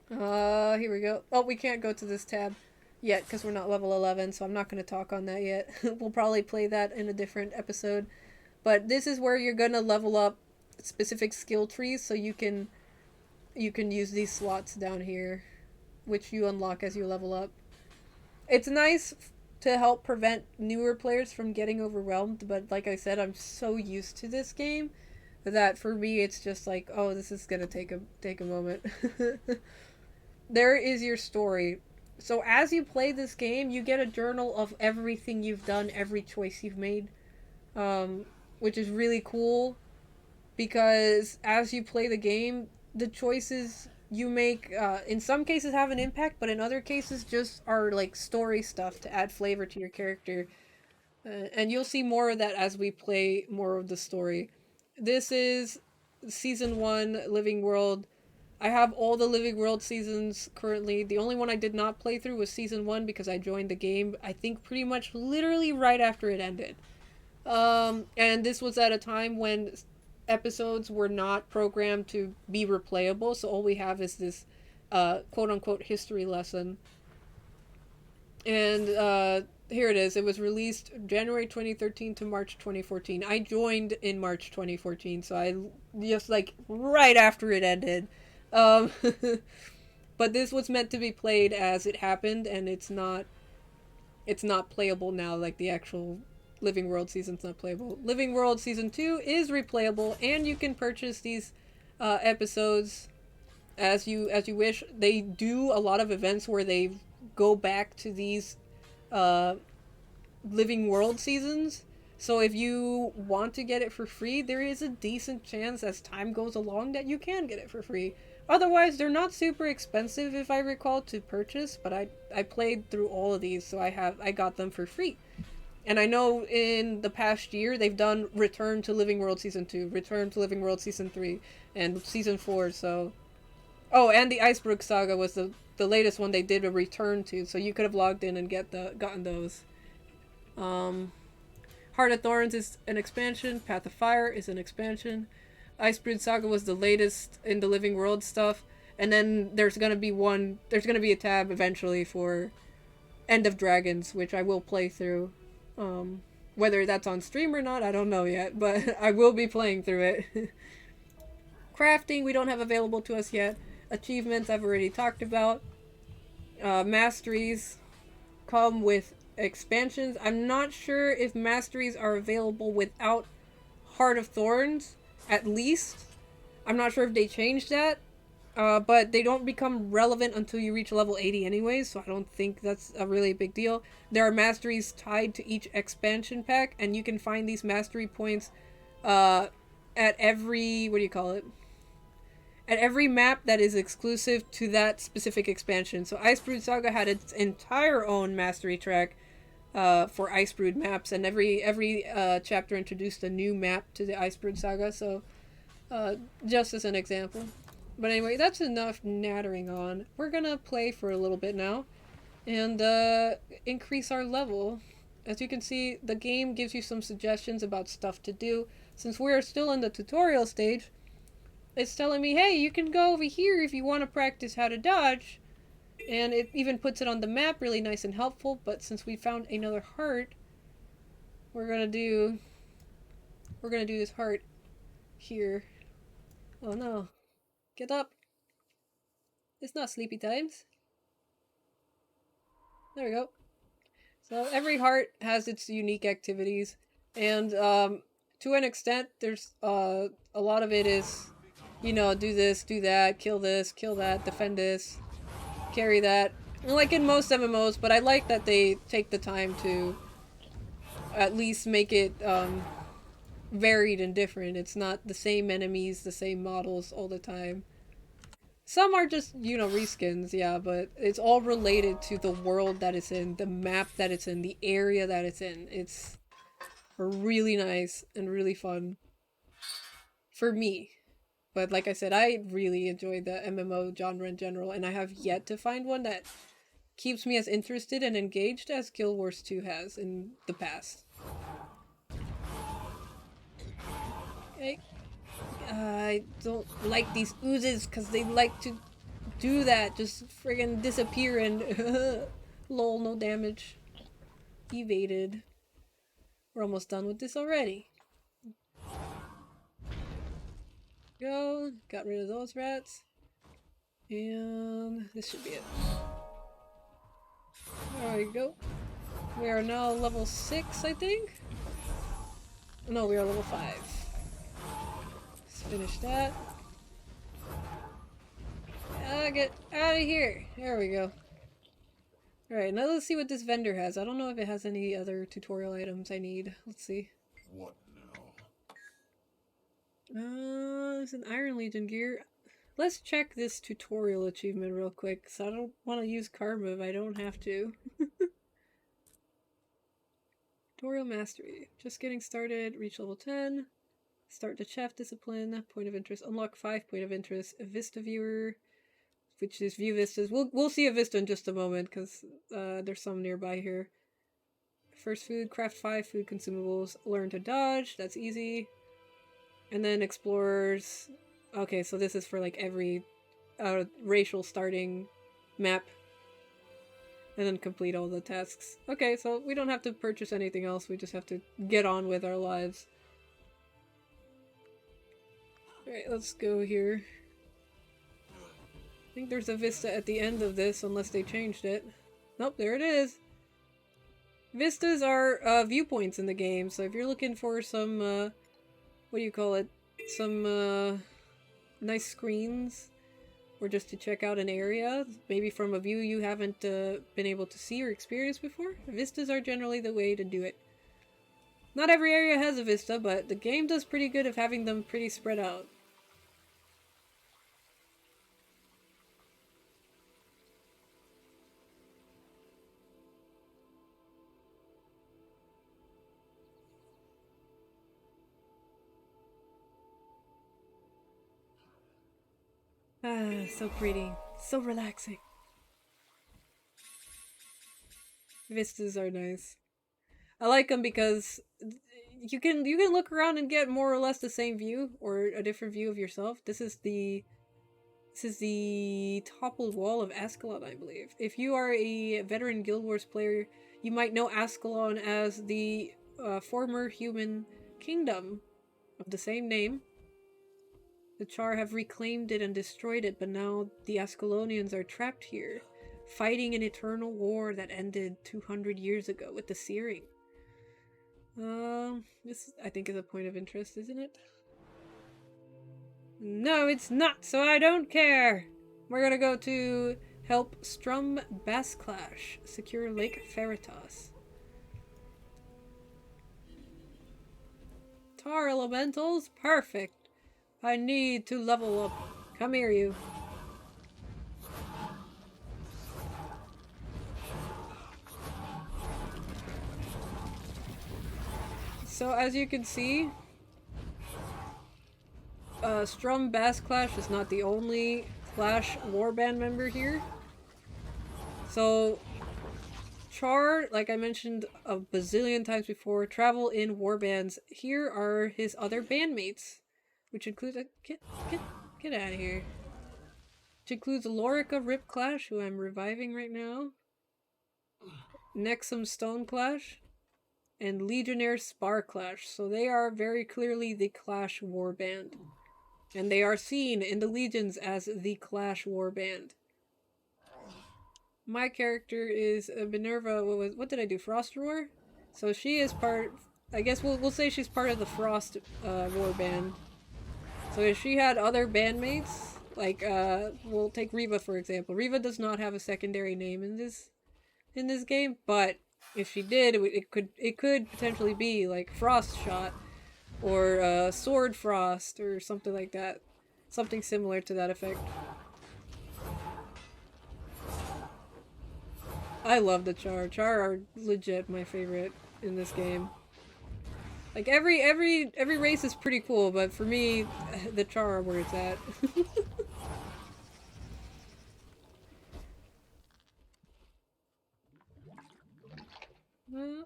Here we go. Oh, we can't go to this tab yet because we're not level 11, so I'm not going to talk on that yet. We'll probably play that in a different episode. But this is where you're going to level up specific skill trees, so you can use these slots down here, which you unlock as you level up. It's nice to help prevent newer players from getting overwhelmed, but like I said, I'm so used to this game that for me it's just like, oh, this is gonna take a moment. There is your story. So as you play this game, you get a journal of everything you've done, every choice you've made, which is really cool, because as you play the game, the choices you make in some cases have an impact, but in other cases just are like story stuff to add flavor to your character, and you'll see more of that as we play more of the story. This is season 1 Living World. I have all the Living World seasons currently. The only one I did not play through was season 1 because I joined the game, I think pretty much literally right after it ended, and this was at a time when episodes were not programmed to be replayable, so all we have is this quote-unquote history lesson. And here it is. It was released January 2013 to March 2014. I joined in March 2014, so I just like right after it ended. But this was meant to be played as it happened, and it's not playable now. Like the actual Living World season's not playable. Living World season 2 is replayable, and you can purchase these episodes as you wish. They do a lot of events where they go back to these Living World seasons. So if you want to get it for free, there is a decent chance as time goes along that you can get it for free. Otherwise, they're not super expensive, if I recall, to purchase, but I played through all of these, so I got them for free. And I know in the past year, they've done Return to Living World Season 2, Return to Living World Season 3, and Season 4, so... Oh, and the Icebrook Saga was the latest one they did a return to, so you could have logged in and gotten those. Heart of Thorns is an expansion, Path of Fire is an expansion, Icebrook Saga was the latest in the Living World stuff, and then there's gonna be a tab eventually for End of Dragons, which I will play through. Whether that's on stream or not, I don't know yet, but I will be playing through it. Crafting, we don't have available to us yet. Achievements, I've already talked about. Masteries come with expansions. I'm not sure if Masteries are available without Heart of Thorns, at least. I'm not sure if they changed that. But they don't become relevant until you reach level 80 anyways, so I don't think that's a really big deal. There are masteries tied to each expansion pack, and you can find these mastery points at every, at every map that is exclusive to that specific expansion. So Icebrood Saga had its entire own mastery track for Icebrood maps, and every chapter introduced a new map to the Icebrood Saga, so just as an example. But anyway, that's enough nattering on. We're gonna play for a little bit now and increase our level. As you can see, the game gives you some suggestions about stuff to do. Since we're still in the tutorial stage, it's telling me, hey, you can go over here if you want to practice how to dodge. And it even puts it on the map, really nice and helpful. But since we found another heart, we're gonna do this heart here. Oh no. Get up. It's not sleepy times. There we go. So every heart has its unique activities, and to an extent, there's a lot of it is, you know, do this, do that, kill this, kill that, defend this, carry that. Like in most MMOs, but I like that they take the time to at least make it varied and different. It's not the same enemies, the same models all the time. Some are just, you know, reskins, yeah, but it's all related to the world that it's in, the map that it's in, the area that it's in. It's really nice and really fun. For me. But like I said, I really enjoy the MMO genre in general, and I have yet to find one that keeps me as interested and engaged as Guild Wars 2 has in the past. Okay. I don't like these oozes because they like to do that. Just friggin' disappear and lol, no damage. Evaded. We're almost done with this already. Go. Got rid of those rats. And this should be it. There we go. We are now level 6, I think? No, we are level 5. Let's finish that. Get out of here. There we go. Alright, now let's see what this vendor has. I don't know if it has any other tutorial items I need. Let's see. What now? There's an Iron Legion gear. Let's check this tutorial achievement real quick, so I don't want to use karma if I don't have to. Tutorial Mastery. Just getting started. Reach level 10. Start the chef discipline. Point of interest. Unlock 5 point of interest. A Vista viewer, which is view vistas. We'll see a Vista in just a moment because there's some nearby here. First food. Craft 5 food consumables. Learn to dodge. That's easy. And then explorers. Okay, so this is for like every racial starting map. And then complete all the tasks. Okay, so we don't have to purchase anything else. We just have to get on with our lives. Alright, let's go here. I think there's a Vista at the end of this, unless they changed it. Nope, there it is! Vistas are viewpoints in the game, so if you're looking for some, what do you call it? Some, nice screens, or just to check out an area, maybe from a view you haven't been able to see or experience before, vistas are generally the way to do it. Not every area has a vista, but the game does pretty good of having them pretty spread out. Ah, so pretty. So relaxing. Vistas are nice. I like them because you can look around and get more or less the same view or a different view of yourself. This is the toppled wall of Ascalon, I believe. If you are a veteran Guild Wars player, you might know Ascalon as the former human kingdom of the same name. The Char have reclaimed it and destroyed it, but now the Ascalonians are trapped here, fighting an eternal war that ended 200 years ago with the Searing. This, I think, is a point of interest, isn't it? No, it's not, so I don't care! We're gonna go to help Strum Basclash secure Lake Veritas. Tar Elementals? Perfect! I need to level up. Come here, you. So as you can see, Strum Basclash is not the only Clash Warband member here. So Char, like I mentioned a bazillion times before, travel in warbands. Here are his other bandmates, which includes a get out of here. Which includes Lorica Rip Clash, who I'm reviving right now, Nexum Stone Clash, and Legionnaire Spar Clash. So they are very clearly the Clash Warband. And they are seen in the Legions as the Clash Warband. My character is Minerva. What did I do? Frost Roar? So she is part. I guess we'll say she's part of the Frost Warband. So if she had other bandmates, Like, we'll take Riva for example. Riva does not have a secondary name in this game, but if she did, it could potentially be like Frost Shot or Sword Frost or something like that. Something similar to that effect. I love the Char. Char are legit my favorite in this game. Like every race is pretty cool, but for me, the Char are where it's at.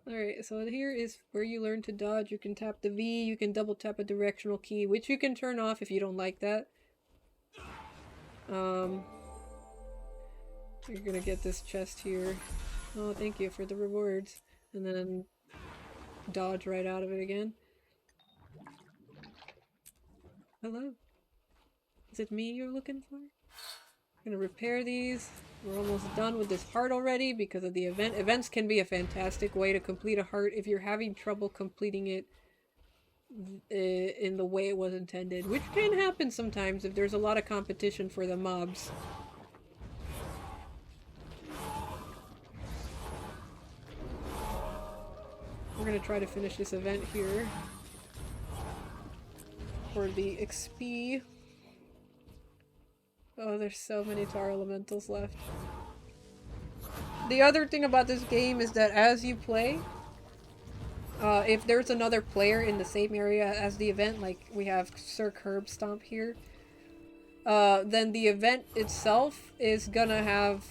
Alright, so here is where you learn to dodge. You can tap the V, you can double tap a directional key, which you can turn off if you don't like that. You're gonna get this chest here. Oh, thank you for the rewards. And then dodge right out of it again. Hello? Is it me you're looking for? I'm gonna repair these. We're almost done with this heart already because of the event. Events can be a fantastic way to complete a heart if you're having trouble completing it in the way it was intended, which can happen sometimes if there's a lot of competition for the mobs. We're gonna try to finish this event here for the XP. Oh, there's so many Tar Elementals left. The other thing about this game is that as you play, if there's another player in the same area as the event, like we have Sir Curb Stomp here, then the event itself is gonna have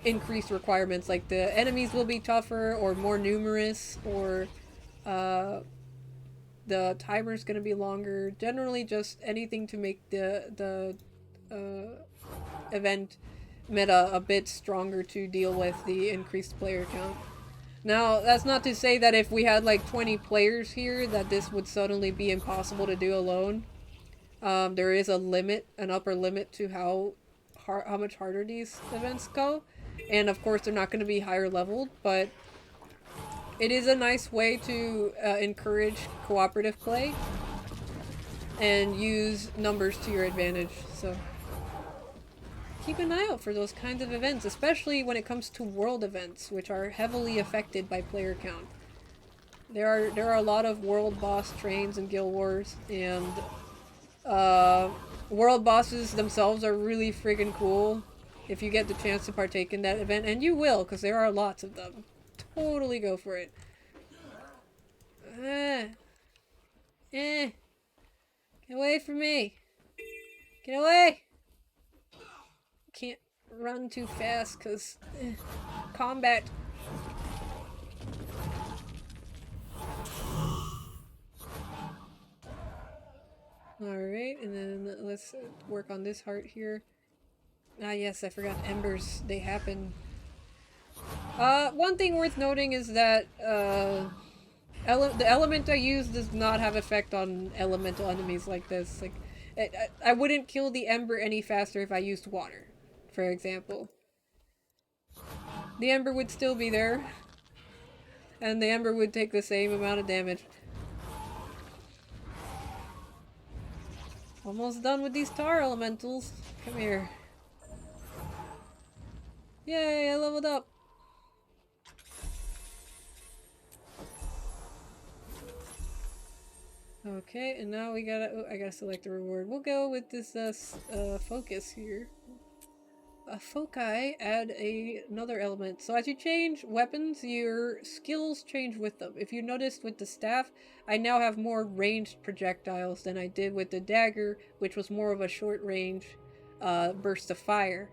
increased requirements. Like the enemies will be tougher or more numerous, or the timer's gonna be longer. Generally just anything to make the event meta a bit stronger to deal with the increased player count. Now, that's not to say that if we had like 20 players here that this would suddenly be impossible to do alone. There is a limit, an upper limit to how much harder these events go. And of course they're not going to be higher leveled, but it is a nice way to encourage cooperative play and use numbers to your advantage. So keep an eye out for those kinds of events, especially when it comes to world events, which are heavily affected by player count. There are a lot of world boss trains in Guild Wars, and world bosses themselves are really friggin' cool if you get the chance to partake in that event, and you will, because there are lots of them. Totally go for it. Get away from me! Get away! Can't run too fast because combat. Alright, and then let's work on this heart here. Ah yes, I forgot embers. They happen. One thing worth noting is that the element I use does not have effect on elemental enemies like this. Like, I wouldn't kill the ember any faster if I used water, for example. The ember would still be there, and the ember would take the same amount of damage. Almost done with these tar elementals. Come here. Yay, I leveled up. Okay, and now we gotta, oh, I gotta select a reward. We'll go with this focus here. Foci add another element. So as you change weapons, your skills change with them. If you noticed with the staff, I now have more ranged projectiles than I did with the dagger, which was more of a short range burst of fire.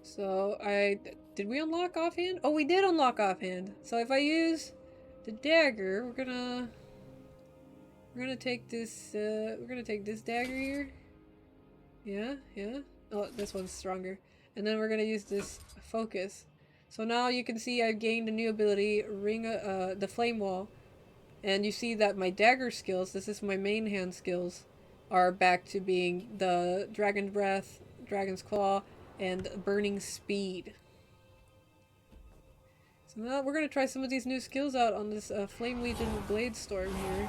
So did we unlock offhand? Oh, we did unlock offhand. So if I use the dagger, we're gonna take this dagger here. Yeah. Oh, this one's stronger. And then we're gonna use this focus. So now you can see I've gained a new ability, the flame wall. And you see that my dagger skills, this is my main hand skills, are back to being the Dragon's Breath, Dragon's Claw, and Burning Speed. So now we're gonna try some of these new skills out on this Flame Legion Blade Storm here.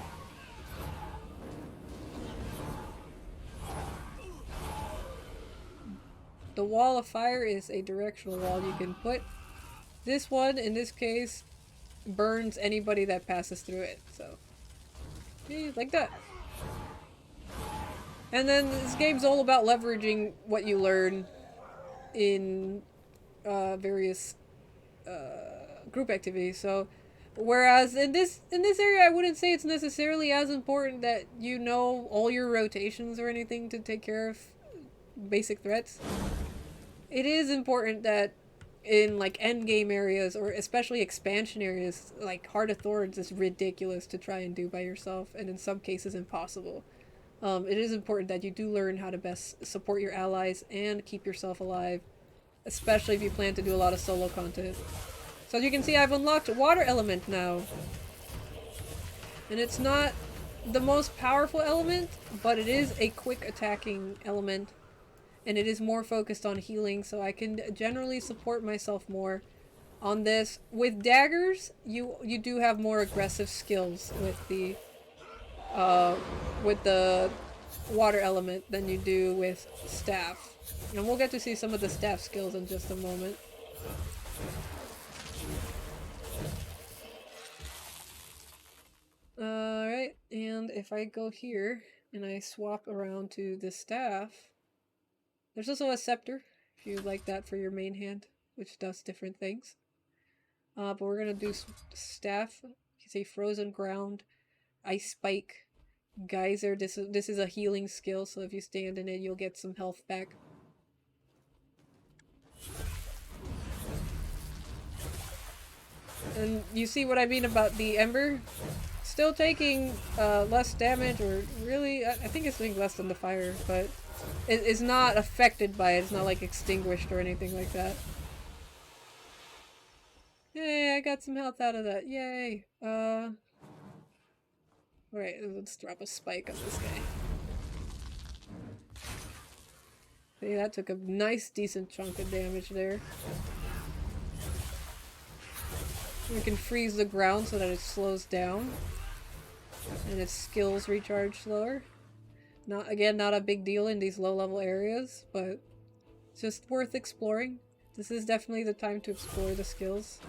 the wall of fire is a directional wall you can put. This one, in this case, burns anybody that passes through it. So, yeah, like that. And then this game's all about leveraging what you learn in various group activities. So, whereas in this area, I wouldn't say it's necessarily as important that you know all your rotations or anything to take care of basic threats. It is important that in like end game areas, or especially expansion areas, like Heart of Thorns is ridiculous to try and do by yourself, and in some cases impossible. It is important that you do learn how to best support your allies and keep yourself alive, especially if you plan to do a lot of solo content. So as you can see, I've unlocked Water Element now. And it's not the most powerful element, but it is a quick attacking element. And it is more focused on healing, so I can generally support myself more on this. With daggers, you do have more aggressive skills with the water element than you do with staff. And we'll get to see some of the staff skills in just a moment. Alright, and if I go here and I swap around to the staff, there's also a scepter, if you like that for your main hand, which does different things. But we're gonna do staff. You can say Frozen Ground, Ice Spike, Geyser. This is a healing skill, so if you stand in it, you'll get some health back. And you see what I mean about the Ember? Still taking less damage, or really, I think it's doing less than the fire, but it's not affected by it. It's not like extinguished or anything like that. Yay, I got some health out of that. Yay. Alright, let's drop a spike on this guy. See, that took a nice, decent chunk of damage there. We can freeze the ground so that it slows down. And its skills recharge slower. Not a big deal in these low-level areas, but it's just worth exploring. This is definitely the time to explore the skills.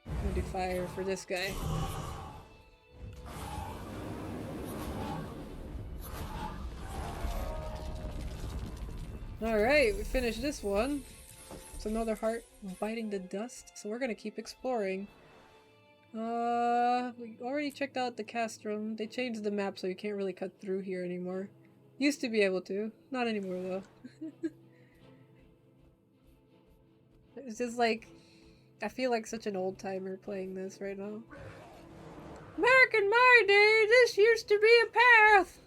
I'm gonna do fire for this guy. Alright, we finished this one. It's another heart biting the dust, so we're gonna keep exploring. We already checked out the castrum. They changed the map so you can't really cut through here anymore. Used to be able to. Not anymore though. It's just like, I feel like such an old timer playing this right now. Back in my day, this used to be a path!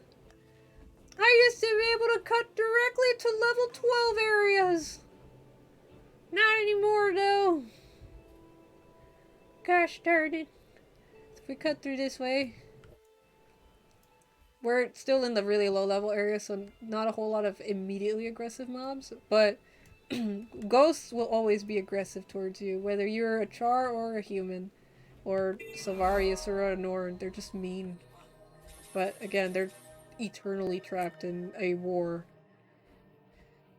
I used to be able to cut directly to level 12 areas! Not anymore though. Gosh darn it. If we cut through this way, we're still in the really low level area, so not a whole lot of immediately aggressive mobs, but ghosts will always be aggressive towards you, whether you're a char or a human, or Silvari, Asura, Norn. They're just mean. But again, they're eternally trapped in a war.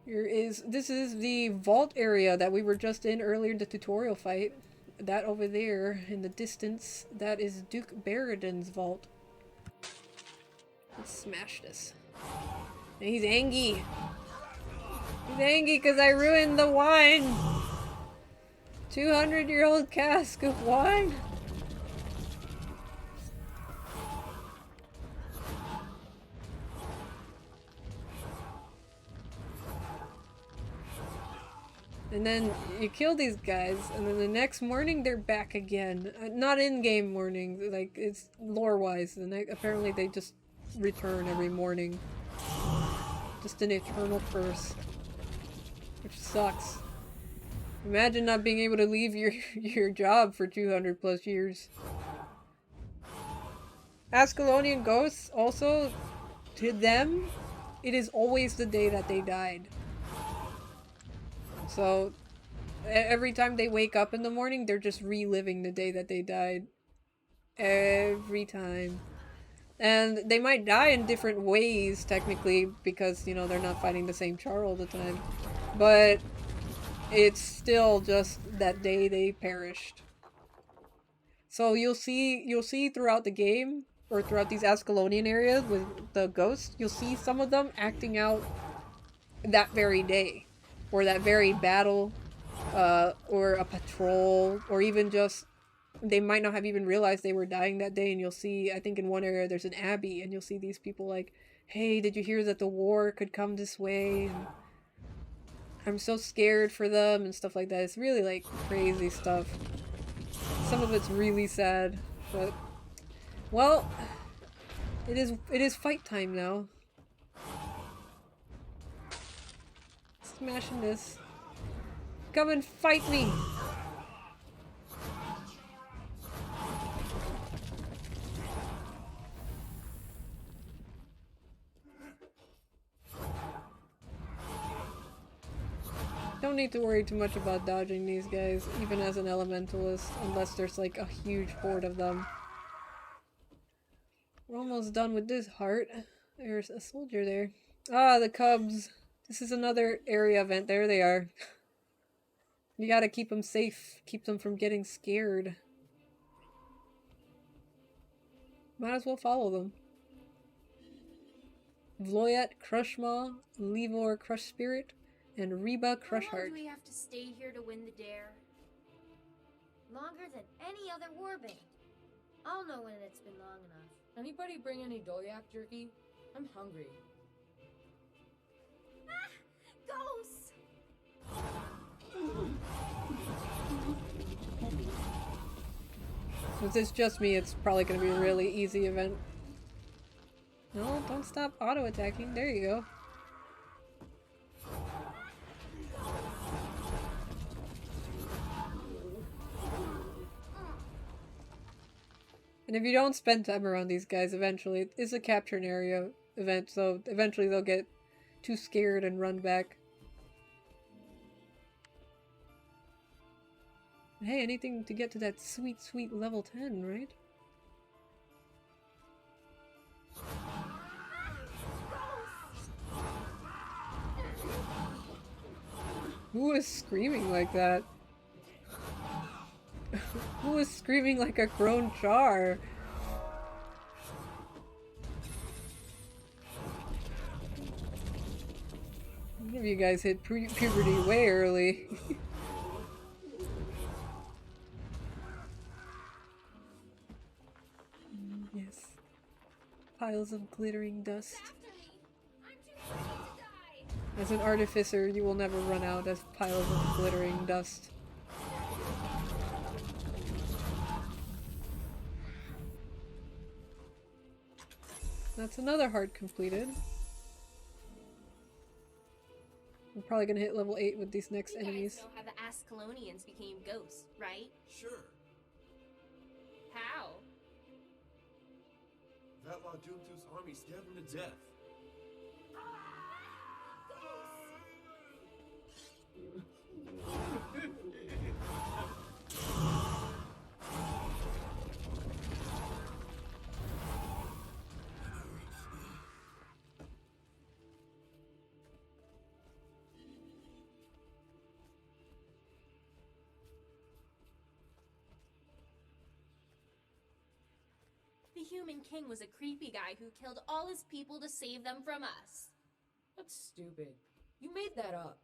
This is the vault area that we were just in earlier in the tutorial fight. That over there in the distance, that is Duke Bearden's vault. Let's smash this. And he's angry. He's angry because I ruined the wine. 200-year-old cask of wine. And then you kill these guys, and then the next morning they're back again. Not in-game morning, like, it's lore-wise. Apparently they just return every morning. Just an eternal curse. Which sucks. Imagine not being able to leave your job for 200 plus years. Ascalonian ghosts, also, to them, it is always the day that they died. So, every time they wake up in the morning, they're just reliving the day that they died. Every time. And they might die in different ways, technically, because, you know, they're not fighting the same char all the time. But it's still just that day they perished. So you'll see throughout the game, or throughout these Ascalonian areas with the ghosts, you'll see some of them acting out that very day. Or that very battle, or a patrol, or even just, they might not have even realized they were dying that day, and you'll see, I think in one area there's an abbey, and you'll see these people like, hey, did you hear that the war could come this way? And I'm so scared for them, and stuff like that. It's really, like, crazy stuff. Some of it's really sad, but, well, it is fight time now. Smashing this. Come and fight me! Don't need to worry too much about dodging these guys, even as an elementalist, unless there's like a huge horde of them. We're almost done with this heart. There's a soldier there. Ah, the cubs. This is another area event. There they are. You gotta keep them safe. Keep them from getting scared. Might as well follow them. Vloyat Crushmaw, Levor Crush Spirit, and Reba Crush How long Heart. do we have to stay here to win the dare? Longer than any other warband. I'll know when it's been long enough. Anybody bring any Dolyak jerky? I'm hungry. Ah! Ghosts! Since it's just me, it's probably gonna be a really easy event. No, don't stop auto-attacking. There you go. And if you don't spend time around these guys, eventually, it's a capture an area event, so eventually they'll get too scared and run back. Hey, anything to get to that sweet, sweet level 10, right? Who is screaming like that? Who is screaming like a grown char? One of you guys hit puberty way early. Yes. Piles of glittering dust. As an artificer, you will never run out of piles of glittering dust. That's another heart completed. I'm probably gonna hit level 8 with these next enemies. You guys know how the Ascalonians became ghosts, right? Sure. How? That Law Doomtooth's army stabbed him to death. The Human King was a creepy guy who killed all his people to save them from us. That's stupid. You made that up.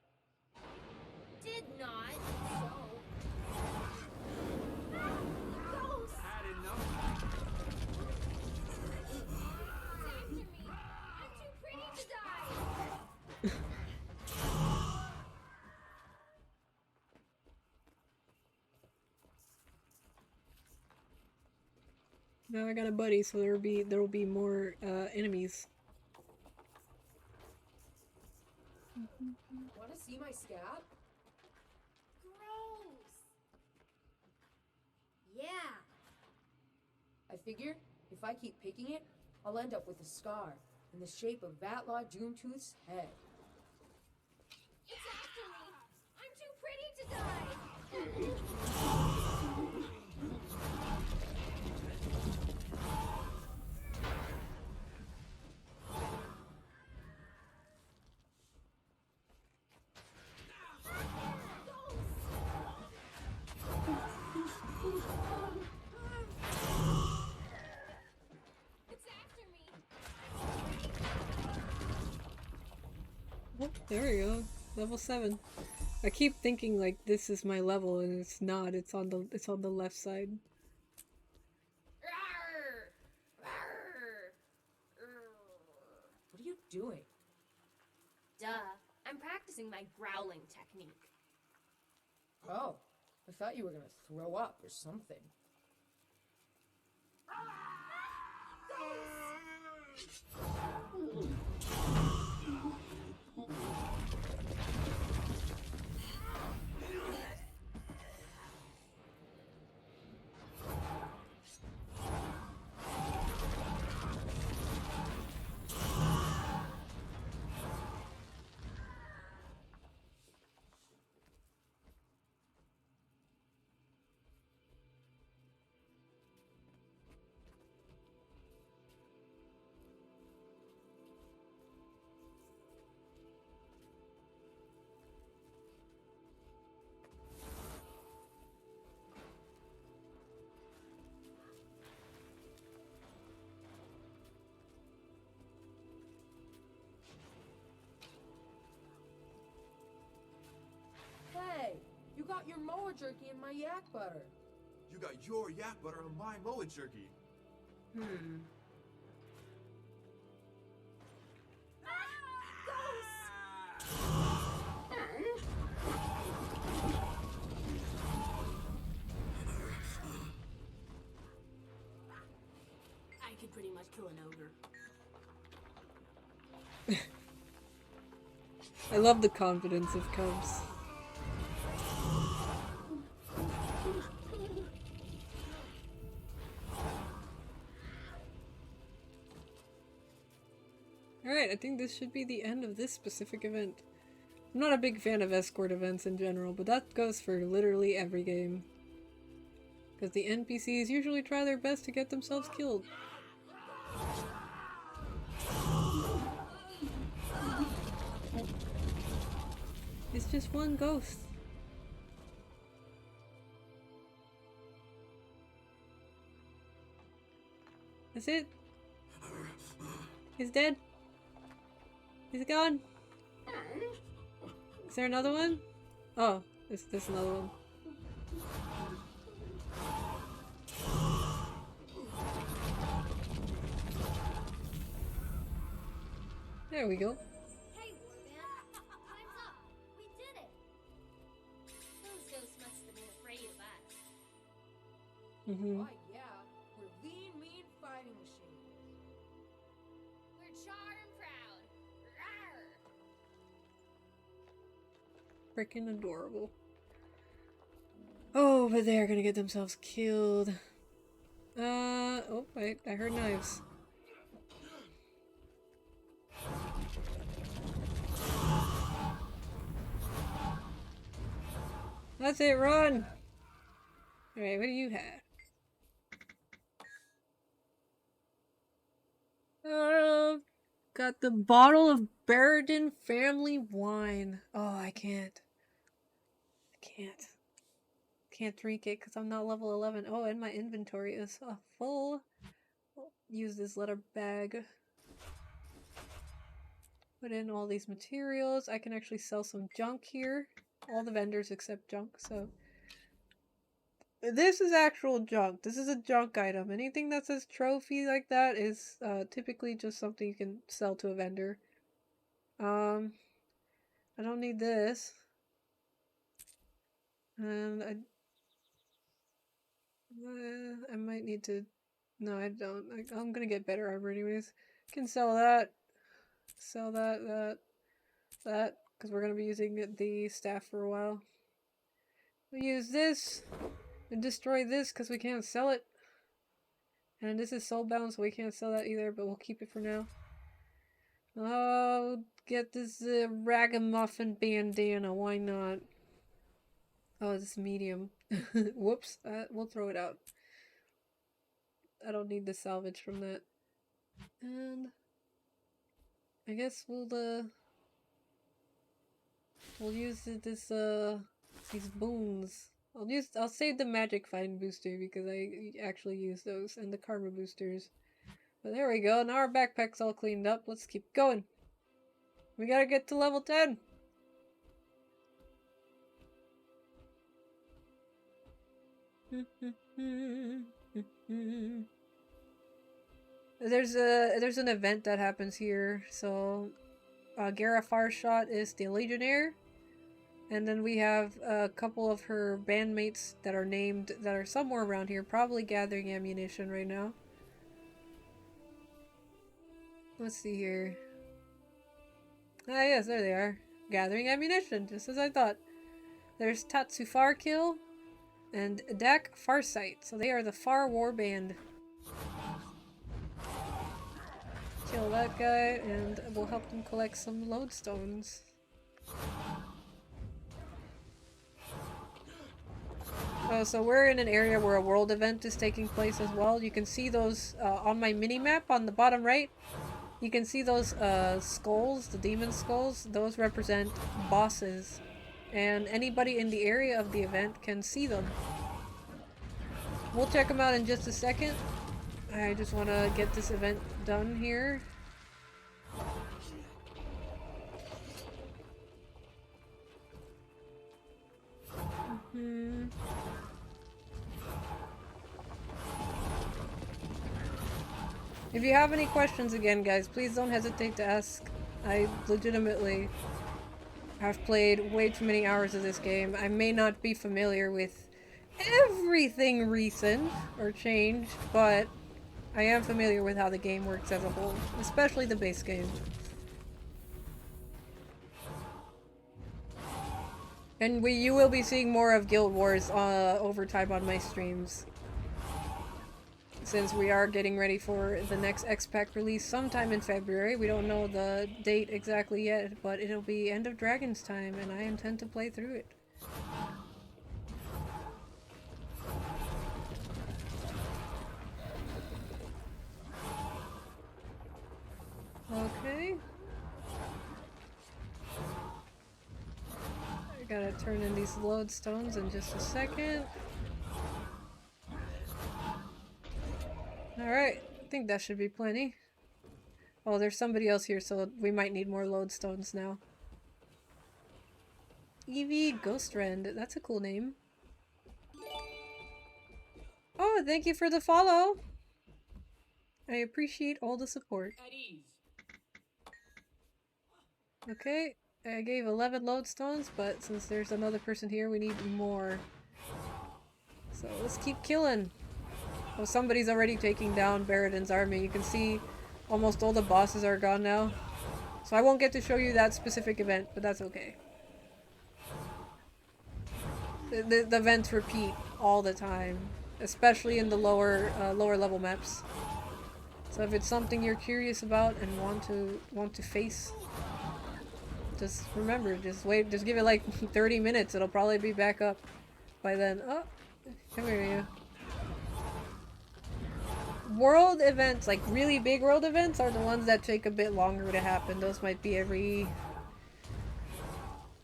Did not, so... Ghosts! Had enough. After me! I'm too pretty to die! Now I got a buddy, so there will be more enemies. Wanna see my scab? Gross! Yeah! I figure if I keep picking it, I'll end up with a scar in the shape of Vatlaw Doomtooth's head. It's after me! I'm too pretty to die! There we go. Level 7. I keep thinking like this is my level and it's not. It's on the left side. What are you doing? Duh. I'm practicing my growling technique. Oh, I thought you were gonna throw up or something. Hey, you got your moa jerky in my yak butter. You got your yak butter on my moa jerky. I could pretty much kill an ogre. I love the confidence of cubs. Alright, I think this should be the end of this specific event. I'm not a big fan of escort events in general, but that goes for literally every game. Because the NPCs usually try their best to get themselves killed. It's just one ghost. That's it. He's dead. He's gone. Is there another one? Oh, there's another one. There we go. Hey, Warband. Time's up. We did it. Those ghosts must have been afraid of us. Why, yeah. We're lean, mean fighting machines. We're char and proud. Rawr. Freaking adorable. Oh, but they're gonna get themselves killed. Oh, wait, I heard knives. That's it, run! Alright, what do you have? Got the bottle of Bearden family wine. Oh, I can't. Can't drink it because I'm not level 11. Oh, and my inventory is full. I'll use this letter bag. Put in all these materials. I can actually sell some junk here. All the vendors accept junk, so... This is actual junk. This is a junk item. Anything that says trophy like that is typically just something you can sell to a vendor. I don't need this. And I might need to... No, I don't. I'm gonna get better armor anyways. Can sell that. Sell that, because we're gonna be using the staff for a while. We use this and destroy this because we can't sell it. And this is soulbound, so we can't sell that either, but we'll keep it for now. Oh, get this ragamuffin bandana, why not? Oh, it's medium. Whoops, we'll throw it out. I don't need the salvage from that. And I guess we'll use these boons. I'll save the magic find booster because I actually use those, and the karma boosters. But there we go, now our backpack's all cleaned up. Let's keep going. We gotta get to level 10. There's an event that happens here. So Gara Farshot is the Legionnaire. And then we have a couple of her bandmates that are named, that are somewhere around here, probably gathering ammunition right now. Let's see here. Ah yes, there they are. Gathering ammunition, just as I thought. There's Tatsufarkill and Dak Farsight. So they are the Far Warband. Kill that guy and we'll help them collect some lodestones. Oh, so we're in an area where a world event is taking place as well. You can see those on my mini-map on the bottom right. You can see those skulls, the demon skulls. Those represent bosses. And anybody in the area of the event can see them. We'll check them out in just a second. I just want to get this event done here. If you have any questions again, guys, please don't hesitate to ask. I legitimately have played way too many hours of this game. I may not be familiar with everything recent or changed, but I am familiar with how the game works as a whole, especially the base game. And you will be seeing more of Guild Wars over time on my streams. Since we are getting ready for the next X-Pack release sometime in February. We don't know the date exactly yet, but it'll be End of Dragon's time, and I intend to play through it. Okay. I gotta turn in these lodestones in just a second. Alright, I think that should be plenty. Oh, there's somebody else here, so we might need more lodestones now. Evie Ghostrend, that's a cool name. Oh, thank you for the follow! I appreciate all the support. Okay, I gave 11 lodestones, but since there's another person here, we need more. So let's keep killing. Oh, somebody's already taking down Bearden's army. You can see almost all the bosses are gone now. So I won't get to show you that specific event, but that's okay. The events repeat all the time, especially in the lower level maps. So if it's something you're curious about and want to face, just remember, just wait, just give it like 30 minutes. It'll probably be back up by then. Oh, come here, you. World events, like really big world events, are the ones that take a bit longer to happen. Those might be every...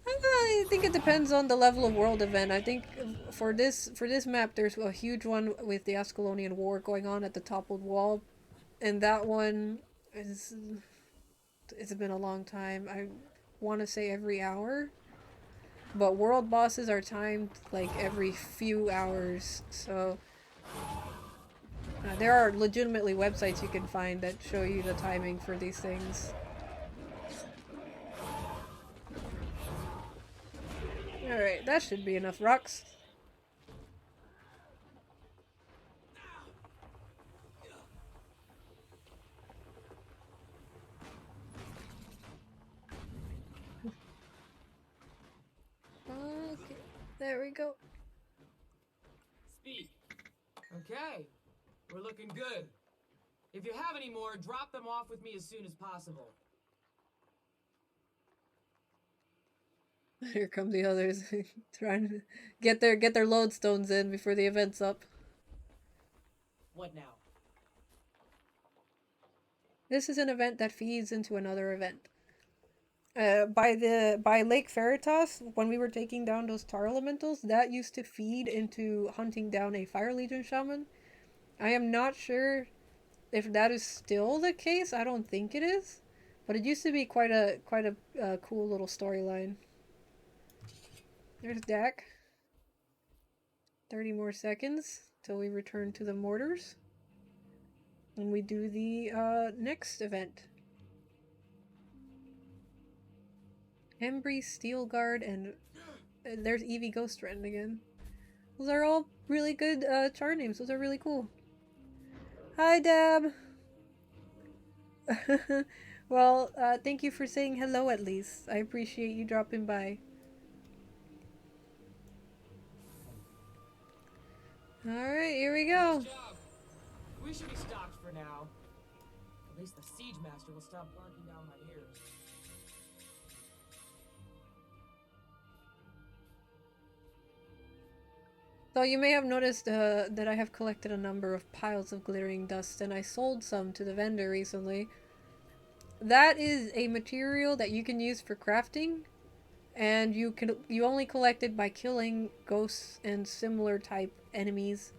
I think it depends on the level of world event. I think for this map, there's a huge one with the Ascalonian War going on at the Toppled Wall. And that one is... It's been a long time. I want to say every hour. But world bosses are timed like every few hours, so... there are legitimately websites you can find that show you the timing for these things. Alright, that should be enough rocks. Okay, there we go. Speed. Okay. We're looking good. If you have any more, drop them off with me as soon as possible. Here come the others, trying to get their lodestones in before the event's up. What now? This is an event that feeds into another event. By Lake Veritas, when we were taking down those tar elementals, that used to feed into hunting down a Fire Legion Shaman. I am not sure if that is still the case. I don't think it is. But it used to be quite a cool little storyline. There's Dak. 30 more seconds till we return to the mortars. And we do the next event. Embry, Steel Guard, and there's Eevee Ghost Rend again. Those are all really good char names. Those are really cool. Hi, Dab! Well, thank you for saying hello at least. I appreciate you dropping by. Alright, here we go. Nice job. We should be stopped for now. At least the Siege Master will stop barking down my ears. So you may have noticed that I have collected a number of piles of glittering dust, and I sold some to the vendor recently. That is a material that you can use for crafting, and you only collect it by killing ghosts and similar type enemies.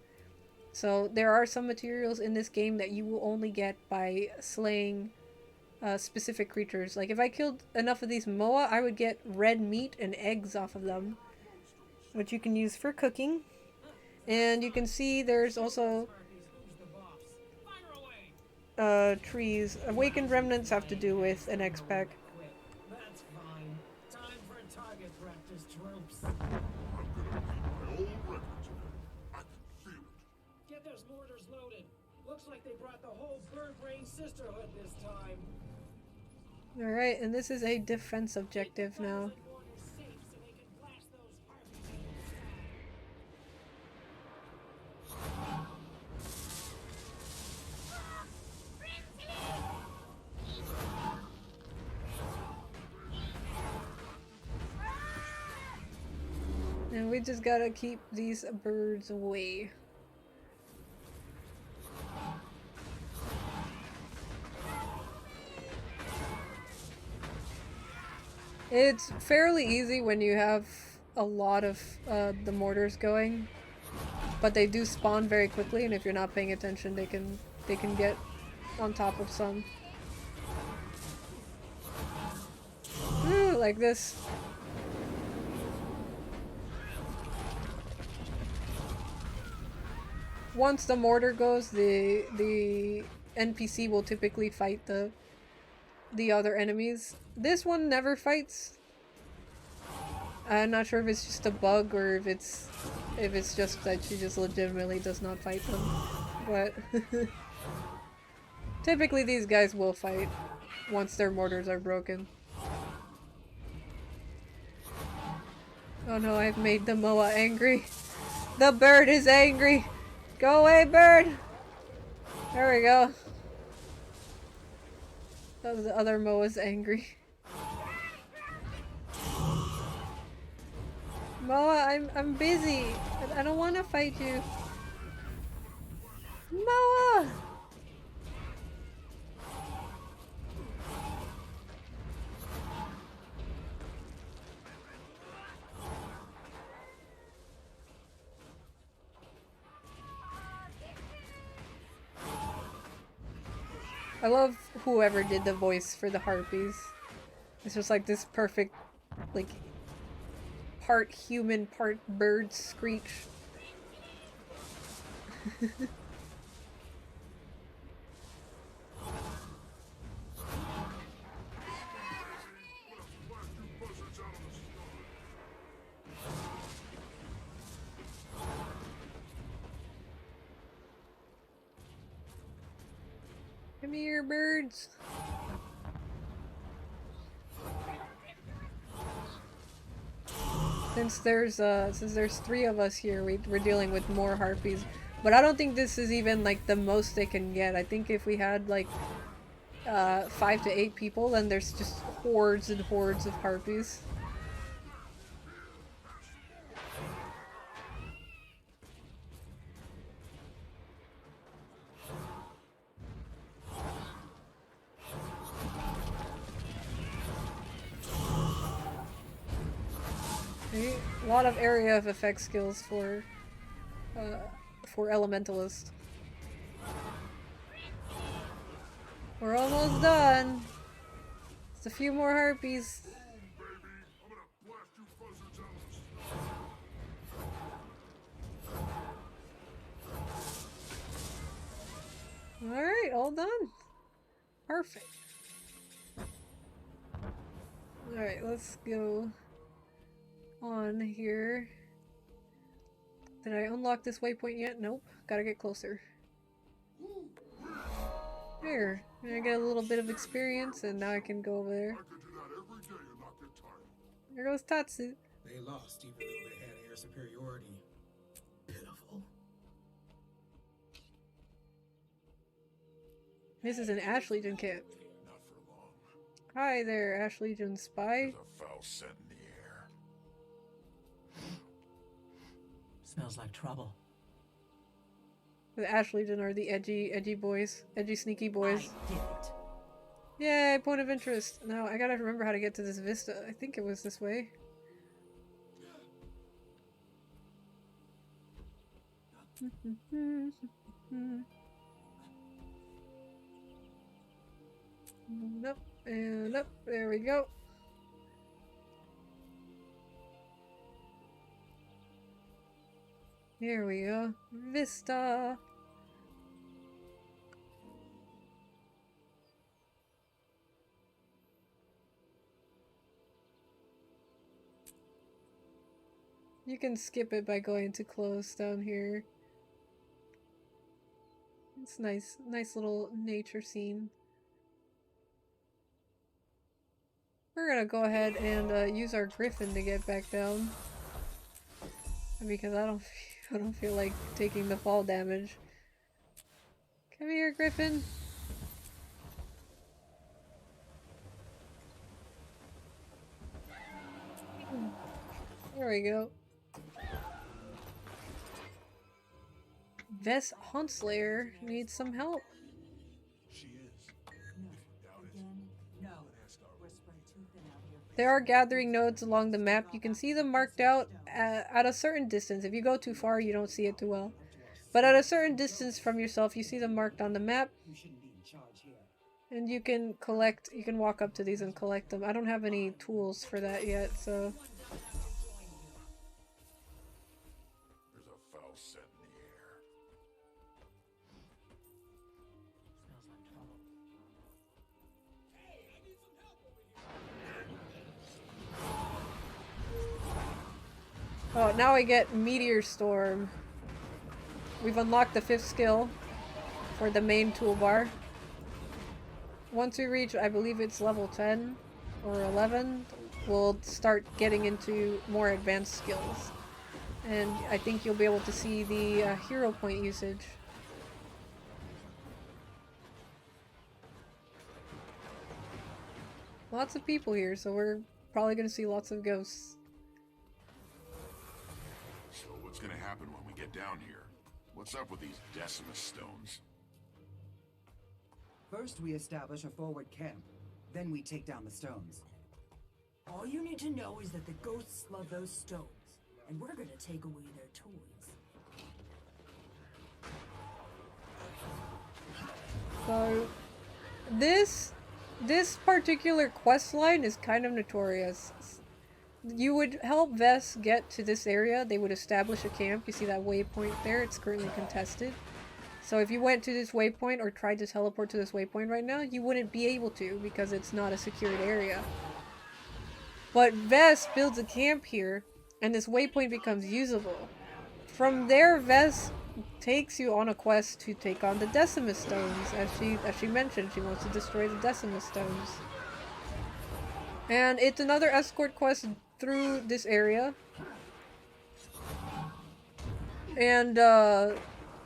So there are some materials in this game that you will only get by slaying specific creatures. Like if I killed enough of these Moa, I would get red meat and eggs off of them, which you can use for cooking. And you can see there's also trees. Awakened Remnants have to do with an X-Pack. That's fine. Time for a target practice, troops. I'm gonna keep my old record today. I can feel it. Get those mortars loaded. Looks like they brought the whole Bird Brain Sisterhood this time. Alright, and this is a defense objective now. And we just gotta keep these birds away. It's fairly easy when you have a lot of the mortars going, but they do spawn very quickly, and if you're not paying attention, they can get on top of some. Ooh, like this. Once the mortar goes, the NPC will typically fight the other enemies. This one never fights. I'm not sure if it's just a bug or if it's just that she just legitimately does not fight them. But typically these guys will fight once their mortars are broken. Oh no, I've made the Moa angry. The bird is angry. Go away, bird! There we go. That was the other Moa's angry. Moa, I'm busy. I don't want to fight you. Moa! I love whoever did the voice for the harpies. It's just like this perfect, like, part human, part bird screech. Come here, birds. Since there's 3 of us here, we're dealing with more harpies. But I don't think this is even like the most they can get. I think if we had like 5 to 8 people, then there's just hordes and hordes of harpies. A lot of area of effect skills for Elementalist. We're almost done. a few more harpies. Alright, all done. Perfect. Alright, let's go on here. Did I unlock this waypoint yet? Nope. Gotta get closer. There. I get a little bit of experience and now I can go over there. There goes Tatsu. They lost even though they had air superiority. Pitiful. This is an Ash Legion camp. Not for long. Hi there, Ash Legion spy. There's a foul scent in the air. Smells like trouble. The Ash Legion are the edgy boys. Edgy, sneaky boys. I did it. Yay, point of interest. Now, I gotta remember how to get to this vista. I think it was this way. Nope, and up. There we go. Here we go. Vista. You can skip it by going to close down here. It's nice. Nice little nature scene. We're gonna go ahead and use our griffin to get back down. Because I don't feel like taking the fall damage. Come here, Griffin. There we go. Vess Huntslayer needs some help. She is. No. We're spread too thin out here. There are gathering nodes along the map. You can see them marked out at a certain distance. If you go too far, you don't see it too well. But at a certain distance from yourself, you see them marked on the map. And you can collect, you can walk up to these and collect them. I don't have any tools for that yet, so... There's a foul scent in the air. Smells like trouble. Oh, now I get Meteor Storm. We've unlocked the 5th skill for the main toolbar. Once we reach, I believe it's level 10 or 11, we'll start getting into more advanced skills. And I think you'll be able to see the hero point usage. Lots of people here, so we're probably going to see lots of ghosts. So what's gonna happen when we get down here? What's up with these Decimus stones? First, we establish a forward camp. Then we take down the stones. All you need to know is that the ghosts love those stones, and we're gonna take away their toys. So, this particular quest line is kind of notorious. You would help Vess get to this area. They would establish a camp. You see that waypoint there? It's currently contested. So if you went to this waypoint or tried to teleport to this waypoint right now, you wouldn't be able to because it's not a secured area. But Vess builds a camp here, and this waypoint becomes usable. From there, Vess takes you on a quest to take on the Decimus stones. As she mentioned, she wants to destroy the Decimus stones. And it's another escort quest through this area. And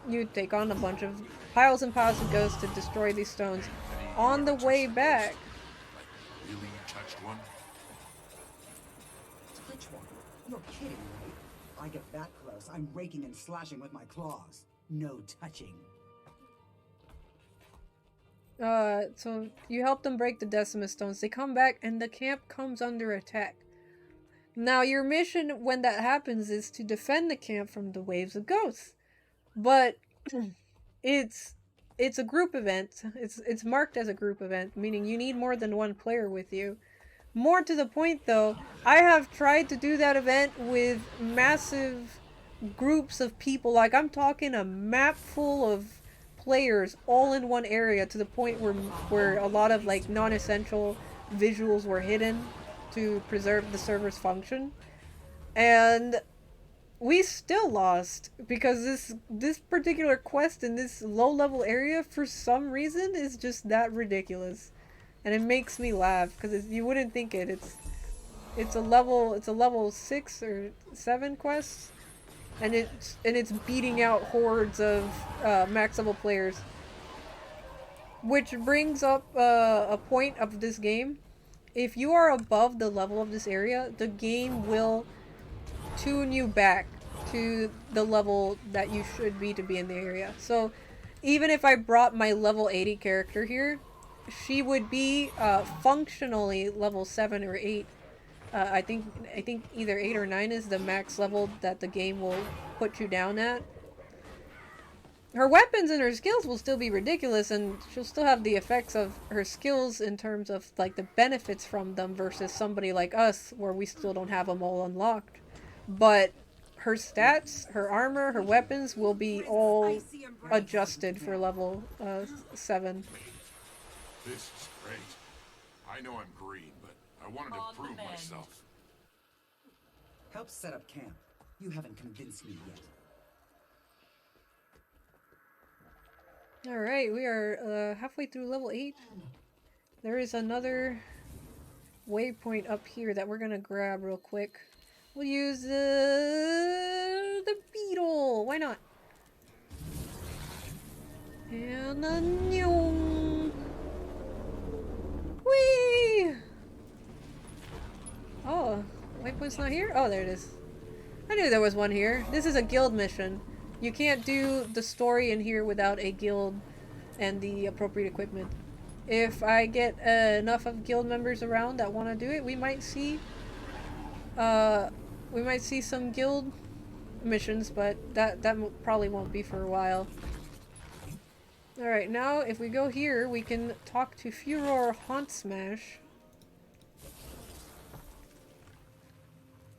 you take on a bunch of piles and piles of ghosts to destroy these stones. On the way back... Really, you touched one? Touch one? You're kidding, right? I get that close, I'm raking and slashing with my claws. No touching. So you help them break the Decimus stones. They come back and the camp comes under attack. Now your mission when that happens is to defend the camp from the waves of ghosts. But it it's a group event. It's marked as a group event, meaning you need more than one player with you. More to the point though, I have tried to do that event with massive groups of people. Like, I'm talking a map full of players all in one area, to the point where a lot of like non-essential visuals were hidden to preserve the server's function. And we still lost because this particular quest in this low level area for some reason is just that ridiculous. And it makes me laugh because you wouldn't think it. It's a level 6 or 7 quest, and it's beating out hordes of max level players. Which brings up a point of this game. If you are above the level of this area, the game will tune you back to the level that you should be to be in the area. So even if I brought my level 80 character here, she would be functionally level 7 or 8. I think either 8 or 9 is the max level that the game will put you down at. Her weapons and her skills will still be ridiculous, and she'll still have the effects of her skills in terms of like the benefits from them versus somebody like us where we still don't have them all unlocked. But her stats, her armor, her weapons will be all adjusted for level 7. This is great. I know I'm green, but I wanted to prove myself. Help set up camp. You haven't convinced me yet. Alright, we are halfway through level 8. There is another waypoint up here that we're gonna grab real quick. We'll use the beetle. Why not? And a nyong. Whee! Oh, waypoint's not here? Oh, there it is. I knew there was one here. This is a guild mission. You can't do the story in here without a guild and the appropriate equipment. If I get enough of guild members around that want to do it, we might see some guild missions, but that probably won't be for a while. Alright, now if we go here, we can talk to Furor Haunt Smash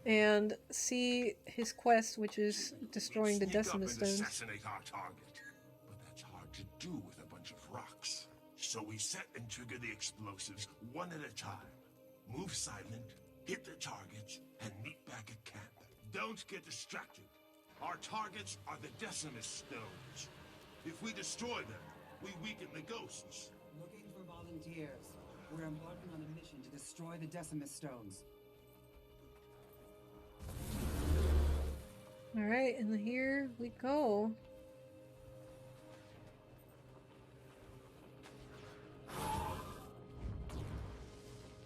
and see his quest, which is destroying the Decimus Stones. Assassinate our target, but that's hard to do with a bunch of rocks. So we set and trigger the explosives one at a time. Move silent, hit the targets, and meet back at camp. Don't get distracted. Our targets are the Decimus Stones. If we destroy them, we weaken the ghosts. Looking for volunteers. We're embarking on a mission to destroy the Decimus Stones. Alright, and here we go.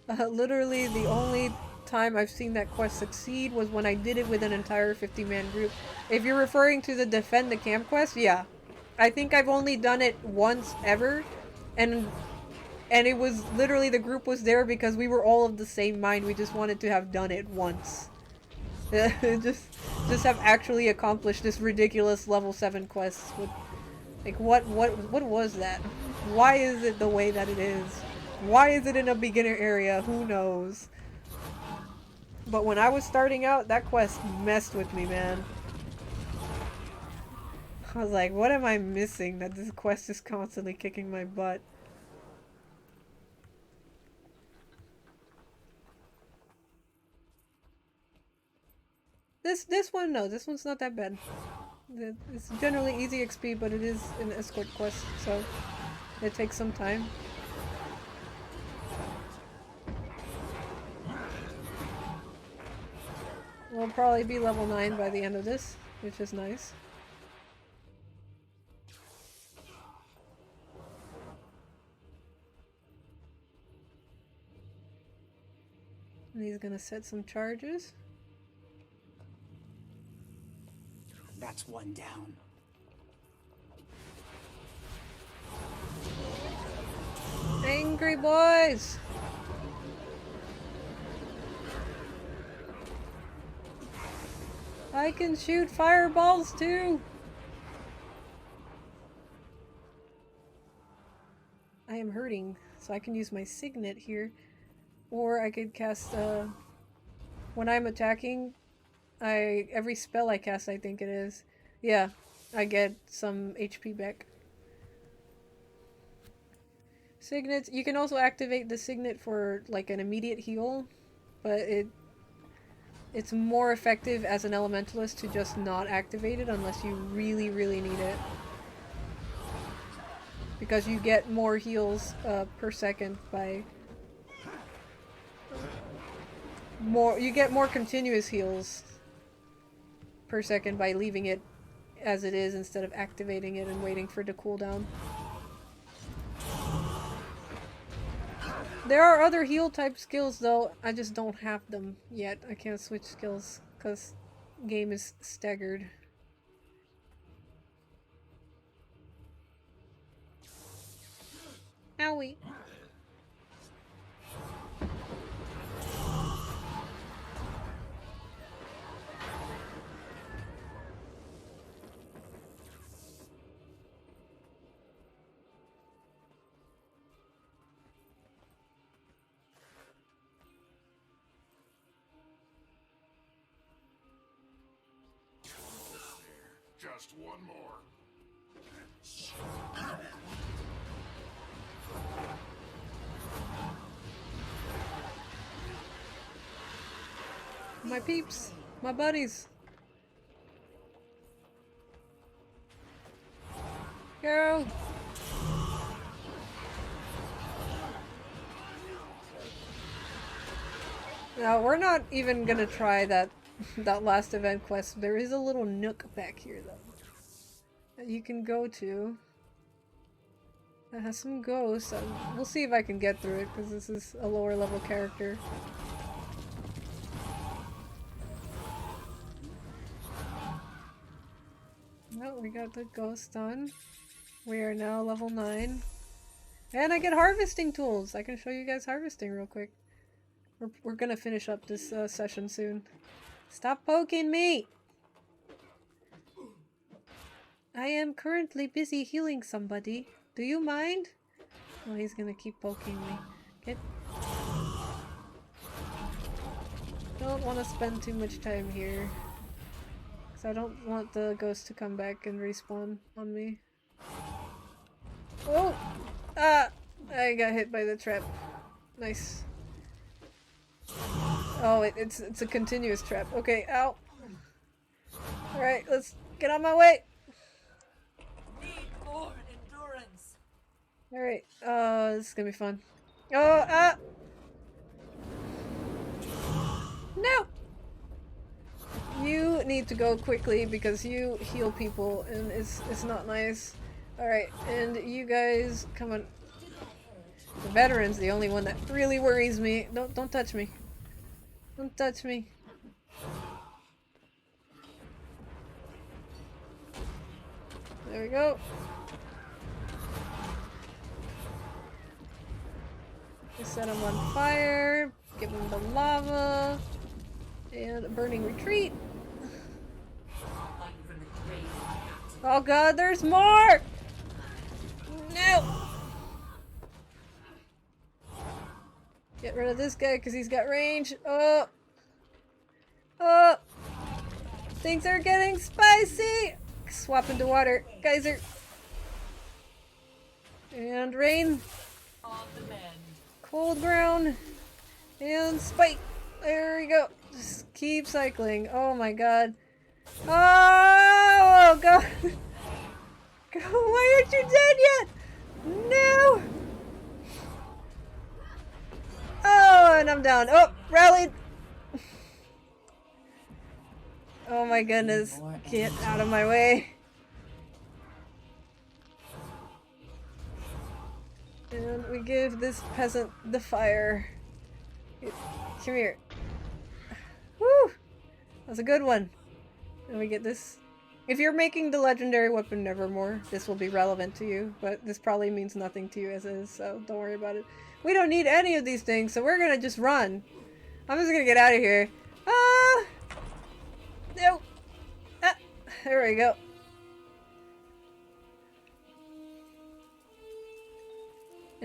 Literally the only time I've seen that quest succeed was when I did it with an entire 50-man group. If you're referring to the Defend the Camp quest, yeah. I think I've only done it once ever, and it was literally the group was there because we were all of the same mind. We just wanted to have done it once. just have actually accomplished this ridiculous level 7 quest. With, like, what was that? Why is it the way that it is? Why is it in a beginner area? Who knows? But when I was starting out, that quest messed with me, man. I was like, what am I missing that this quest is constantly kicking my butt? This one, no, this one's not that bad. It's generally easy XP, but it is an escort quest, so it takes some time. We'll probably be level 9 by the end of this, which is nice. And he's gonna set some charges. That's one down. Angry boys! I can shoot fireballs too! hurting. So I can use my Signet here. Or I could cast, when I'm attacking, every spell I cast, I think it is. Yeah, I get some HP back. Signets, you can also activate the Signet for like an immediate heal, but it's more effective as an Elementalist to just not activate it unless you really, really need it. Because you get more heals per second by... you get more continuous heals per second by leaving it as it is instead of activating it and waiting for it to cool down. There are other heal type skills though, I just don't have them yet. I can't switch skills because game is staggered. Owie. Just one more. My peeps, my buddies. Go. Now we're not even gonna try that last event quest. There is a little nook back here though that you can go to that has some ghosts. We'll see if I can get through it because this is a lower level character. No, we got the ghost done. We are now level 9. And I get harvesting tools! I can show you guys harvesting real quick. We're gonna finish up this session soon. Stop poking me! I am currently busy healing somebody. Do you mind? Oh, he's gonna keep poking me. Get... Don't want to spend too much time here. Because I don't want the ghost to come back and respawn on me. Oh! Ah! I got hit by the trap. Nice. Oh, it's a continuous trap. Okay, ow. Alright, let's get on my way! Need more endurance. Alright, this is gonna be fun. Oh, ah! No! You need to go quickly because you heal people and it's not nice. Alright, and you guys, come on. The veteran's the only one that really worries me. Don't touch me. Don't touch me. There we go. Just set him on fire. Give him the lava. And a burning retreat. Oh god, there's more! No! Get rid of this guy because he's got range. Oh! Oh! Things are getting spicy! Swap into water. Geyser. And rain. Cold ground. And spike. There we go. Just keep cycling. Oh my god. Oh god. Why aren't you dead yet? No! Oh, and I'm down. Oh, rallied. Oh my goodness. Get out of my way. And we give this peasant the fire. Come here. Woo! That's a good one. And we get this. If you're making the legendary weapon Nevermore, this will be relevant to you, but this probably means nothing to you as is, so don't worry about it. We don't need any of these things, so we're gonna just run. I'm just gonna get out of here. Ah! No! Ah! There we go.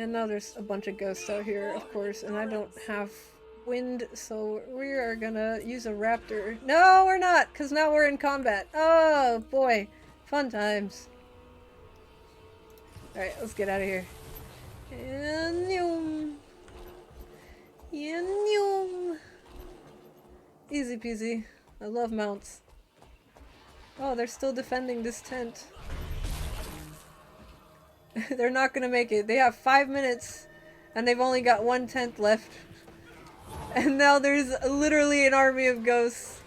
And now there's a bunch of ghosts out here, of course, and I don't have wind, so we are gonna use a raptor. No, we're not, because now we're in combat. Oh, boy. Fun times. Alright, let's get out of here. And yoom. And yoom. Easy peasy. I love mounts. Oh, they're still defending this tent. They're not gonna make it. They have 5 minutes, and they've only got 1 tent left. And now there's literally an army of ghosts.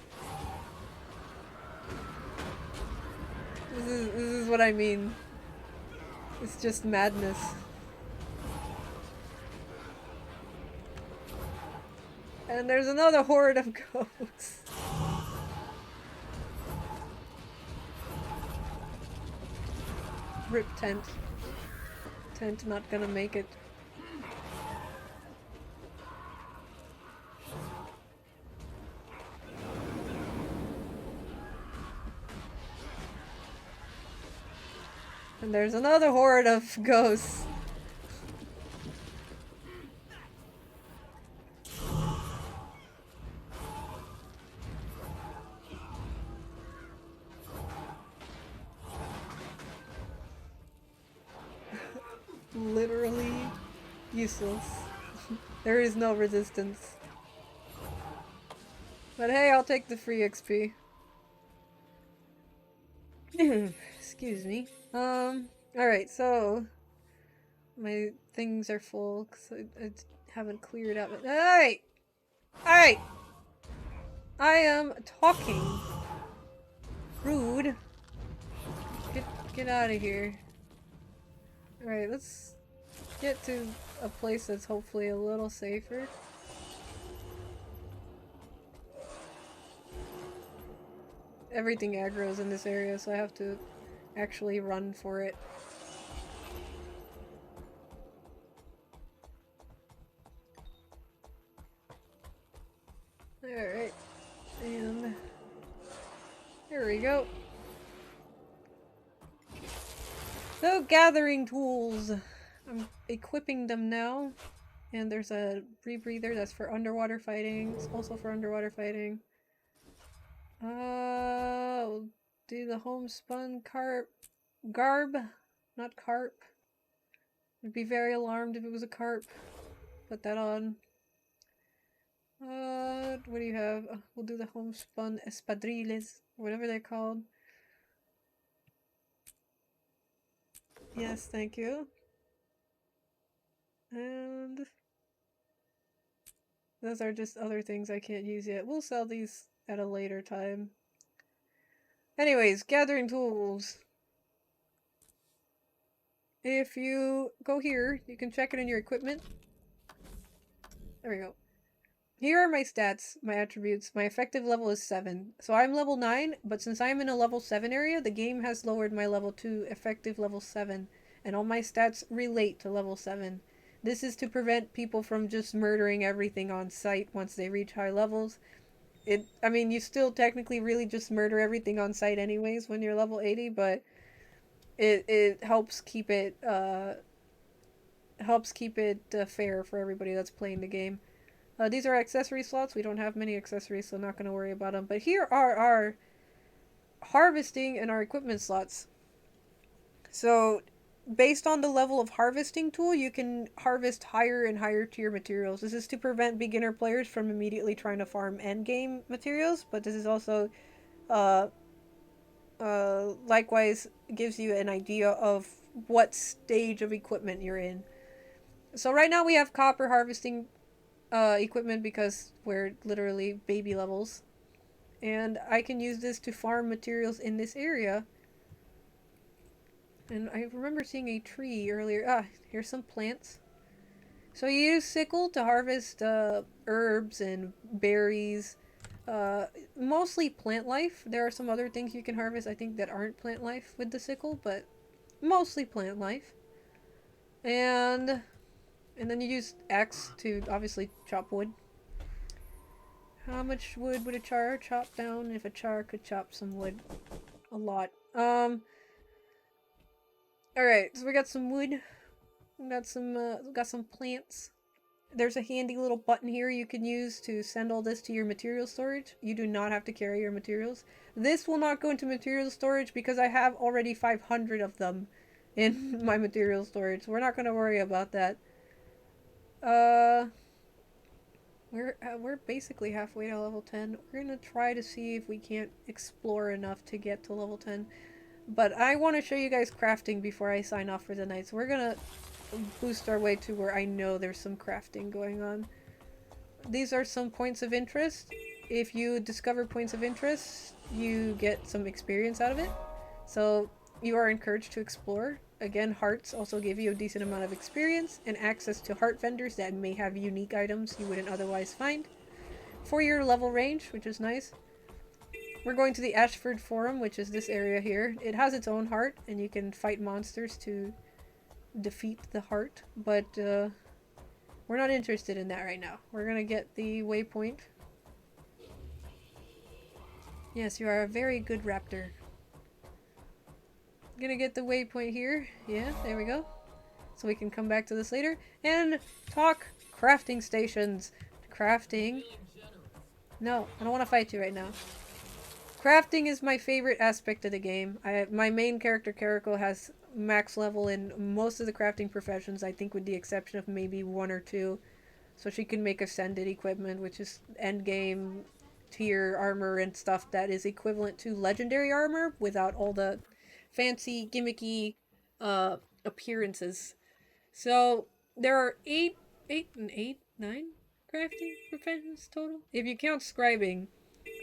This is what I mean. It's just madness. And there's another horde of ghosts. Rip tent. Tent not gonna make it. And there's another horde of ghosts. Literally useless. There is no resistance. But hey, I'll take the free XP. Excuse me. Alright, so my things are full because I haven't cleared out. Alright! Alright! I am talking. Rude. Get out of here. Alright, let's get to a place that's hopefully a little safer. Everything aggro's in this area, so I have to actually run for it. Alright. And there we go. So, gathering tools. I'm equipping them now. And there's a rebreather that's for underwater fighting. It's also for underwater fighting. We'll do the homespun garb, not carp. I'd be very alarmed if it was a carp. Put that on. What do you have? We'll do the homespun espadrilles, whatever they're called. Yes, thank you. And those are just other things I can't use yet. We'll sell these at a later time. Anyways, gathering tools. If you go here, you can check it in your equipment. There we go. Here are my stats, my attributes. My effective level is 7. So I'm level 9, but since I'm in a level 7 area, the game has lowered my level to effective level 7. And all my stats relate to level 7. This is to prevent people from just murdering everything on sight once they reach high levels. I mean, you still technically really just murder everything on sight anyways when you're level 80, but it helps keep it, fair for everybody that's playing the game. These are accessory slots. We don't have many accessories, so not going to worry about them. But here are our harvesting and our equipment slots. So, based on the level of harvesting tool, you can harvest higher and higher tier materials. This is to prevent beginner players from immediately trying to farm endgame materials, but this is also, likewise gives you an idea of what stage of equipment you're in. So right now we have copper harvesting equipment because we're literally baby levels. And I can use this to farm materials in this area. And I remember seeing a tree earlier. Here's some plants. So you use sickle to harvest herbs and berries. Mostly plant life. There are some other things you can harvest, I think, that aren't plant life with the sickle, but mostly plant life. And then you use axe to obviously chop wood. How much wood would a char chop down if a char could chop some wood? A lot. Alright, so we got some wood. Got some plants. There's a handy little button here you can use to send all this to your material storage. You do not have to carry your materials. This will not go into material storage because I have already 500 of them in my material storage. So we're not going to worry about that. We're basically halfway to level 10. We're going to try to see if we can't explore enough to get to level 10. But I want to show you guys crafting before I sign off for the night. So we're going to boost our way to where I know there's some crafting going on. These are some points of interest. If you discover points of interest, you get some experience out of it. So you are encouraged to explore. Again, hearts also give you a decent amount of experience and access to heart vendors that may have unique items you wouldn't otherwise find. For your level range, which is nice. We're going to the Ashford Forum, which is this area here. It has its own heart, and you can fight monsters to defeat the heart, but we're not interested in that right now. We're gonna get the waypoint. Yes, you are a very good raptor. Gonna get the waypoint here. Yeah, there we go. So we can come back to this later and talk crafting stations. Crafting. No, I don't want to fight you right now. Crafting is my favorite aspect of the game. My main character, Karako, has max level in most of the crafting professions, I think with the exception of maybe 1 or 2. So she can make ascended equipment, which is endgame tier armor and stuff that is equivalent to legendary armor without all the fancy gimmicky appearances. So there are 9 crafting professions total. If you count scribing,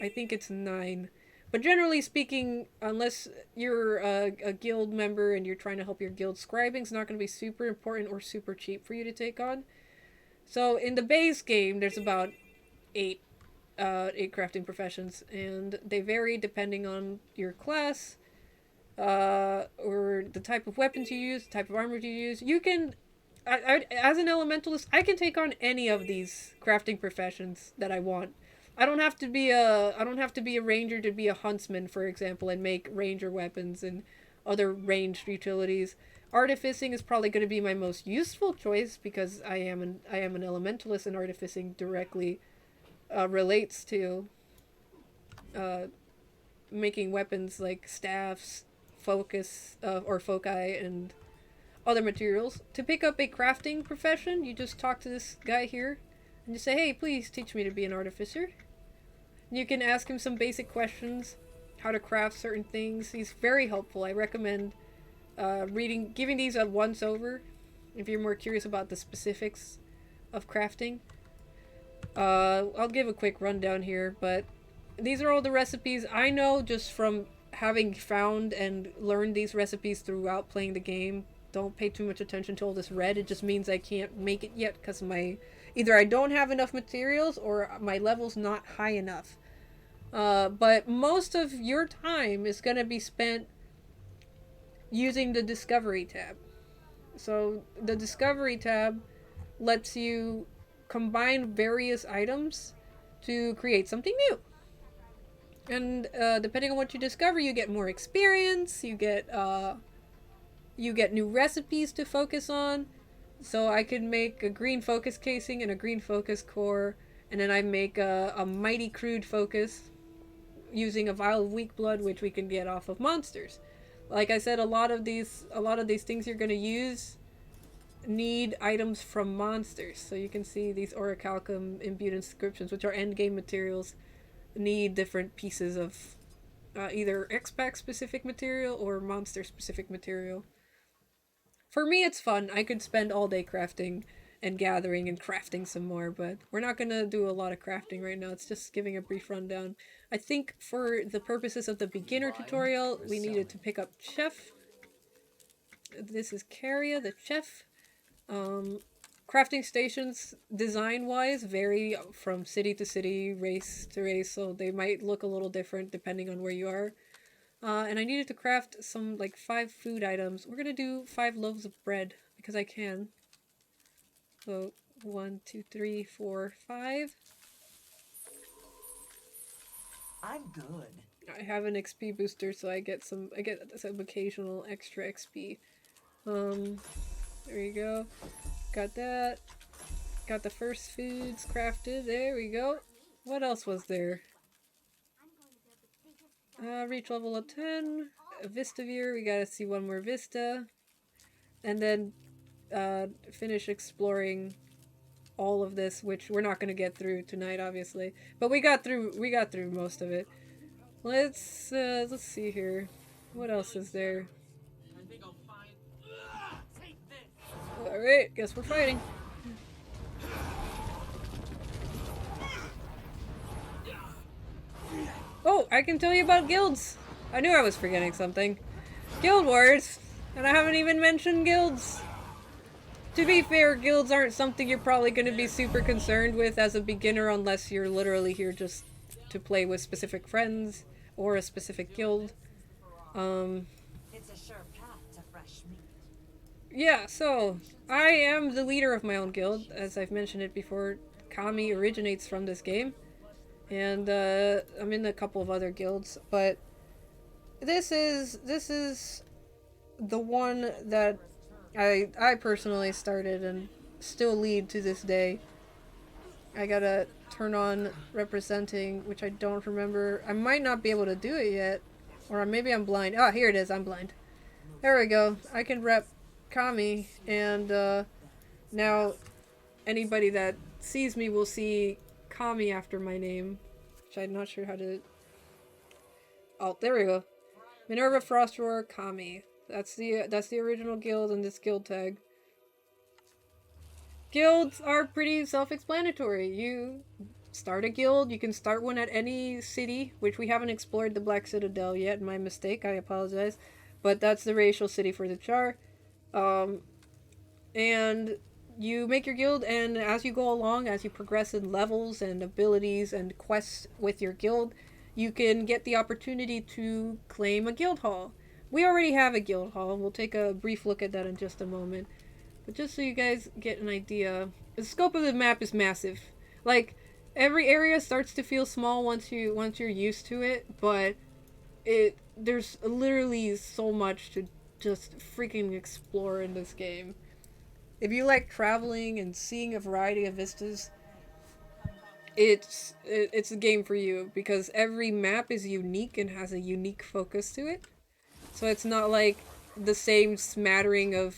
I think it's 9. But generally speaking, unless you're a guild member and you're trying to help your guild, scribing's not going to be super important or super cheap for you to take on. So in the base game, there's about 8 crafting professions, and they vary depending on your class, or the type of weapons you use, the type of armor you use. You can, as an elementalist, I can take on any of these crafting professions that I want. I don't have to be a ranger to be a huntsman, for example, and make ranger weapons and other ranged utilities. Artificing is probably going to be my most useful choice because I am an elementalist, and artificing directly relates to making weapons like staffs, focus or foci, and other materials. To pick up a crafting profession, you just talk to this guy here and you say, "Hey, please teach me to be an artificer." You can ask him some basic questions, how to craft certain things. He's very helpful. I recommend giving these a once over if you're more curious about the specifics of crafting. I'll give a quick rundown here, but these are all the recipes I know just from having found and learned these recipes throughout playing the game. Don't pay too much attention to all this red. It just means I can't make it yet because either I don't have enough materials or my level's not high enough. But most of your time is going to be spent using the Discovery tab. So the Discovery tab lets you combine various items to create something new. And depending on what you discover, you get more experience, you get new recipes to focus on. So I could make a green focus casing and a green focus core, and then I make a mighty crude focus using a vial of weak blood, which we can get off of monsters. Like I said, a lot of these things you're going to use need items from monsters. So you can see these orichalcum imbued inscriptions, which are endgame materials, need different pieces of either X-Pack specific material or monster specific material. For me, it's fun. I could spend all day crafting and gathering and crafting some more, but we're not going to do a lot of crafting right now. It's just giving a brief rundown. I think for the purposes of the beginner tutorial, we needed to pick up Chef. This is Caria, the Chef. Crafting stations, design-wise, vary from city to city, race to race, so they might look a little different depending on where you are. And I needed to craft some, 5 food items. We're gonna do 5 loaves of bread, because I can. So, 1, 2, 3, 4, 5. I'm good. I have an XP booster, so I get some occasional extra XP. There we go. Got that. Got the first foods crafted. There we go. What else was there? Reach level of 10. A Vistavere. We gotta see one more Vista. And then finish exploring all of this, which we're not gonna get through tonight, obviously. But we got through most of it. Let's see here. What else is there? Alright, guess we're fighting. Oh, I can tell you about guilds! I knew I was forgetting something. Guild Wars! And I haven't even mentioned guilds! To be fair, guilds aren't something you're probably going to be super concerned with as a beginner unless you're literally here just to play with specific friends or a specific guild. It's a sure path to fresh meat. Yeah, so I am the leader of my own guild. As I've mentioned it before, Kami originates from this game. And I'm in a couple of other guilds, but this is the one that I personally started and still lead to this day. I gotta turn on representing, which I don't remember. I might not be able to do it yet, or maybe I'm blind. Ah, here it is. I'm blind. There we go. I can rep Kami, and now anybody that sees me will see Kami after my name, which I'm not sure how to... Oh, there we go. Minerva Frostroar Kami. That's the original guild and this guild tag. Guilds are pretty self-explanatory. You start a guild, you can start one at any city, which we haven't explored the Black Citadel yet, my mistake, I apologize. But that's the racial city for the Char. And you make your guild, and as you go along, as you progress in levels and abilities and quests with your guild, you can get the opportunity to claim a guild hall. We already have a guild hall. We'll take a brief look at that in just a moment. But just so you guys get an idea, the scope of the map is massive. Like, every area starts to feel small once you're used to it, but there's literally so much to just freaking explore in this game. If you like traveling and seeing a variety of vistas, it's a game for you, because every map is unique and has a unique focus to it. So it's not like the same smattering of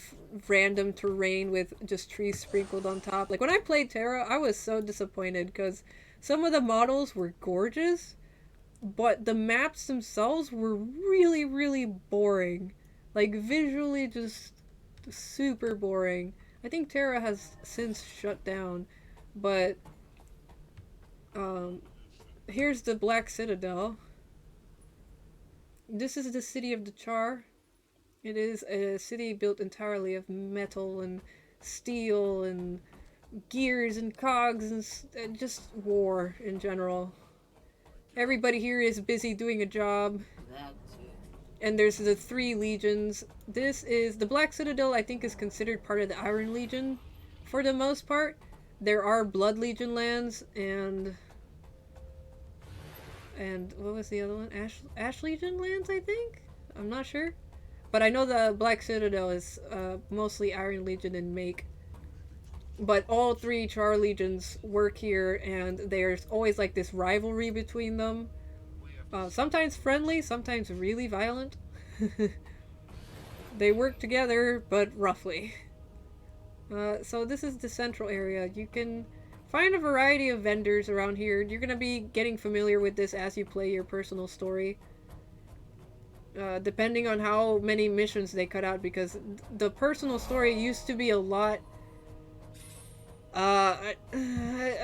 random terrain with just trees sprinkled on top. Like when I played Terra, I was so disappointed because some of the models were gorgeous, but the maps themselves were really, really boring. Like visually just super boring. I think Terra has since shut down, but here's the Black Citadel. This is the city of the Char. It is a city built entirely of metal and steel and gears and cogs and just war in general. Everybody here is busy doing a job. And there's the 3 legions. This is the Black Citadel, I think, is considered part of the Iron Legion for the most part. There are Blood Legion lands and what was the other one? Ash Legion lands, I think? I'm not sure. But I know the Black Citadel is mostly Iron Legion and Make. But all 3 Char Legions work here, and there's always like this rivalry between them. Sometimes friendly, sometimes really violent. They work together, but roughly. So this is the central area. You can find a variety of vendors around here. You're going to be getting familiar with this as you play your personal story. Depending on how many missions they cut out, because the personal story used to be a lot... I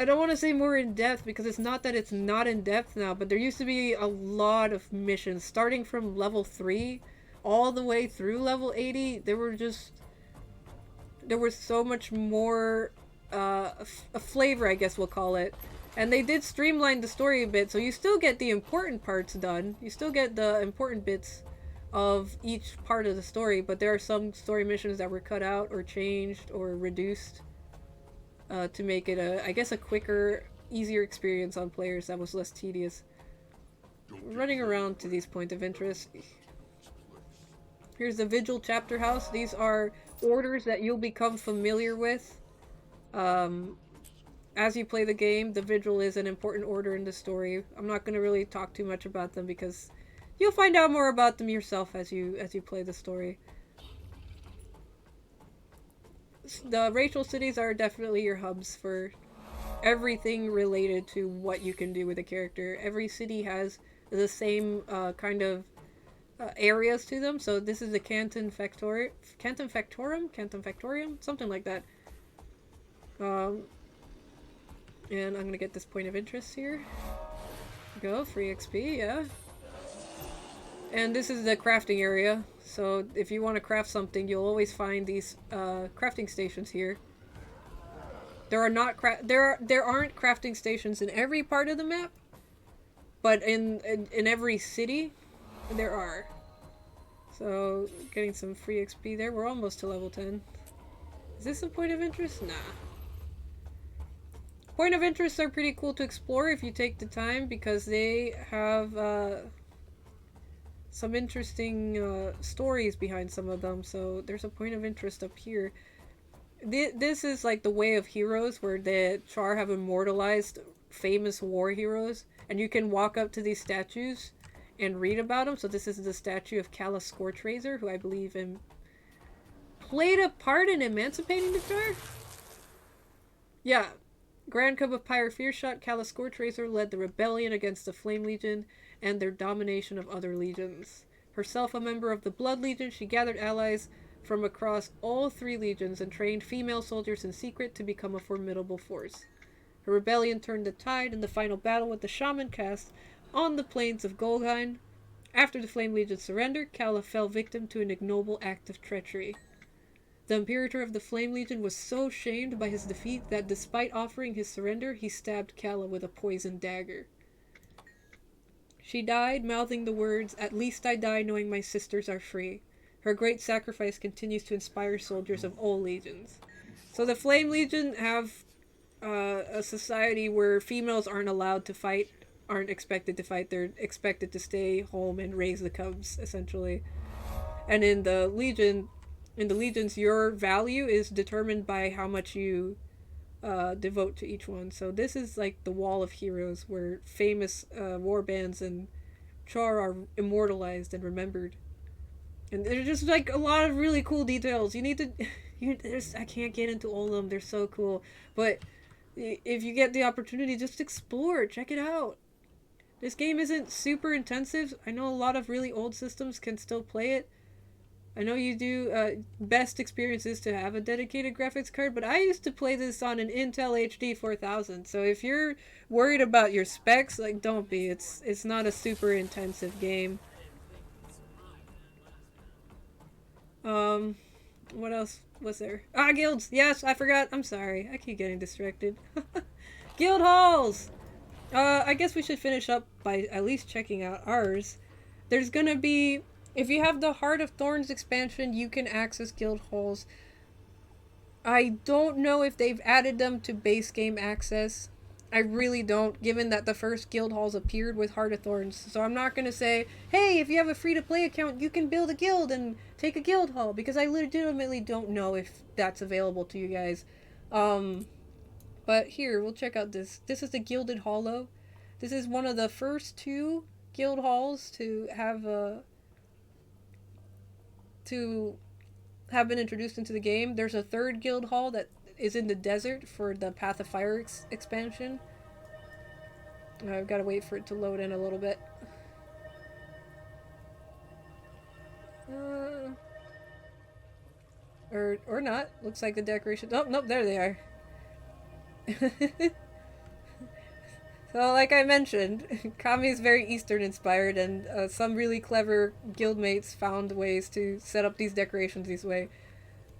don't want to say more in depth, because it's not that it's not in depth now, but there used to be a lot of missions starting from level 3 all the way through level 80. There was so much more a flavor, I guess we'll call it. And they did streamline the story a bit, so you still get the important parts done. You still get the important bits of each part of the story, but there are some story missions that were cut out or changed or reduced to make it I guess a quicker, easier experience on players that was less tedious. Running around to these points of interest. Here's the Vigil Chapter House. These are orders that you'll become familiar with as you play the game. The Vigil is an important order in the story. I'm not going to really talk too much about them because you'll find out more about them yourself as you play the story. The racial cities are definitely your hubs for everything related to what you can do with a character. Every city has the same kind of areas to them. So this is the Canton Factorium, something like that. And I'm gonna get this point of interest here. Go, free XP, yeah. And this is the crafting area. So if you want to craft something, you'll always find these crafting stations here. There aren't crafting stations in every part of the map, but in every city there are. So getting some free XP there. We're almost to level 10. Is this a point of interest? Nah. Point of interests are pretty cool to explore if you take the time, because they have some interesting stories behind some of them. So there's a point of interest up here. This is like the Way of Heroes, where the Char have immortalized famous war heroes, and you can walk up to these statues and read about them. So this is the statue of Calla Scorchrazor, who I believe played a part in emancipating the Char? Yeah. Grand Cub of Pyre Fearshot, Calla Scorchrazor led the rebellion against the Flame Legion and their domination of other legions. Herself a member of the Blood Legion, she gathered allies from across all 3 legions and trained female soldiers in secret to become a formidable force. Her rebellion turned the tide in the final battle with the Shaman caste on the plains of Golghain. After the Flame Legion surrendered, Calla fell victim to an ignoble act of treachery. The Imperator of the Flame Legion was so shamed by his defeat that despite offering his surrender, he stabbed Calla with a poisoned dagger. She died, mouthing the words, "At least I die knowing my sisters are free." Her great sacrifice continues to inspire soldiers of all legions. So the Flame Legion have a society where females aren't allowed to fight, aren't expected to fight. They're expected to stay home and raise the cubs, essentially. And in the legions, your value is determined by how much you devote to each one. So this is like the Wall of Heroes, where famous war bands and Char are immortalized and remembered. And there's just like a lot of really cool details. You need to, I can't get into all of them. They're so cool. But if you get the opportunity, just explore, check it out. This game isn't super intensive. I know a lot of really old systems can still play it. I know you do, best experience is to have a dedicated graphics card, but I used to play this on an Intel HD 4000, so if you're worried about your specs, like, don't be. It's not a super intensive game. What else was there? Ah, guilds! Yes, I forgot. I'm sorry. I keep getting distracted. Guild halls! I guess we should finish up by at least checking out ours. There's gonna be... If you have the Heart of Thorns expansion, you can access guild halls. I don't know if they've added them to base game access. I really don't, given that the first guild halls appeared with Heart of Thorns. So I'm not going to say, hey, if you have a free-to-play account, you can build a guild and take a guild hall, because I legitimately don't know if that's available to you guys. But here, we'll check out this. This is the Gilded Hollow. This is one of the first 2 guild halls to have been introduced into the game. There's a 3rd guild hall that is in the desert for the Path of Fire expansion. I've got to wait for it to load in a little bit. Or not. Looks like the decoration... Oh, nope, there they are. So, like I mentioned, Kami is very Eastern inspired, and some really clever guildmates found ways to set up these decorations this way.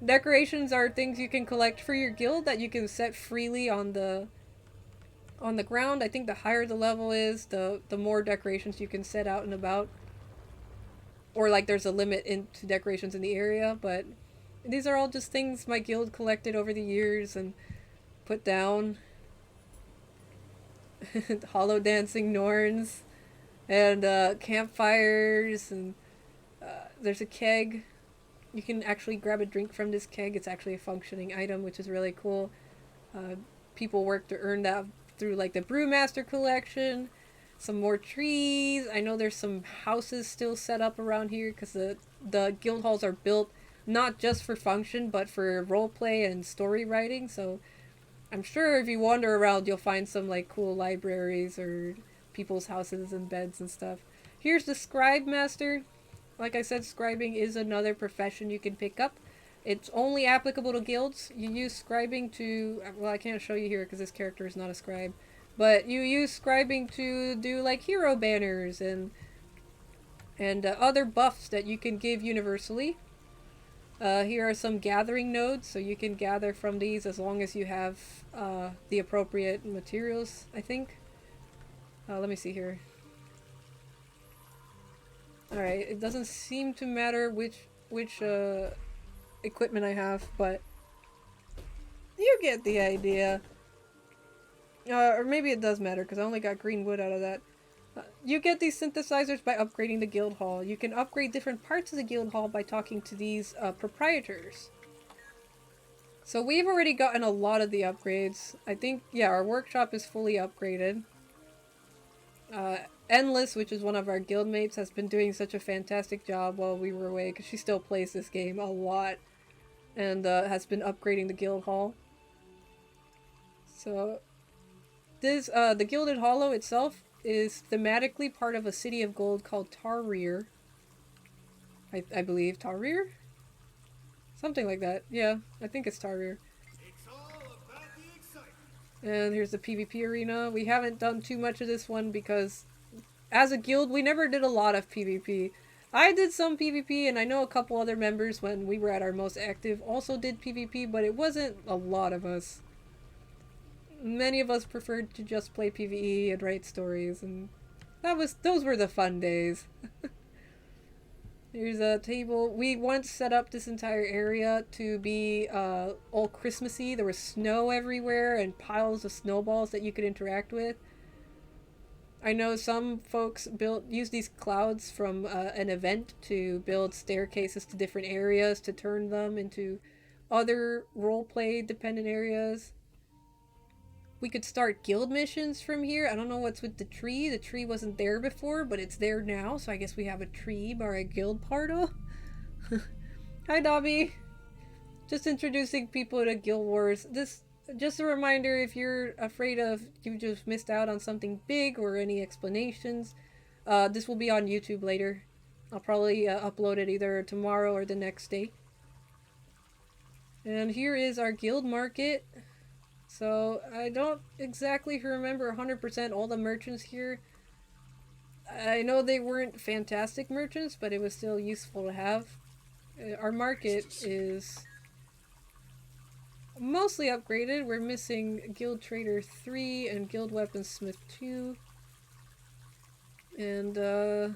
Decorations are things you can collect for your guild that you can set freely on the ground. I think the higher the level is, the more decorations you can set out and about. Or like there's a limit to decorations in the area, but these are all just things my guild collected over the years and put down. Hollow dancing Norns and campfires, and there's a keg. You can actually grab a drink from this keg. It's actually a functioning item, which is really cool. People work to earn that through like the Brewmaster collection. Some more trees. I know there's some houses still set up around here because the guild halls are built not just for function but for roleplay and story writing. So I'm sure if you wander around you'll find some like cool libraries or people's houses and beds and stuff. Here's the Scribe Master. Like I said, scribing is another profession you can pick up. It's only applicable to guilds. You use scribing to... Well, I can't show you here because this character is not a scribe. But you use scribing to do like hero banners and other buffs that you can give universally. Here are some gathering nodes, so you can gather from these as long as you have the appropriate materials, I think. Let me see here. Alright, it doesn't seem to matter which equipment I have, but you get the idea. Or maybe it does matter, because I only got green wood out of that. You get these synthesizers by upgrading the guild hall. You can upgrade different parts of the guild hall by talking to these proprietors. So we've already gotten a lot of the upgrades. I think, yeah, our workshop is fully upgraded. Endless, which is one of our guildmates, has been doing such a fantastic job while we were away, because she still plays this game a lot. And has been upgrading the guild hall. So, this, the Gilded Hollow itself is thematically part of a city of gold called Tarir. I believe. Tarir? Something like that. Yeah, I think it's Tarir. And here's the PvP arena. We haven't done too much of this one because as a guild we never did a lot of PvP. I did some PvP and I know a couple other members when we were at our most active also did PvP, but it wasn't a lot of us. Many of us preferred to just play PvE and write stories, and those were the fun days. Here's a table. We once set up this entire area to be all Christmassy. There was snow everywhere and piles of snowballs that you could interact with. I know some folks use these clouds from an event to build staircases to different areas to turn them into other roleplay dependent areas. We could start guild missions from here. I don't know what's with the tree. The tree wasn't there before, but it's there now, so I guess we have a tree or a guild portal. Hi, Dobby. Just introducing people to Guild Wars. Just a reminder, if you're afraid of you just missed out on something big or any explanations, this will be on YouTube later. I'll probably upload it either tomorrow or the next day. And here is our guild market. So, I don't exactly remember 100% all the merchants here. I know they weren't fantastic merchants, but it was still useful to have. Our market is mostly upgraded. We're missing Guild Trader 3 and Guild Weaponsmith 2. And, oh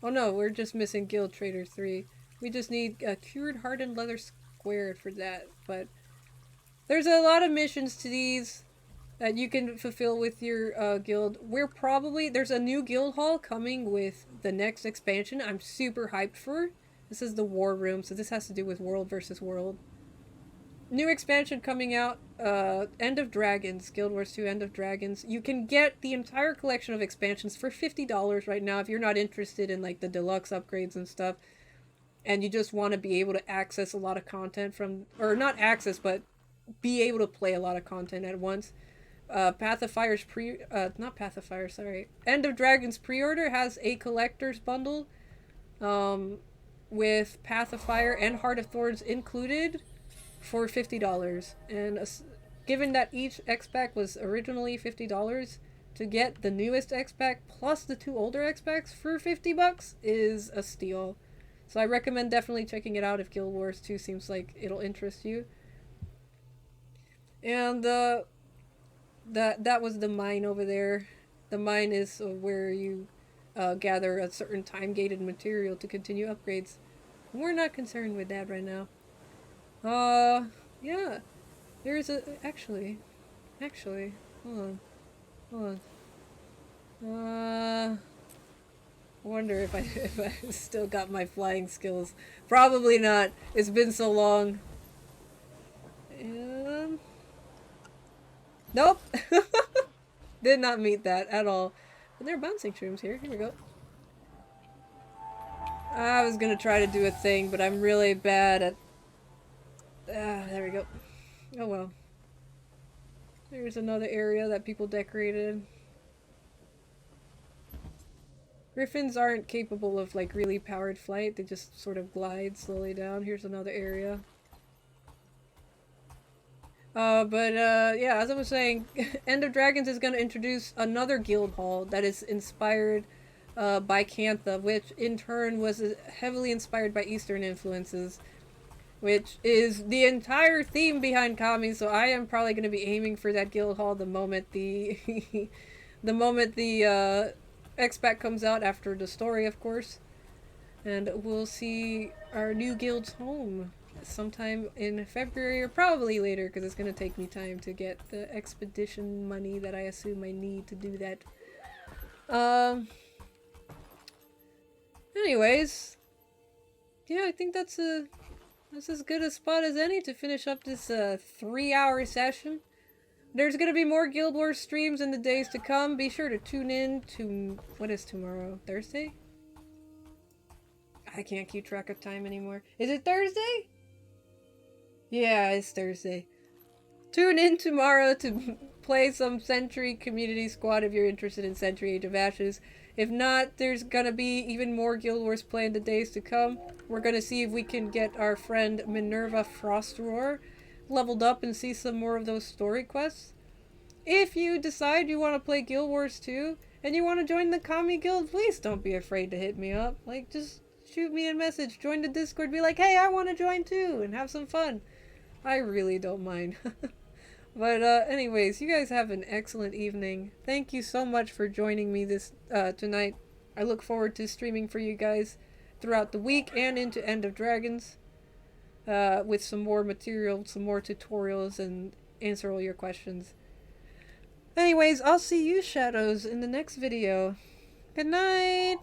no, we're just missing Guild Trader 3. We just need a Cured Hardened Leather Squared for that, but there's a lot of missions to these that you can fulfill with your guild. There's a new guild hall coming with the next expansion I'm super hyped for. This is the War Room, so this has to do with World versus World. New expansion coming out, End of Dragons, Guild Wars 2 End of Dragons. You can get the entire collection of expansions for $50 right now if you're not interested in like the deluxe upgrades and stuff. And you just want to be able to access a lot of content from, or not access, but be able to play a lot of content at once. Path of Fire's End of Dragons pre-order has a collector's bundle with Path of Fire and Heart of Thorns included for $50. And given that each X-Pack was originally $50, to get the newest X-Pack plus the 2 older X-Packs for $50 is a steal. So I recommend definitely checking it out if Guild Wars 2 seems like it'll interest you. And that was the mine over there. The mine is where you gather a certain time-gated material to continue upgrades. We're not concerned with that right now. Yeah. There's actually, hold on. I wonder if I still got my flying skills. Probably not. It's been so long. Nope. Did not meet that at all. But there are bouncing shrooms here. Here we go. I was gonna try to do a thing, but I'm really bad at... there we go. Oh well. There's another area that people decorated. Griffins aren't capable of like really powered flight. They just sort of glide slowly down. Here's another area. Yeah, as I was saying, End of Dragons is going to introduce another guild hall that is inspired by Cantha, which in turn was heavily inspired by Eastern influences, which is the entire theme behind Kami. So I am probably going to be aiming for that guild hall the moment the expat comes out, after the story, of course, and we'll see our new guild's home sometime in February, or probably later, because it's going to take me time to get the expedition money that I assume I need to do that. Anyways, yeah, I think that's as good a spot as any to finish up this 3-hour session. There's gonna be more Guild Wars streams in the days to come. Be sure to tune in to... What is tomorrow? Thursday? I can't keep track of time anymore. Is it Thursday? Yeah, it's Thursday. Tune in tomorrow to play some Sentry Community Squad if you're interested in Sentry Age of Ashes. If not, there's gonna be even more Guild Wars play in the days to come. We're gonna see if we can get our friend Minerva Frostroar leveled up and see some more of those story quests. If you decide you want to play Guild Wars 2 and you want to join the Kami Guild, please don't be afraid to hit me up. Like, just shoot me a message, join the Discord, be like, hey, I want to join too, and have some fun. I really don't mind. But anyways, you guys have an excellent evening. Thank you so much for joining me this tonight. I look forward to streaming for you guys throughout the week and into End of Dragons. With some more material, some more tutorials, and answer all your questions. Anyways, I'll see you shadows in the next video. Good night!